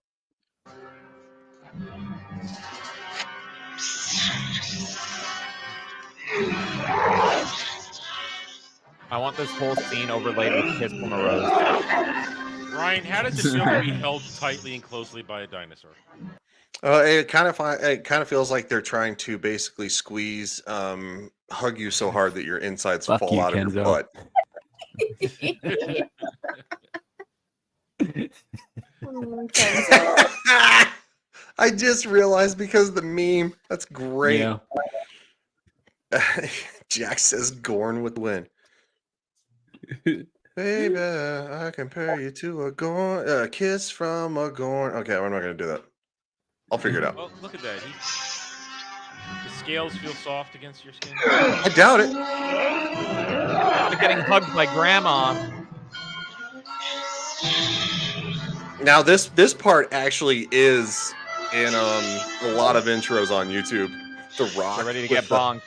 I want this whole scene overlaid with Kiss from a Rose. Ryan, how does it feel to be held tightly and closely by a dinosaur? It kind of feels like they're trying to basically squeeze, hug you so hard that your insides Fuck fall you, out of your Kenzo. butt. I just realized because of the meme. That's great. Yeah. Jack says Gorn with the win. Baby, I compare you to a Gorn, a kiss from a Gorn. Okay, we're not going to do that. I'll figure it out. Well, look at that. The scales feel soft against your skin. I doubt it. They're getting hugged by Grandma. Now this part actually is in a lot of intros on YouTube. The Rock. They're ready to get bonked.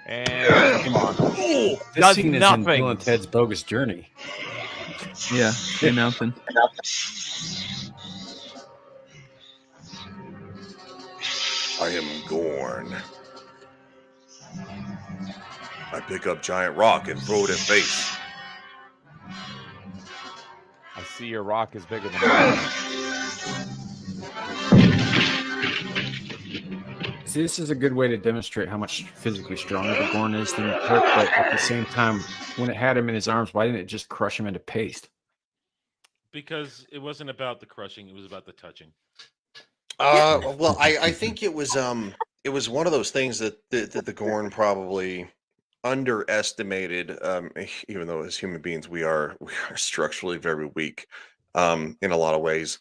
And come on. This Does scene is in nothing. Bill and Ted's Bogus Journey. Yeah, say nothing. I am Gorn. I pick up giant rock and throw it in face. I see your rock is bigger than mine. See, this is a good way to demonstrate how much physically stronger the Gorn is than Kirk, but at the same time, when it had him in his arms, why didn't it just crush him into paste? Because it wasn't about the crushing; it was about the touching. Well, I think it was one of those things that the Gorn probably underestimated. Even though as human beings we are structurally very weak, in a lot of ways.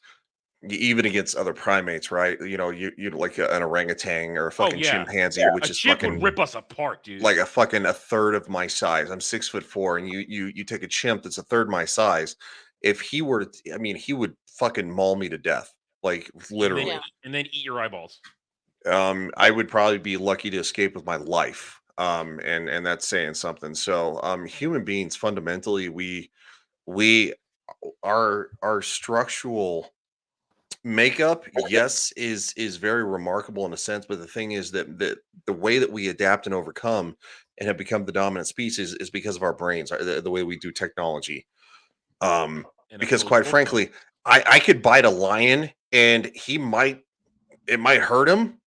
Even against other primates, right? You know, you like an orangutan or a fucking chimpanzee, which is chimp fucking would rip us apart, dude. like a third of my size. I'm 6'4", and you take a chimp that's a third my size. If he were to, I mean, he would fucking maul me to death, like literally. And then eat your eyeballs. I would probably be lucky to escape with my life. And that's saying something. So, human beings fundamentally, we our structural makeup, yes, is very remarkable in a sense, but the thing is that the way that we adapt and overcome and have become the dominant species is because of our brains, the way we do technology. Because quite frankly, I could bite a lion and it might hurt him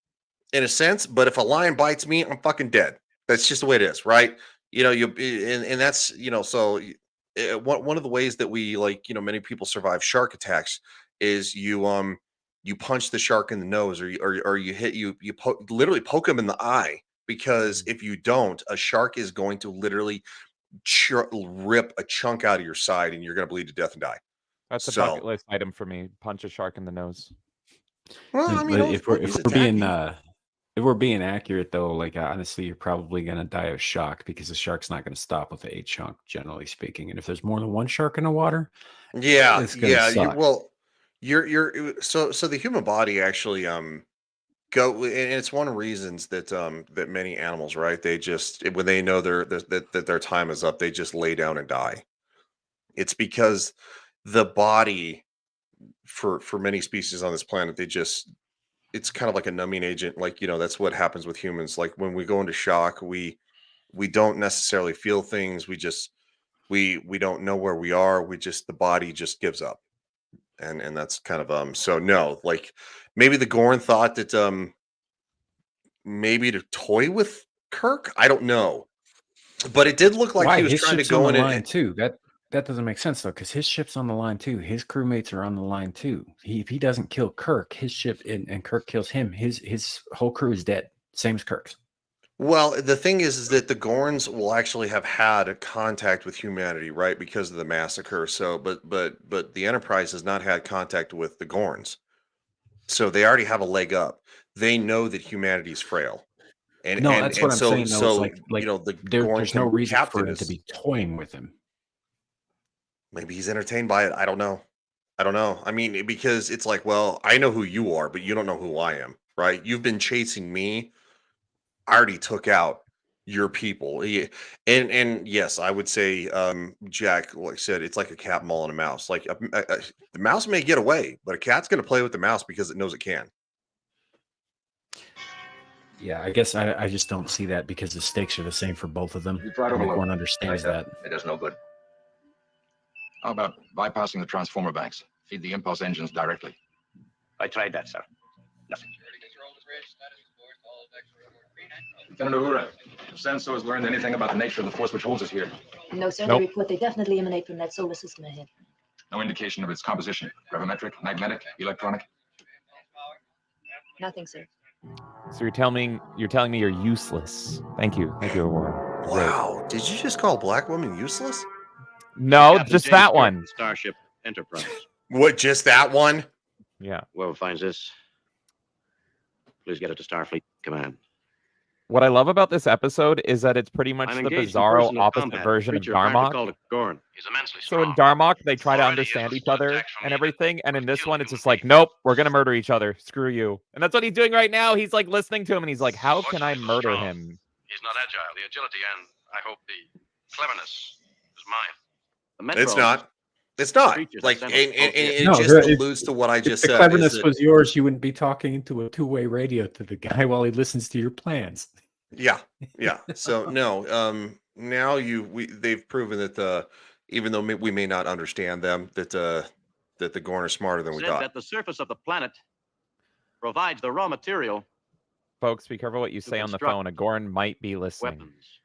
in a sense, but if a lion bites me, I'm fucking dead. That's just the way it is, right? You know, and that's, you know, so one of the ways that we, like, you know, many people survive shark attacks is you punch the shark in the nose, or you literally poke him in the eye, because if you don't, a shark is going to literally rip a chunk out of your side and you're going to bleed to death and die. That's a bucket list item for me. Punch a shark in the nose. Well, I mean, if we're being accurate though, like honestly, you're probably gonna die of shock, because the shark's not gonna stop with a chunk, generally speaking. And if there's more than one shark in the water, it's gonna suck. So the human body actually and it's one of the reasons that that many animals, right, they just, when they know that their time is up, they just lay down and die. It's because the body for many species on this planet, it's kind of like a numbing agent. Like, you know, that's what happens with humans. Like when we go into shock, we don't necessarily feel things. We don't know where we are. The body just gives up. And that's kind of so no, like maybe the Gorn thought that maybe to toy with Kirk. I don't know. But it did look like he was his trying to ship's go on in the line too. That doesn't make sense though, because his ship's on the line too. His crewmates are on the line too. If he doesn't kill Kirk, his ship and Kirk kills him, his whole crew is dead. Same as Kirk's. Well, the thing is that the Gorns will actually have had a contact with humanity, right, because of the massacre. So, but the Enterprise has not had contact with the Gorns, so they already have a leg up. They know that humanity is frail, and no, that's what I'm saying. Though, so it's like you know, there's no reason for him to be toying with him. Maybe he's entertained by it. I don't know. I mean, because it's like, well, I know who you are, but you don't know who I am, right? You've been chasing me. I already took out your people. And yes, I would say, Jack, like I said, it's like a cat mauling a mouse. Like the mouse may get away, but a cat's going to play with the mouse because it knows it can. Yeah, I guess I just don't see that, because the stakes are the same for both of them. Everyone understands that. It does no good. How about bypassing the transformer banks? Feed the impulse engines directly. I tried that, sir. Nothing. Lieutenant Uhura, have sensors learned anything about the nature of the force which holds us here? No, sir. Nope. The report, they definitely emanate from that solar system ahead. No indication of its composition. Gravimetric, magnetic, electronic? Nothing, sir. So you're telling me you're useless. Thank you, Aurora. Wow, did you just call a black woman useless? No, Captain just James that Kirk, one. Starship Enterprise. What, just that one? Yeah. Whoever finds this, please get it to Starfleet Command. What I love about this episode is that it's pretty much I'm the engaged in bizarro personal opposite combat, version of creature apparently Darmok. called a Gorn. So in Darmok, they try to understand each other and everything, and in this one, it's just like, nope, we're gonna murder each other. Screw you. And that's what he's doing right now. He's like listening to him, and he's like, how can I murder him? He's not agile. The agility and, I hope, the cleverness is mine. It's not. It's not Creatures like, that and send us it No, just it's- alludes to what I if just the said. cleverness is that- was yours, you wouldn't be talking into a two-way radio to the guy while he listens to your plans. Yeah, yeah. So no, now they've proven that even though we may not understand them, that the Gorn are smarter than we said thought. that the surface of the planet provides the raw material. Folks, be careful what you say on the phone. A Gorn might be listening. Weapons.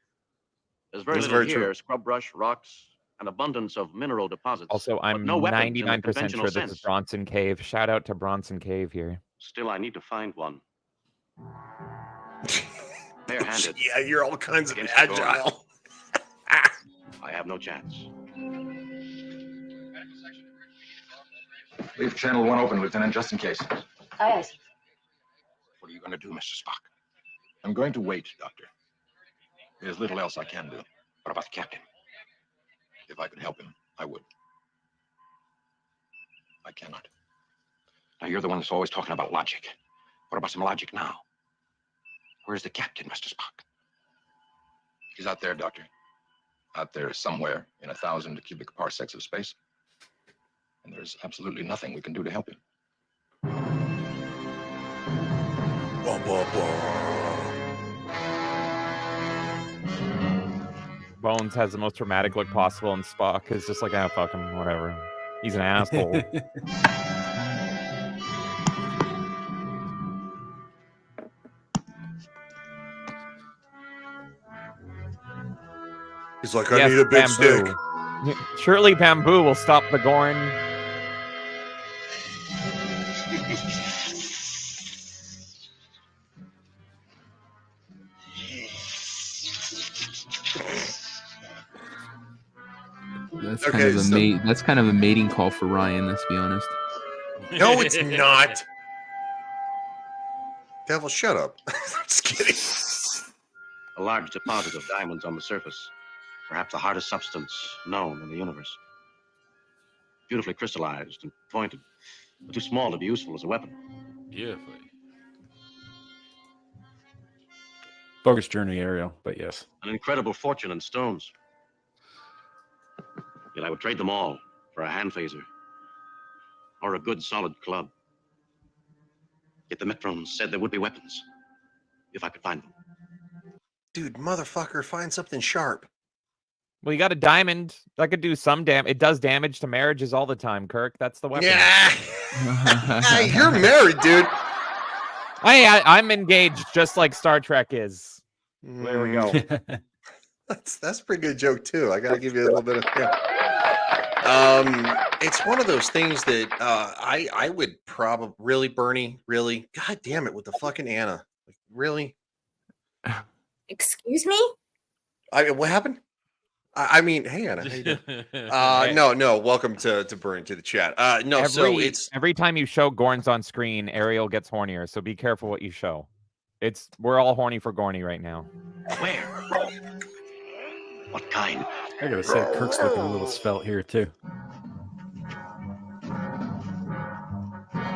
There's very That's little very true. here: scrub brush, rocks, an abundance of mineral deposits. Also, but I'm no weapons in the 99% conventional sure this sense. is Bronson Cave. Shout out to Bronson Cave here. Still, I need to find one. Barehanded. Yeah, you're all kinds of against the Gorn. agile. I have no chance. Leave channel 1 open, Lieutenant, just in case. Aye, sir. What are you going to do, Mr. Spock? I'm going to wait, Doctor. There's little else I can do. What about the captain? If I could help him, I would. I cannot. Now, you're the one that's always talking about logic. What about some logic now? Where's the captain, Mr. Spock? He's out there, Doctor. Out there somewhere in 1,000 cubic parsecs of space. And there's absolutely nothing we can do to help him. Bones has the most dramatic look possible, and Spock is just like, ah, fuck him, whatever. He's an asshole. He's like, I need a big stick. Surely bamboo will stop the Gorn. That's kind of a mating call for Ryan, let's be honest. No, it's not. Devil, shut up. I'm just kidding. A large deposit of diamonds on the surface. Perhaps the hardest substance known in the universe. Beautifully crystallized and pointed, but too small to be useful as a weapon. Beautifully. Bogus journey, Ariel, but yes. An incredible fortune in stones. Yet I would trade them all for a hand phaser or a good solid club. Yet the Metrons said there would be weapons if I could find them. Dude, motherfucker, find something sharp. Well, you got a diamond. That could do some damage. It does damage to marriages all the time, Kirk. That's the weapon. Yeah. Hey, you're married, dude. I'm engaged, just like Star Trek is. There we go. That's a pretty good joke too. I gotta give you a little bit of it's one of those things that I would probably really, Bernie, really, god damn it with the fucking Anna. Like, really? Excuse me? What happened? I mean, hey Anna, how you doing? No, welcome to Bernie to the chat. No, so it's every time you show Gorns on screen, Ariel gets hornier, so be careful what you show. We're all horny for Gorny right now. Where? What kind? I gotta say, Kirk's looking a little svelte here too.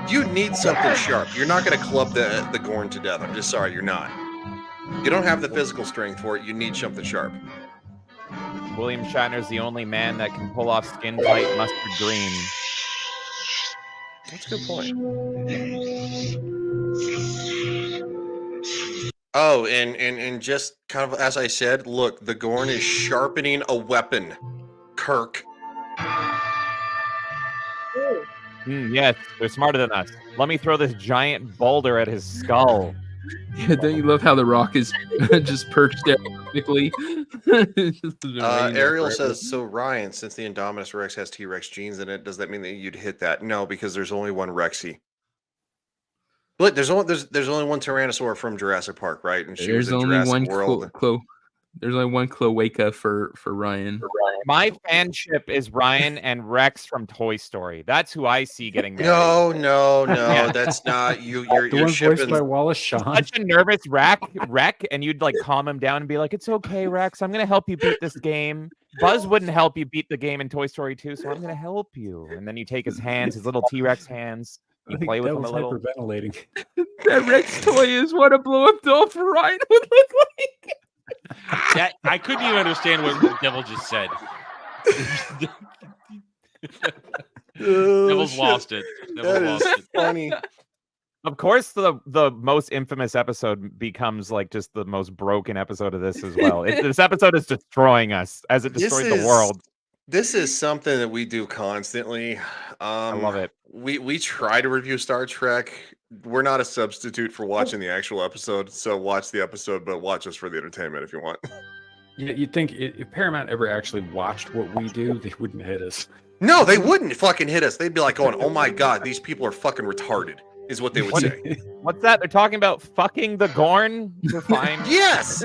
you need something sharp. You're not going to club the Gorn to death. I'm just sorry, you're not. You don't have the physical strength for it. You need something sharp. William Shatner's the only man that can pull off skin tight mustard green. That's a good point. Oh, and just kind of as I said, look, the Gorn is sharpening a weapon. Kirk. Yes, they're smarter than us. Let me throw this giant boulder at his skull. Yeah, don't you love how the Rock is just perched there perfectly? Ariel says, so Ryan, since the Indominus Rex has T-Rex genes in it, does that mean that you'd hit that? No, because there's only one Rexy. But there's only one Tyrannosaur from Jurassic Park, right? And she there's was in only Jurassic one World. There's only one cloaca for Ryan. My fanship is Ryan and Rex from Toy Story. That's who I see getting married. No, that's not you. You're shipping by Wallace Shawn. Such a nervous wreck, and you'd like calm him down and be like, "It's okay, Rex. I'm gonna help you beat this game." Buzz wouldn't help you beat the game in Toy Story 2, so I'm gonna help you. And then you take his hands, his little T-Rex hands. You play with him a little. Hyperventilating. That Rex toy is what a blow-up doll for Ryan would look like. That I couldn't even understand what the devil just said. Devil's lost it. That is funny. Of course, the most infamous episode becomes like just the most broken episode of this as well. This episode is destroying us as it destroyed the world. This is something that we do constantly. I love it. We try to review Star Trek. We're not a substitute for watching the actual episode, so watch the episode, but watch us for the entertainment if you want. Yeah, you'd think if Paramount ever actually watched what we do, they wouldn't hit us. No, they wouldn't fucking hit us. They'd be like going, "Oh my god, these people are fucking retarded," is what they would say. What's that? They're talking about fucking the Gorn? You're fine. Yes.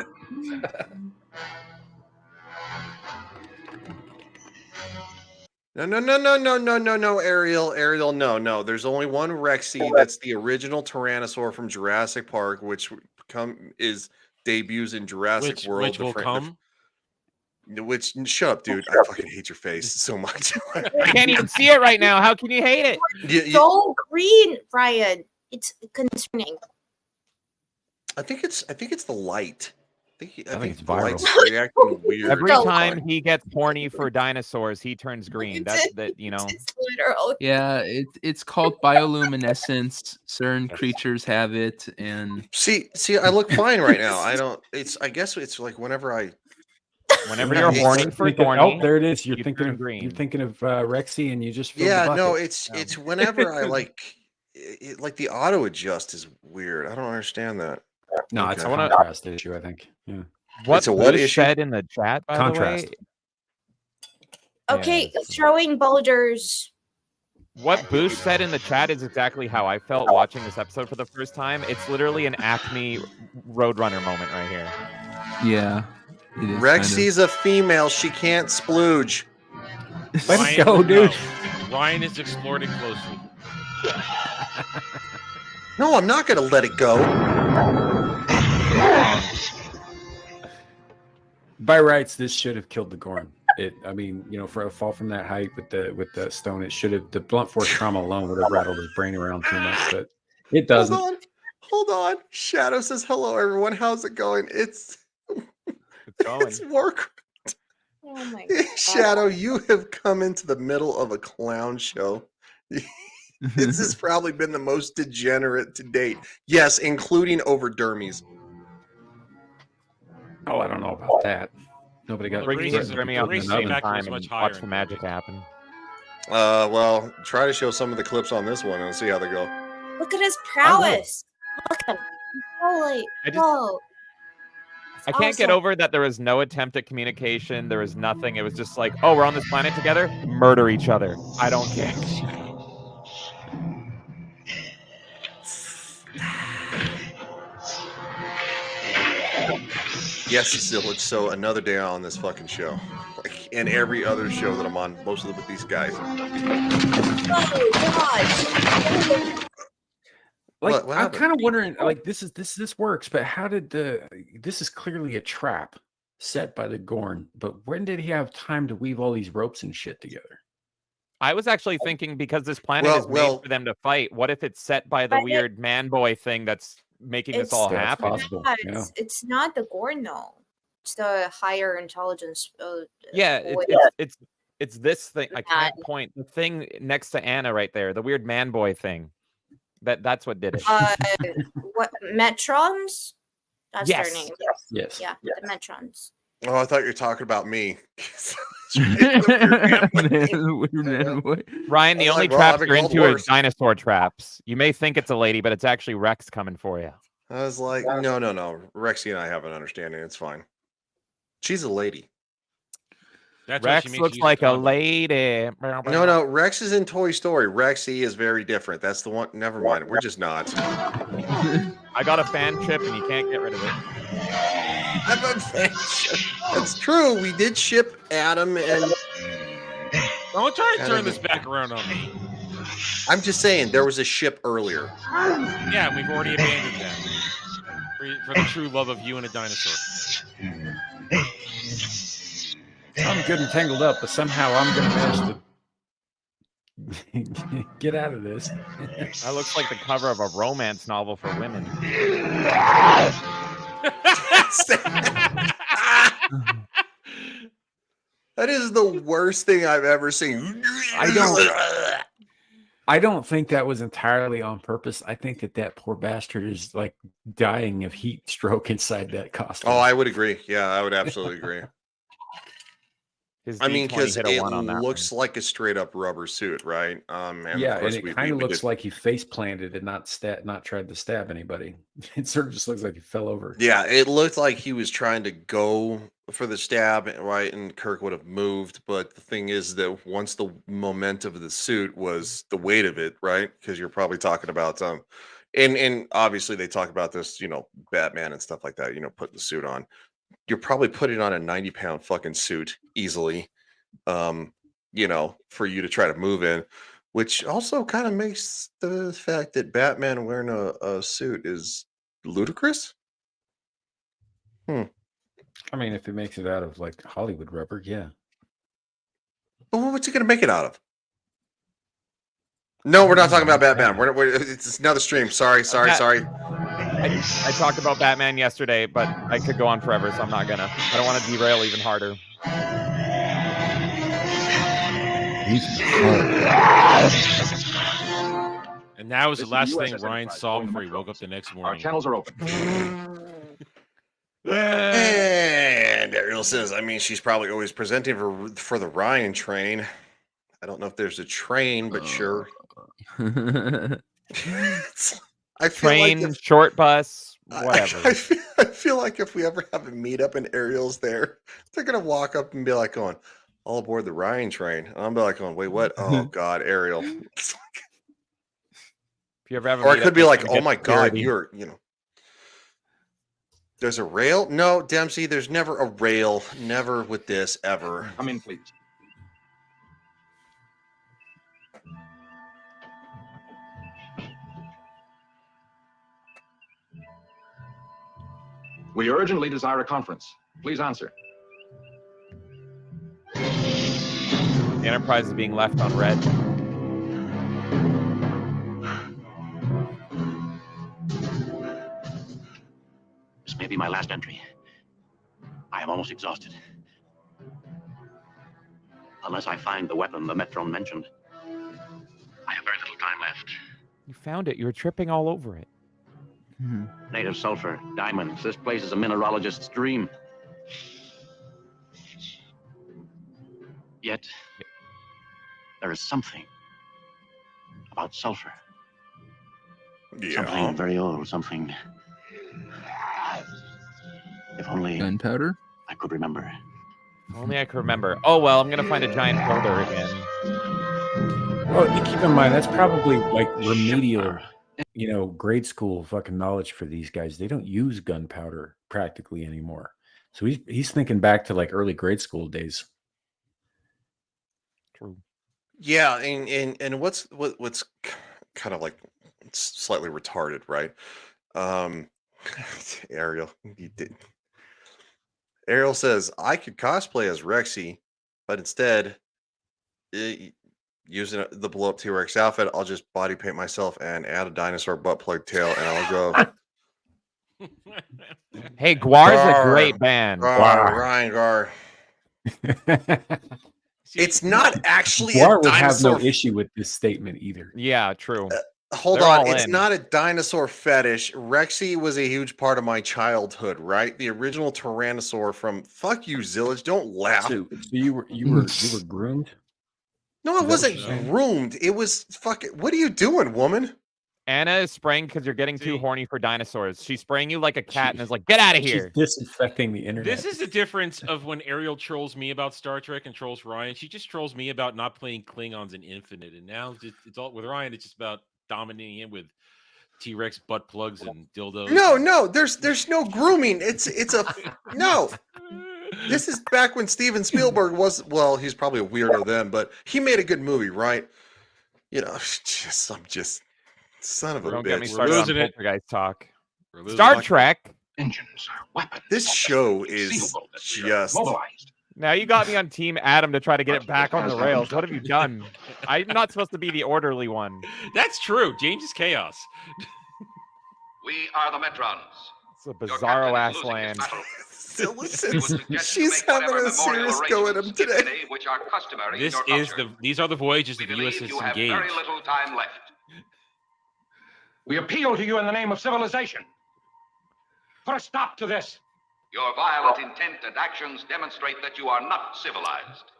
No, Ariel, no. There's only one Rexy. That's the original Tyrannosaur from Jurassic Park, which debuts in Jurassic World. Which will come. Shut up, dude. I fucking hate your face so much. I can't even see it right now. How can you hate it? So green, Ryan. It's concerning. I think it's the light. I think it's viral. Reacting weird. Every time he gets horny for dinosaurs, he turns green. That's you know. It's literal. Yeah, it's called bioluminescence. Certain creatures have it, and see, I look fine right now. I guess it's like whenever you're horny for thorny. Oh, there it is. You're you thinking turn of green. You're thinking of Rexy, and you just filled the yeah. bucket. No, it's whenever I like the auto adjust is weird. I don't understand that. No, it's a contrast issue, I think. Yeah. What Boosh said in the chat, by contrast. the way. Okay, throwing boulders. What Boosh said in the chat is exactly how I felt watching this episode for the first time. It's literally an Acme Roadrunner moment right here. Yeah. Rexy's a female. She can't splooge. Let's go, dude. Ryan is exploring it closely. No, I'm not going to let it go. By rights, this should have killed the Gorn. For a fall from that height with the stone, it should have. The blunt force trauma alone would have rattled his brain around too much, but it doesn't. Hold on. Shadow says, "Hello, everyone. How's it going?" It's going. It's Warcraft. Oh my god. Shadow, you have come into the middle of a clown show. This has probably been the most degenerate to date. Yes, including over dermies. Oh, I don't know about that. Nobody got Bring me up in another time and watch the magic happen. Well, try to show some of the clips on this one and see how they go. Look at his prowess. Look at him. Holy. Whoa. I can't get over that there was no attempt at communication. There was nothing. It was just like, oh, we're on this planet together. Murder each other. I don't care. Yes, Zillage. So another day on this fucking show, and every other show that I'm on, most of them with these guys. Oh god. Like, I'm kind of wondering, like, this works, but how did this is clearly a trap set by the Gorn, but when did he have time to weave all these ropes and shit together? I was actually thinking because this planet is made for them to fight. What if it's set by the weird man boy thing that's making this all happen? It's not the Gorn though. It's the higher intelligence. It's this thing. I can't point the thing next to Anna right there. The weird man boy thing. That's what did it. What Metrons? That's Yes. their name. Yes. Yeah, the Metrons. Oh, I thought you were talking about me. Ryan, the I'm only like, well, traps I've been you're called into are worse. dinosaur traps. You may think it's a lady, but it's actually Rex coming for you. I was like, no. Rexy and I have an understanding. It's fine. She's a lady. That's Rex looks like a lady. No. Rex is in Toy Story. Rexy is very different. That's the one. Never mind. We're just not. I got a fan chip, and you can't get rid of it. I'm a fan chip. That's true. We did ship Adam and. Don't try to turn this back around on me. I'm just saying there was a ship earlier. Yeah, we've already abandoned that for the true love of you and a dinosaur. I'm good and tangled up, but somehow I'm going to manage to get out of this. That looks like the cover of a romance novel for women. That is the worst thing I've ever seen. I don't think that was entirely on purpose. I think that poor bastard is like dying of heat stroke inside that costume. Oh, I would agree. Yeah, I would absolutely agree. I mean, because it looks like a straight up rubber suit, right? And yeah, of course and it kind of looks like he face planted and not tried to stab anybody. It sort of just looks like he fell over. Yeah, it looked like he was trying to go for the stab, right? And Kirk would have moved, but the thing is that once the momentum of the suit was the weight of it, right? Because you're probably talking about and obviously they talk about this, Batman and stuff like that, putting the suit on. You're probably putting on a 90-pound fucking suit easily, for you to try to move in, which also kind of makes the fact that Batman wearing a suit is ludicrous. I mean, if it makes it out of like Hollywood rubber, yeah. But what's he going to make it out of? No, we're not talking about Batman. It's another stream. Sorry. I talked about Batman yesterday, but I could go on forever, so I'm not gonna. I don't want to derail even harder. And that was the last thing Ryan saw before he woke up the next morning. Our channels are open. And Ariel says, she's probably always presenting for the Ryan train. I don't know if there's a train, but sure. I feel train, like short bus, whatever. I feel like if we ever have a meetup and Ariel's there, they're gonna walk up and be like, "Going all aboard the Ryan train." And I'm like, "Going, wait, what? Oh God, Ariel." If you ever have a or it meetup, could be like, you "Oh get my God, security. There's a rail? No, Dempsey, there's never a rail. Never with this ever. Come in, please. We urgently desire a conference. Please answer. The Enterprise is being left on red. This may be my last entry. I am almost exhausted. Unless I find the weapon the Metron mentioned. I have very little time left. You found it. You were tripping all over it. Native sulfur, diamonds. This place is a mineralogist's dream. Yet, there is something about sulfur. Yeah. Something very old, something... If only... Gunpowder? I could remember. If only I could remember. Oh, well, I'm going to find a giant boulder again. Well, keep in mind, that's probably like remedial, grade school fucking knowledge for these guys. They don't use gunpowder practically anymore. So he's thinking back to like early grade school days. True. Yeah, and what's kind of like slightly retarded, right? Ariel, you did. Ariel says I could cosplay as Rexy, but instead, using the blow up T-Rex outfit, I'll just body paint myself and add a dinosaur butt plug tail, and I'll go. Hey, Guar's a great band. Ryan Gar. It's not actually Guar a would have dinosaur. no issue with this statement either. Yeah, true. Hold They're on, all it's in. not a dinosaur fetish. Rexy was a huge part of my childhood, right? The original Tyrannosaur from fuck you, Zillage. Don't laugh. So you were groomed? No, it wasn't groomed. It was fucking. What are you doing, woman? Anna is spraying because you're getting too horny for dinosaurs. She's spraying you like a cat and is like, get out of here. She's disinfecting the internet. This is the difference of when Ariel trolls me about Star Trek and trolls Ryan. She just trolls me about not playing Klingons in Infinite. And now it's all with Ryan, it's just about dominating him with T-Rex butt plugs and dildos. No, there's no grooming. It's a no. This is back when Steven Spielberg was, well, he's probably a weirdo then, but he made a good movie, right? I'm just son of a Don't bitch. get me started on Poltergeist talk. losing Star my- Trek. Engines, weapons. This show is just mobilized. Now you got me on Team Adam to try to get it back on the rails. What have you done? I'm not supposed to be the orderly one. That's true. James is chaos. We are the Metrons. It's a bizarro ass land. She's having a serious go at him today. These are the voyages of the USS Engage. Very little time left. We appeal to you in the name of civilization. Put a stop to this. Your violent intent and actions demonstrate that you are not civilized.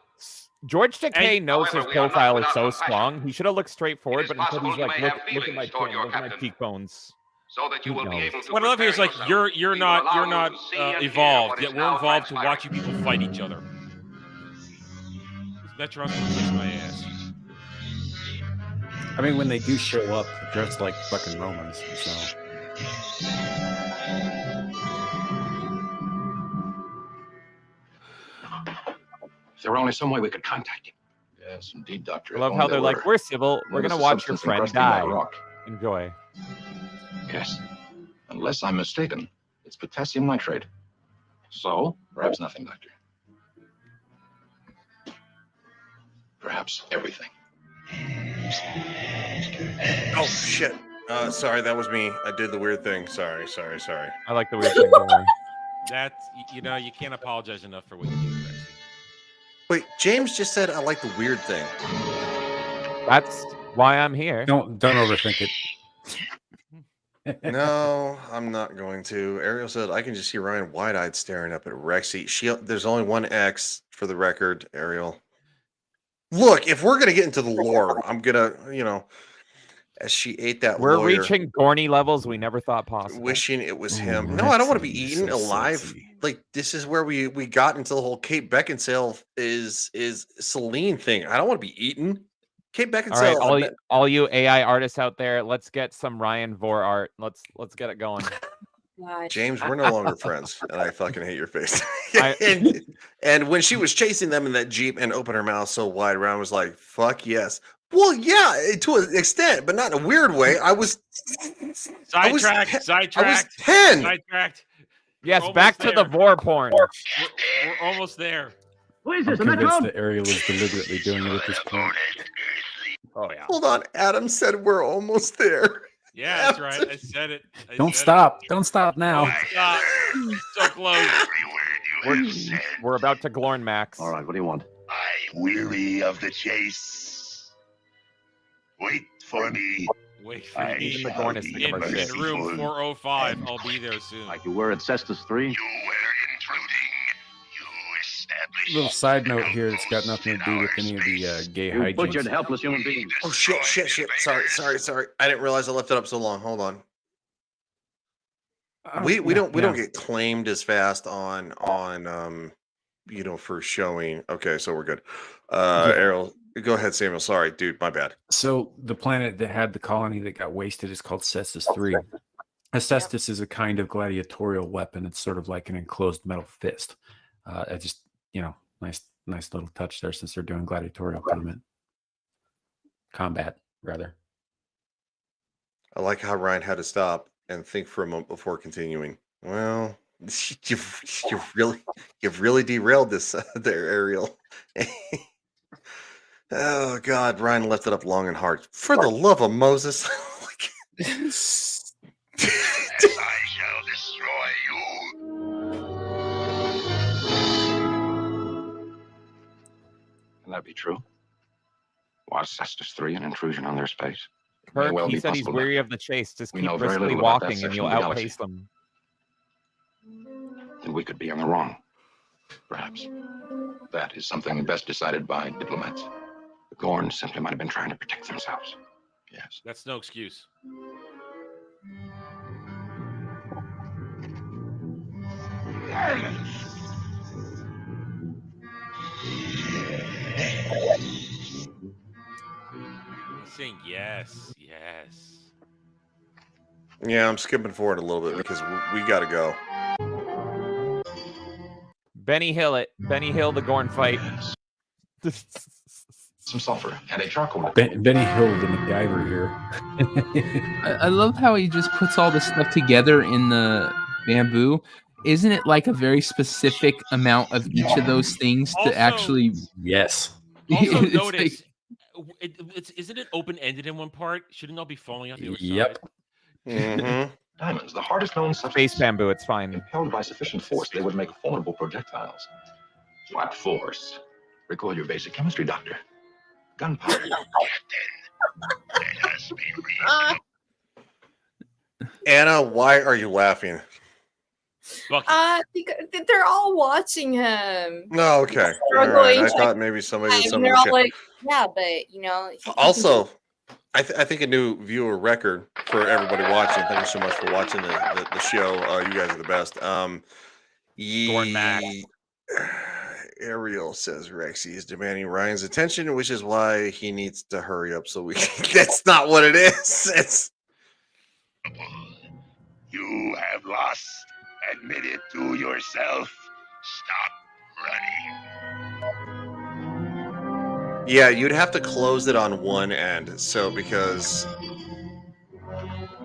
George Takei knows his profile is so strong. He should have looked straight forward, but instead he's like, look at my chin, look at my cheekbones. So that you will be able to. What I love here is like you're not evolved, yet we're involved to watch you people fight each other. Metron's gonna kiss my ass. I mean, when they do show up dressed like fucking Romans, so. If there were only some way we could contact him. Yes, indeed, Doctor. I love how they're like, we're civil. We're going to watch your friend die. Enjoy. Yes. Unless I'm mistaken, it's potassium nitrate. So, perhaps nothing, Doctor. Perhaps everything. Oh, shit. Sorry, that was me. I did the weird thing. Sorry. I like the weird thing. Don't worry. That, you can't apologize enough for what you did. Wait, James just said I like the weird thing. That's why I'm here. Don't overthink it. No, I'm not going to. Ariel said I can just see Ryan wide-eyed staring up at Rexy. There's only one X for the record, Ariel. Look, if we're gonna get into the lore, I'm gonna, as she ate that We're lawyer, reaching Gorny levels we never thought possible. wishing it was him. No, I don't want to be eaten alive. Like, this is where we got into the whole Kate Beckinsale is Celine thing. I don't want to be eaten. Kate Beckinsale. All right, all you AI artists out there, let's get some Ryan Vor art. Let's get it going. James, we're no longer friends, and I fucking hate your face. and when she was chasing them in that Jeep and opened her mouth so wide, Ryan was like, "Fuck yes." Well, yeah, to an extent, but not in a weird way. I was sidetracked. I was 10. Sidetracked. Yes, back to the Vor porn. We're almost there. I'm convinced that Ariel is deliberately doing it at this point. Oh yeah. Hold on, Adam said we're almost there. Yeah, that's right. I said it. Don't stop. Don't stop now. Stop. So close. We're about to Glorn Max. All right, what do you want? I'm weary of the chase. Wait for me. Wait for me. In room 405. I'll be there soon. Like you were at Cestus 3? You were intruding. You established. Little side note here, it's got nothing to do with any of the gay hijinks. Butchered helpless human beings. Oh shit. Sorry. I didn't realize I left it up so long. Hold on. We don't get claimed as fast on first showing. Okay, so we're good. Errol, go ahead, Samuel. Sorry, dude, my bad. So the planet that had the colony that got wasted is called Cestus 3. A cestus is a kind of gladiatorial weapon. It's sort of like an enclosed metal fist. I just, nice little touch there since they're doing gladiatorial combat, rather. I like how Ryan had to stop and think for a moment before continuing. Well, you've really derailed this there, Ariel. Oh God, Ryan left it up long and hard. For the love of Moses. I shall destroy you. Can that be true? Was Cestus 3 an intrusion on their space? Kirk, Well he be said he's possible weary that of the chase. Just we keep know very briskly little about that walking and section you'll of the galaxy. outpace them. Then we could be on the wrong. Perhaps. That is something best decided by diplomats. The Gorns simply might have been trying to protect themselves. Yes. That's no excuse. He's saying yes. Yeah, I'm skipping forward a little bit because we got to go. Benny Hill the Gorn fight. Some sulfur and a charcoal. Benny Hill, the MacGyver here. I love how he just puts all this stuff together in the bamboo. Isn't it like a very specific amount of each of those things to actually? Yes. Also notice, isn't it open-ended in one part? Shouldn't it all be falling out the other side? Mm-hmm. Diamonds, the hardest known substance. Space bamboo, it's fine. Impelled by sufficient force, they would make formidable projectiles. What force? Recall your basic chemistry, Doctor. Gunpowder. Anna, why are you laughing? Because they're all watching him. No, okay. They're All all right. going I to- thought maybe somebody did and something. they're all like, yeah, but you know. if you can Also, I think a new viewer record for everybody watching. Thank you so much for watching the show. You guys are the best. Ariel says Rexy is demanding Ryan's attention, which is why he needs to hurry up. So we. That's not what it is. It's. You have lost. Admit it to yourself. Stop running. Yeah, you'd have to close it on one end. So because.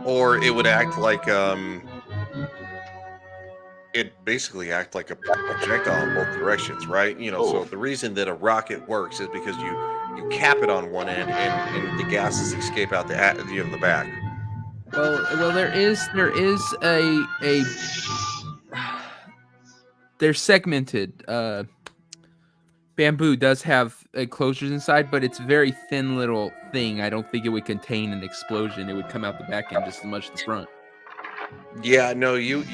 Or it would act like it basically act like a projectile in both directions, right? You know, so the reason that a rocket works is because you cap it on one end and the gases escape out the back. Well, there is a they're segmented. Bamboo does have closures inside, but it's a very thin little thing. I don't think it would contain an explosion. It would come out the back end just as much as the front. Yeah, no, you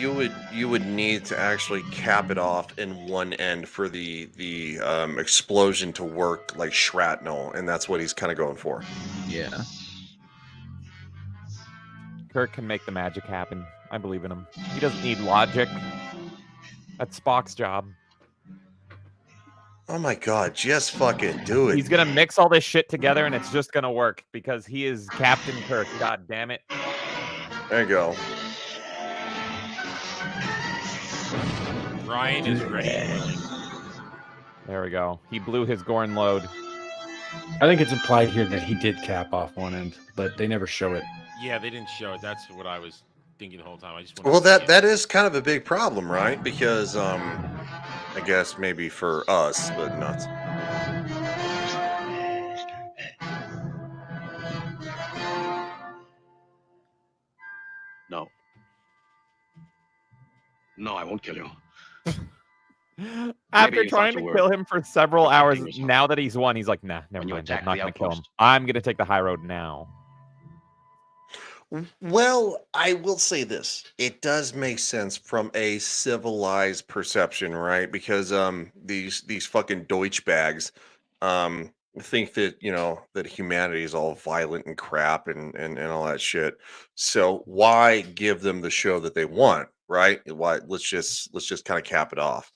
would need to actually cap it off in one end for the explosion to work like shrapnel, and that's what he's kind of going for. Yeah. Kirk can make the magic happen. I believe in him. He doesn't need logic. That's Spock's job. Oh my god, just fucking do it. He's gonna mix all this shit together and it's just gonna work because he is Captain Kirk. God damn it. There you go. Ryan is ready. There we go. He blew his Gorn load. I think it's implied here that he did cap off one end, but they never show it. Yeah, they didn't show it. That's what I was thinking the whole time. I just Well, that is kind of a big problem, right? Because I guess maybe for us, but not. No. No, I won't kill you. After you trying thought to you kill were. him for several hours, yourself. now that he's won, he's like, nah, never When you mind. I'm attacked not the going to kill him. outpost. I'm going to take the high road now. Well, I will say this. It does make sense from a civilized perception, right? Because these fucking Deutsch bags think that, you know, that humanity is all violent and crap and all that shit. So why give them the show that they want, right? Why let's just kind of cap it off.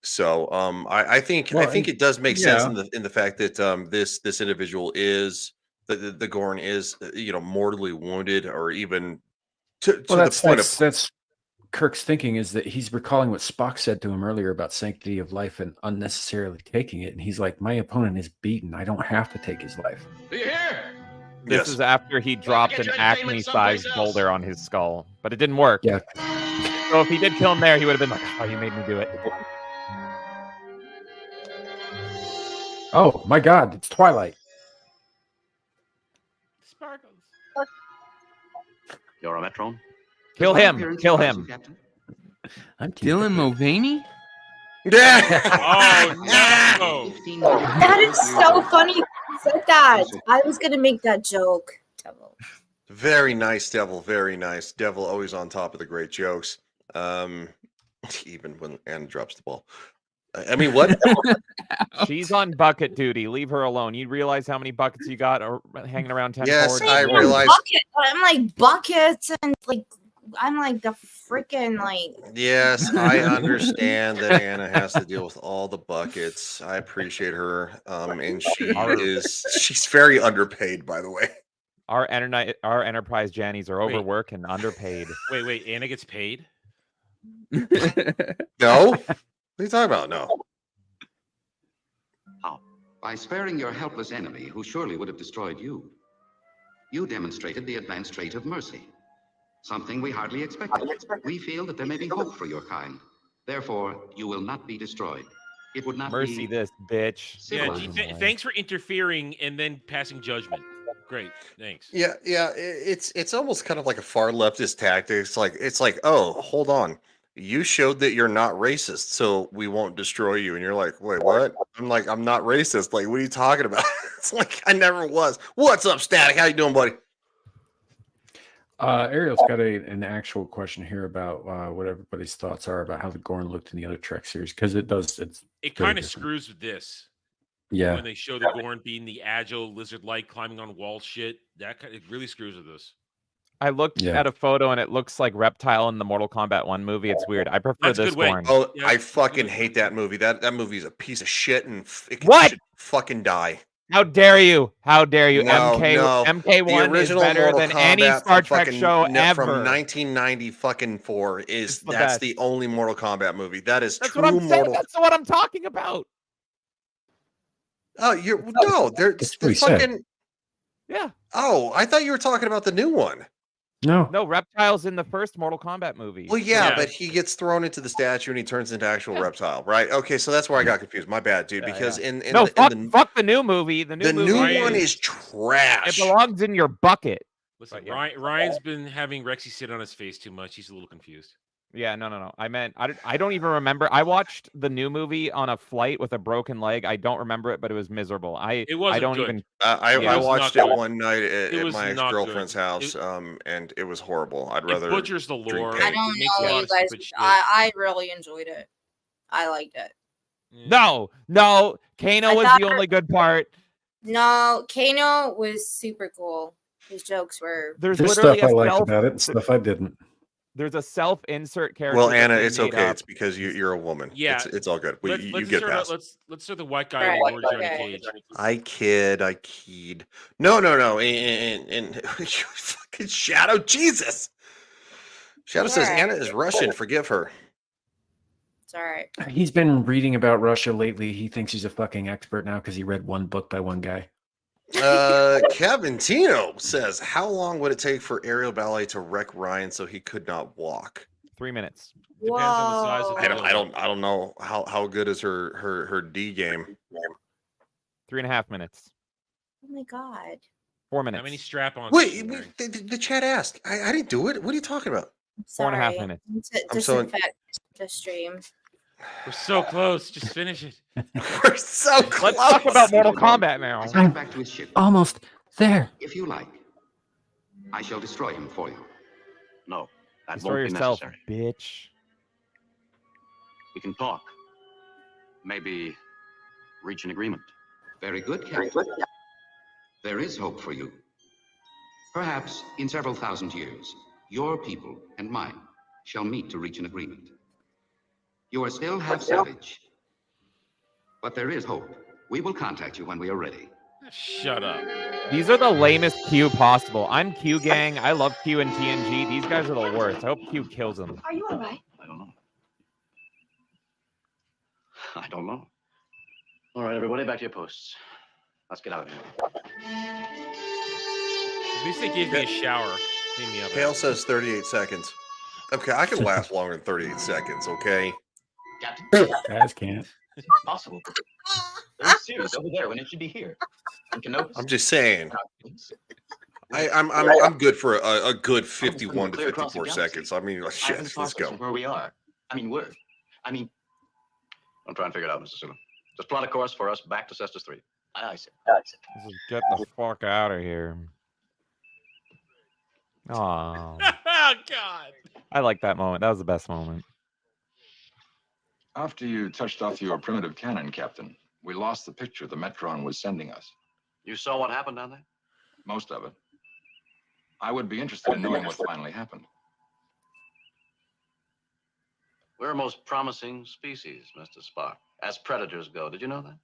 So I think it does make sense in the fact that this individual is the Gorn is mortally wounded, or even to the point of that's Kirk's thinking is that he's recalling what Spock said to him earlier about sanctity of life and unnecessarily taking it, and he's like, my opponent is beaten. I don't have to take his life. Do you hear? This is after he dropped get an your entertainment Acme-sized someplace else. boulder on his skull, but it didn't work. Yeah. So if he did kill him there, he would have been like, oh, you made me do it. Oh my God, it's Twilight. Sparkles. You're a Metron? Kill him. Kill him. I'm Dylan Mulvaney? Oh no! That is so funny you said that. I was gonna make that joke. Devil. Very nice, Devil. Very nice. Devil always on top of the great jokes. Even when Anna drops the ball. I mean, what? She's on bucket duty. Leave her alone. You realize how many buckets you got hanging around 10 Yes, forward? I realize. I'm like buckets and like I'm like the freaking like. Yes, I understand that Anna has to deal with all the buckets. I appreciate her. And she's very underpaid, by the way. Our enterprise Jannies are overworked and underpaid. Wait. Anna gets paid? No? What are you talking about? No. How? By sparing your helpless enemy, who surely would have destroyed you. You demonstrated the advanced trait of mercy. Something we hardly expected. We feel that there may be hope for your kind. Therefore, you will not be destroyed. It would not Mercy be... this, bitch. Yeah, thanks for interfering and then passing judgment. Great, thanks. Yeah, it's almost kind of like a far leftist tactic. It's like, oh, hold on, you showed that you're not racist, so we won't destroy you. And you're like, wait, what? I'm like, I'm not racist. Like, what are you talking about? It's like I never was. What's up, Static? How you doing, buddy? Ariel's got an actual question here about what everybody's thoughts are about how the Gorn looked in the other Trek series, because it kind of screws with this. Yeah. When they show the Gorn being the agile lizard-like climbing on wall shit, it really screws with this. I looked at a photo and it looks like Reptile in the Mortal Kombat 1 movie. It's weird. I prefer this Gorn. Oh, I fucking hate that movie. That movie is a piece of shit, and it should fucking die. How dare you? How dare you? No, MK1 the original is better Mortal than any Kombat Star from Trek fucking- show no, ever. From 1994 is the that's best. the only Mortal Kombat movie. That is That's true what I'm saying. Mortal. That's what I'm talking about. Oh, they're fucking. Yeah. Oh, I thought you were talking about the new one. No, Reptile's in the first Mortal Kombat movie. Well, yeah, but he gets thrown into the statue and he turns into actual reptile, right? Okay, so that's where I got confused. My bad, dude. Because in fuck the new movie. The new one is trash. It belongs in your bucket. Listen, Ryan's been having Rexy sit on his face too much. He's a little confused. Yeah, no. I meant I don't even remember. I watched the new movie on a flight with a broken leg. I don't remember it, but it was miserable. I don't good. even. I watched it one night It at was my not ex-girlfriend's good. house, and it was horrible. I'd rather butchers the drink lore. paint. I don't makes a know, lot you of guys. stupid shit. I really enjoyed it. I liked it. No. Kano was the only good part. No, Kano was super cool. His jokes were. There's literally stuff I a liked self- about it and stuff I didn't. There's a self-insert character. Well, that Anna, they it's made okay. up. It's because you're a woman. Yeah. It's all good. Let's You get start, past. let's start the white guy in Johnny Cage. I kid. No. And you fucking Shadow, Jesus. Shadow says Alright. Anna is Russian. Forgive her. It's all right. He's been reading about Russia lately. He thinks he's a fucking expert now because he read one book by one guy. Kevin Tino says, how long would it take for Aerial Ballet to wreck Ryan so he could not walk? 3 minutes. Depends on the size of the I don't know how good is her D game. 3.5 minutes. Oh my god. 4 minutes. How many strap-ons? Wait, the chat asked. I didn't do it. What are you talking about? Four and a half Sorry. minutes. I'm so Disinfect the stream. We're so close. Just finish it. We're so close. Let's talk about Mortal Kombat now. Get back to his ship. Almost there. If you like, I shall destroy him for you. No, that Destroy won't be yourself, necessary. bitch. We can talk. Maybe reach an agreement. Very good, Captain. There is hope for you. Perhaps in several thousand years, your people and mine shall meet to reach an agreement. You are still half savage, but there is hope. We will contact you when we are ready. Shut up. These are the lamest Q possible. I'm Q gang. I love Q and TNG. These guys are the worst. I hope Q kills them. Are you all right? I don't know. I don't know. All right, everybody, back to your posts. Let's get out of here. At least they gave me a shower. Clean me up. Hale says 38 seconds. Okay, I can last longer than 38 seconds, okay? Guys can't. It's possible. Very serious over there when it should be here. And Canopus. I'm just saying. I'm good for a good 51 to Clear across the 54 galaxy. seconds. I mean, shit, Islands let's far go. from where we are. Don't try and figure it out, Mr. Sulu. Just plot a course for us back to Cestus 3. Aye, sir. Let's just get the fuck out of here. Oh, Oh, God. I like that moment. That was the best moment. After you touched off your primitive cannon, Captain, we lost the picture the Metron was sending us. You saw what happened down there? Most of it. I would be interested in knowing what finally happened. We're a most promising species, Mr. Spock, as predators go. Did you know that?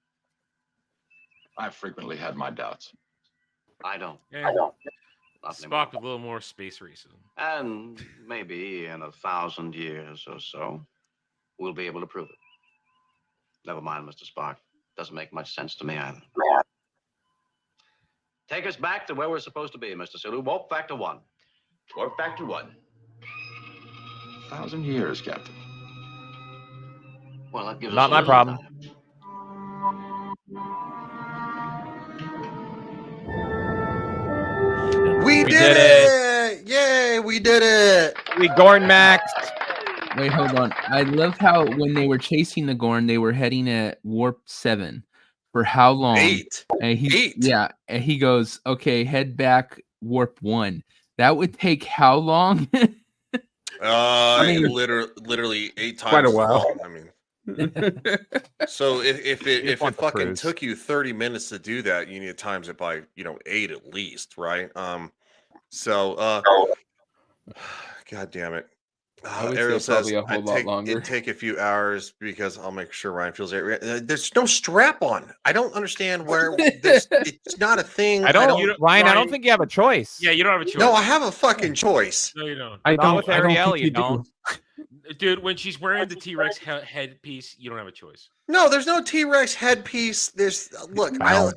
I've frequently had my doubts. I don't. Yeah. Not anymore. Spock with a little more space racism. And maybe in 1,000 years or so, we'll be able to prove it. Never mind, Mr. Spock. Doesn't make much sense to me either. Take us back to where we're supposed to be, Mr. Sulu. Warp factor 1. Warp factor 1. 1,000 years, Captain. Well, that gives Not us my a little problem. time. did it! Yay, we did it! We Gorn Max. Wait, hold on. I love how when they were chasing the Gorn, they were heading at warp 7. For how long? 8. And he, 8. Yeah, and he goes, okay, head back warp 1. That would take how long? I mean, literally 8 times. Quite a while. I mean, so if it fucking took you 30 minutes to do that, you need to times it by 8 at least, right? God damn it. Ariel says it'd take a few hours because I'll make sure Ryan feels it. There's no strap on. I don't understand where it's not a thing. Ryan, I don't think you have a choice. Yeah, you don't have a choice. No, I have a fucking choice. No, you don't. Not with Ariel, you don't. Dude, when she's wearing the T-Rex headpiece, you don't have a choice. No, there's no T-Rex headpiece. There's look. I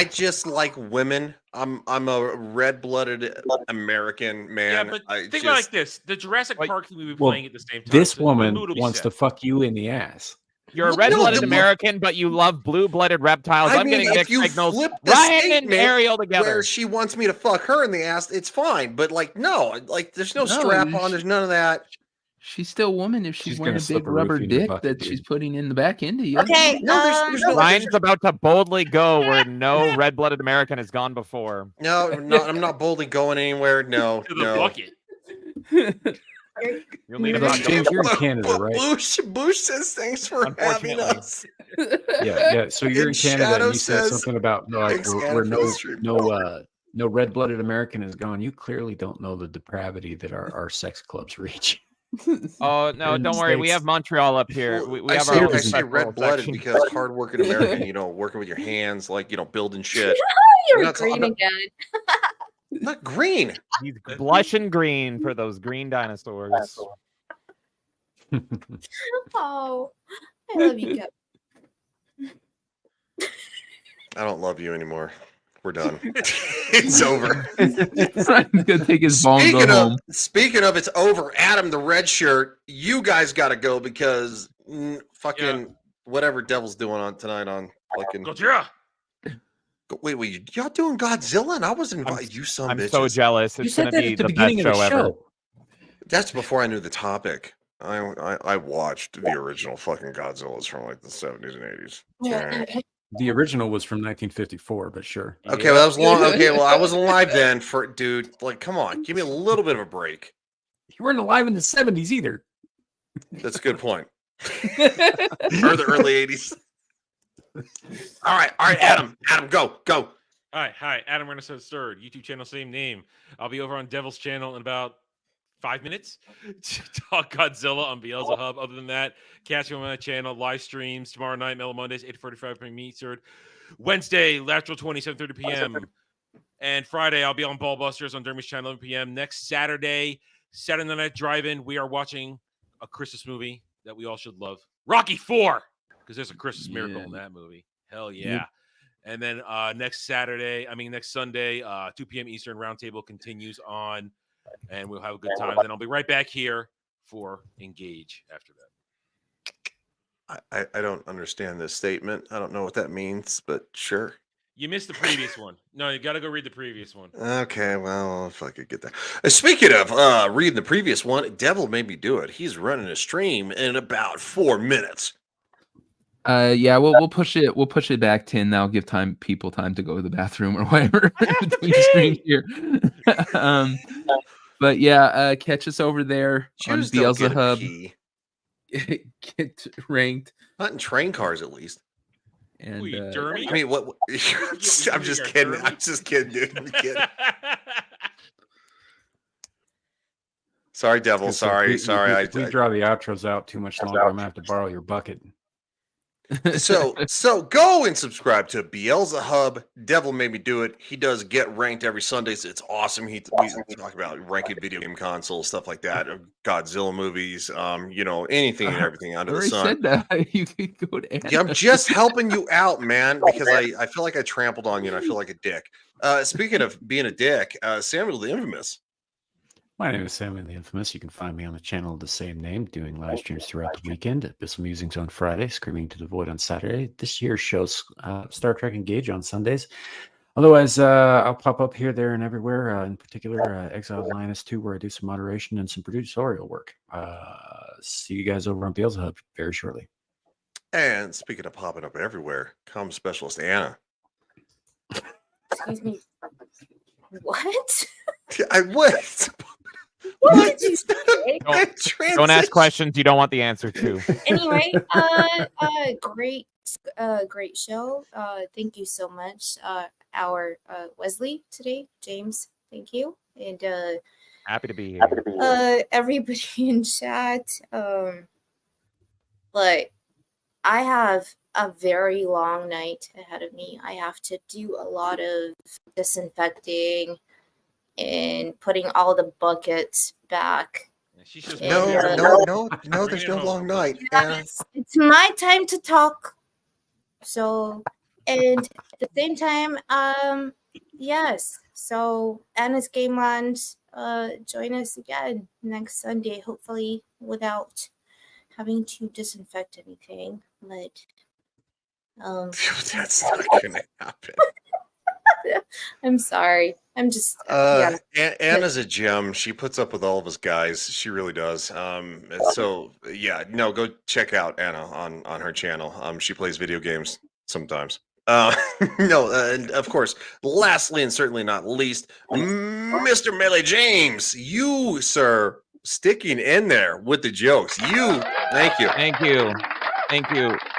just like women. I'm a red-blooded American man. Yeah, but think about it like this: the Jurassic Park thing we were playing at the same time. This so woman the mood will be wants set. to fuck you in the ass. You're a red-blooded American, but you love blue-blooded reptiles. I'm getting mixed signals. Ryan and Ariel together. Where she wants me to fuck her in the ass, it's fine. But no, there's no strap on. There's none of that. She's still a woman if she's wearing a big rubber dick that she's putting in the back end of you. Okay, there's no. Ryan's about to boldly go where no red-blooded American has gone before. No, I'm not boldly going anywhere. No, To the bucket. You'll need James, you're in Canada, right? Bush says thanks for having us. Yeah. So you're in Canada, Shadow and you said says, something about where no red-blooded American has gone. You clearly don't know the depravity that our sex clubs reach. Oh no, don't worry. We have Montreal up here. We have I our own say red-blooded section. because hardworking American, working with your hands, building shit. You're green again. Not green. He's blushing green for those green dinosaurs. Oh, I love you, Kevin. I don't love you anymore. We're done. It's over. He's gonna take his ball and go home. Speaking of, it's over. Adam, the red shirt, you guys got to go because whatever Devil's doing on tonight on fucking. Gojira. Wait, y'all doing Godzilla? And I was invited. You son of I'm bitches. so jealous. It's going to be the best show ever. That's before I knew the topic. I watched the original fucking Godzillas from the 70s and 80s. Okay. The original was from 1954, but sure. Okay, well, that was long. Okay, well, I wasn't alive then. Dude, come on, give me a little bit of a break. You weren't alive in the 70s either. That's a good point. Or the early 80s. All right, Adam, go. All right, hi, Adam Renaissance Third, YouTube channel, same name. I'll be over on Devil's channel in about 5 minutes to talk Godzilla on Beelzebub. Other than that, catch me on my channel, live streams tomorrow night, Mellow Mondays, 8:45 p.m. Eastern. Wednesday, Lateral 20, 7:30 p.m. And Friday, I'll be on Ballbusters on Dermy's channel, 11 p.m. Next Saturday Night Drive-In, we are watching a Christmas movie that we all should love, Rocky IV, because there's a Christmas miracle in that movie. Hell yeah. Yep. And then next Sunday, 2 p.m. Eastern, Roundtable continues on, and we'll have a good time. Then I'll be right back here for Engage after that. I don't understand this statement. I don't know what that means, but sure. You missed the previous one. No, you got to go read the previous one. Okay, well, if I could get that. Speaking of reading the previous one, Devil made me do it. He's running a stream in about 4 minutes. Yeah, we'll push it. We'll push it back 10. That'll give people time to go to the bathroom or whatever between streams here. But yeah, catch us over there on Beelzebub. Get ranked. Not in train cars, at least. And Dermy? I mean, what? I'm just kidding. I'm just kidding, dude. I'm kidding. Sorry, Devil. Sorry. If we draw the outros out too much longer, I'm gonna have to borrow your bucket. So go and subscribe to Beelzebub. Devil made me do it. He does Get Ranked every Sundays. It's awesome. We talk about ranking video game consoles, stuff like that, Godzilla movies, anything and everything under the sun. Said that. You could go to I'm just helping you out, man, because I feel like I trampled on you and I feel like a dick. Speaking of being a dick, Samuel the Infamous. My name is Samuel the Infamous. You can find me on the channel of the same name, doing live streams throughout the weekend. Abyssal Musings on Friday, Screaming to the Void on Saturday. This year's show's Star Trek Engage on Sundays. Otherwise, I'll pop up here, there, and everywhere. In particular, Exiled Lioness 2, where I do some moderation and some producerial work. See you guys over on Beelzebub very shortly. And speaking of popping up everywhere, comm specialist Anna. Excuse me. What? I was. What did you say? Don't ask questions you don't want the answer to. Anyway, great show. Thank you so much. Our Wesley today, James, thank you. And happy to be here. Everybody in chat. But I have a very long night ahead of me. I have to do a lot of disinfecting and putting all the buckets back. No, there's no long night. Yes, it's my time to talk. So, and at the same time, yes. So Anna's Game Land, join us again next Sunday, hopefully without having to disinfect anything. But that's not gonna happen. I'm sorry. I'm just Anna's a gem. She puts up with all of us guys. She really does. So yeah, no, go check out Anna on her channel. She plays video games sometimes. No, and of course, lastly and certainly not least, Mr. Melee James, you, sir, sticking in there with the jokes. Thank you.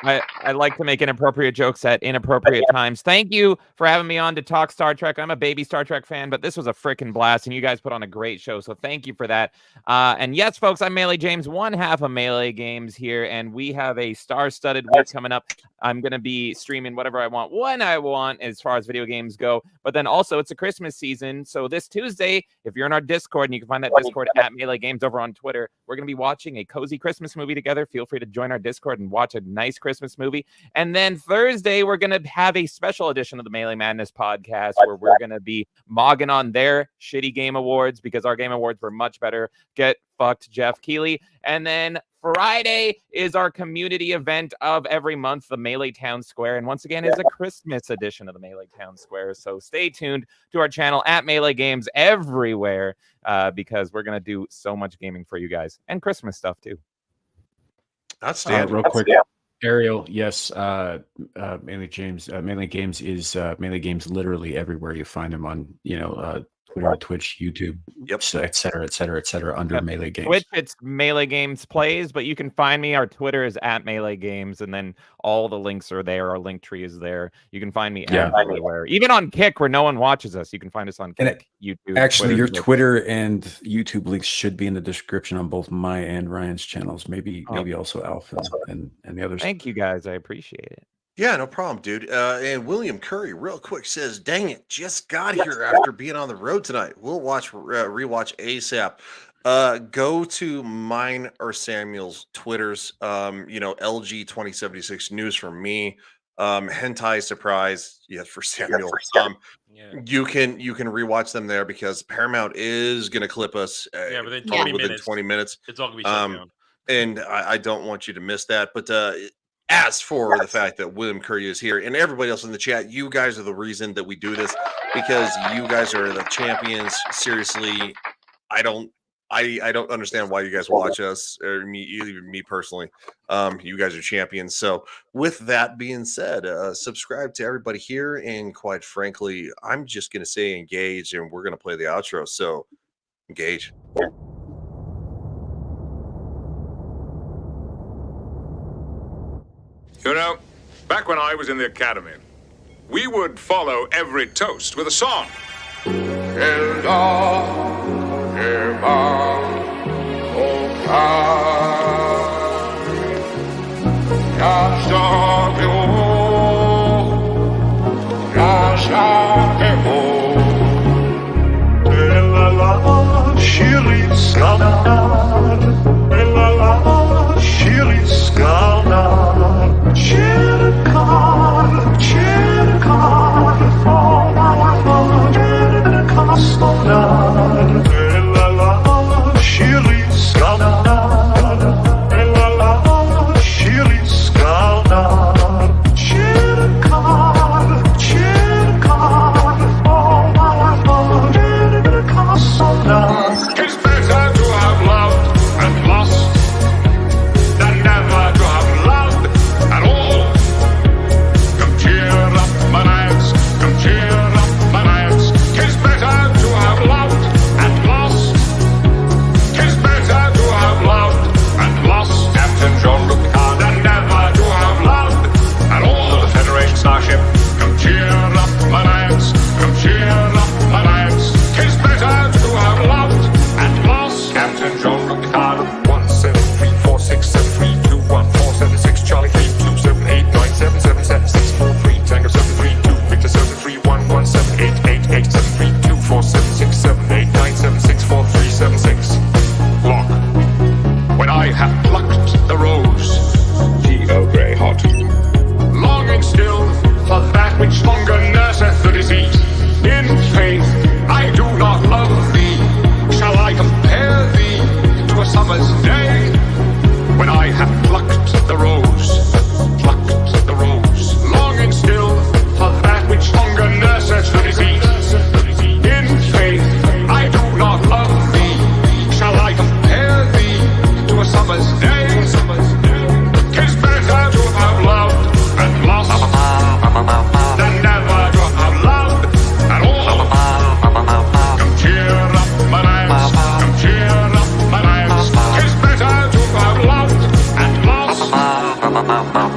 I like to make inappropriate jokes at inappropriate times. Thank you for having me on to talk Star Trek. I'm a baby Star Trek fan, but this was a freaking blast, and you guys put on a great show, so thank you for that. And yes, folks, I'm Melee James, one half of Melee Games here, and we have a star-studded week coming up. I'm going to be streaming whatever I want, when I want, as far as video games go. But then also, it's a Christmas season, so this Tuesday, if you're in our Discord, and you can find that Discord at Melee Games over on Twitter, we're going to be watching a cozy Christmas movie together. Feel free to join our Discord and watch a nice Christmas movie. And then Thursday, we're going to have a special edition of the Melee Madness podcast where we're going to be mogging on their shitty game awards because our game awards were much better. Get fucked, Jeff Keighley. And then Friday is our community event of every month, the Melee Town Square. And once again, is a Christmas edition of the Melee Town Square. So stay tuned to our channel at Melee Games everywhere because we're going to do so much gaming for you guys and Christmas stuff too. That's real quick. Ariel, yes, Melee James. Melee Games is Melee Games literally everywhere you find them on, Twitter, Twitch, YouTube, et cetera, under Melee Games. Twitch, it's Melee Games Plays, but you can find me. Our Twitter is at Melee Games, and then all the links are there. Our link tree is there. You can find me everywhere. Even on Kick, where no one watches us, you can find us on Kick, YouTube. Actually, Twitter, your Twitter and YouTube links should be in the description on both my and Ryan's channels. Maybe also Alpha and the others. Thank you, guys. I appreciate it. Yeah, no problem, dude. And William Curry, real quick, says, "Dang it, just got here after being on the road tonight. We'll rewatch ASAP." Go to mine or Samuel's Twitters. LG 2076 news from me. Hentai surprise, yes, for Samuel. You can rewatch them there because Paramount is going to clip us. Within 20 minutes. It's all going to be shut down. And I don't want you to miss that, but. As for the fact that William Curry is here and everybody else in the chat, you guys are the reason that we do this because you guys are the champions. Seriously, I don't understand why you guys watch us or me personally. You guys are champions. So with that being said, subscribe to everybody here. And quite frankly, I'm just going to say engage and we're going to play the outro. So engage. Back when I was in the academy, we would follow every toast with a song. La la bow, bow.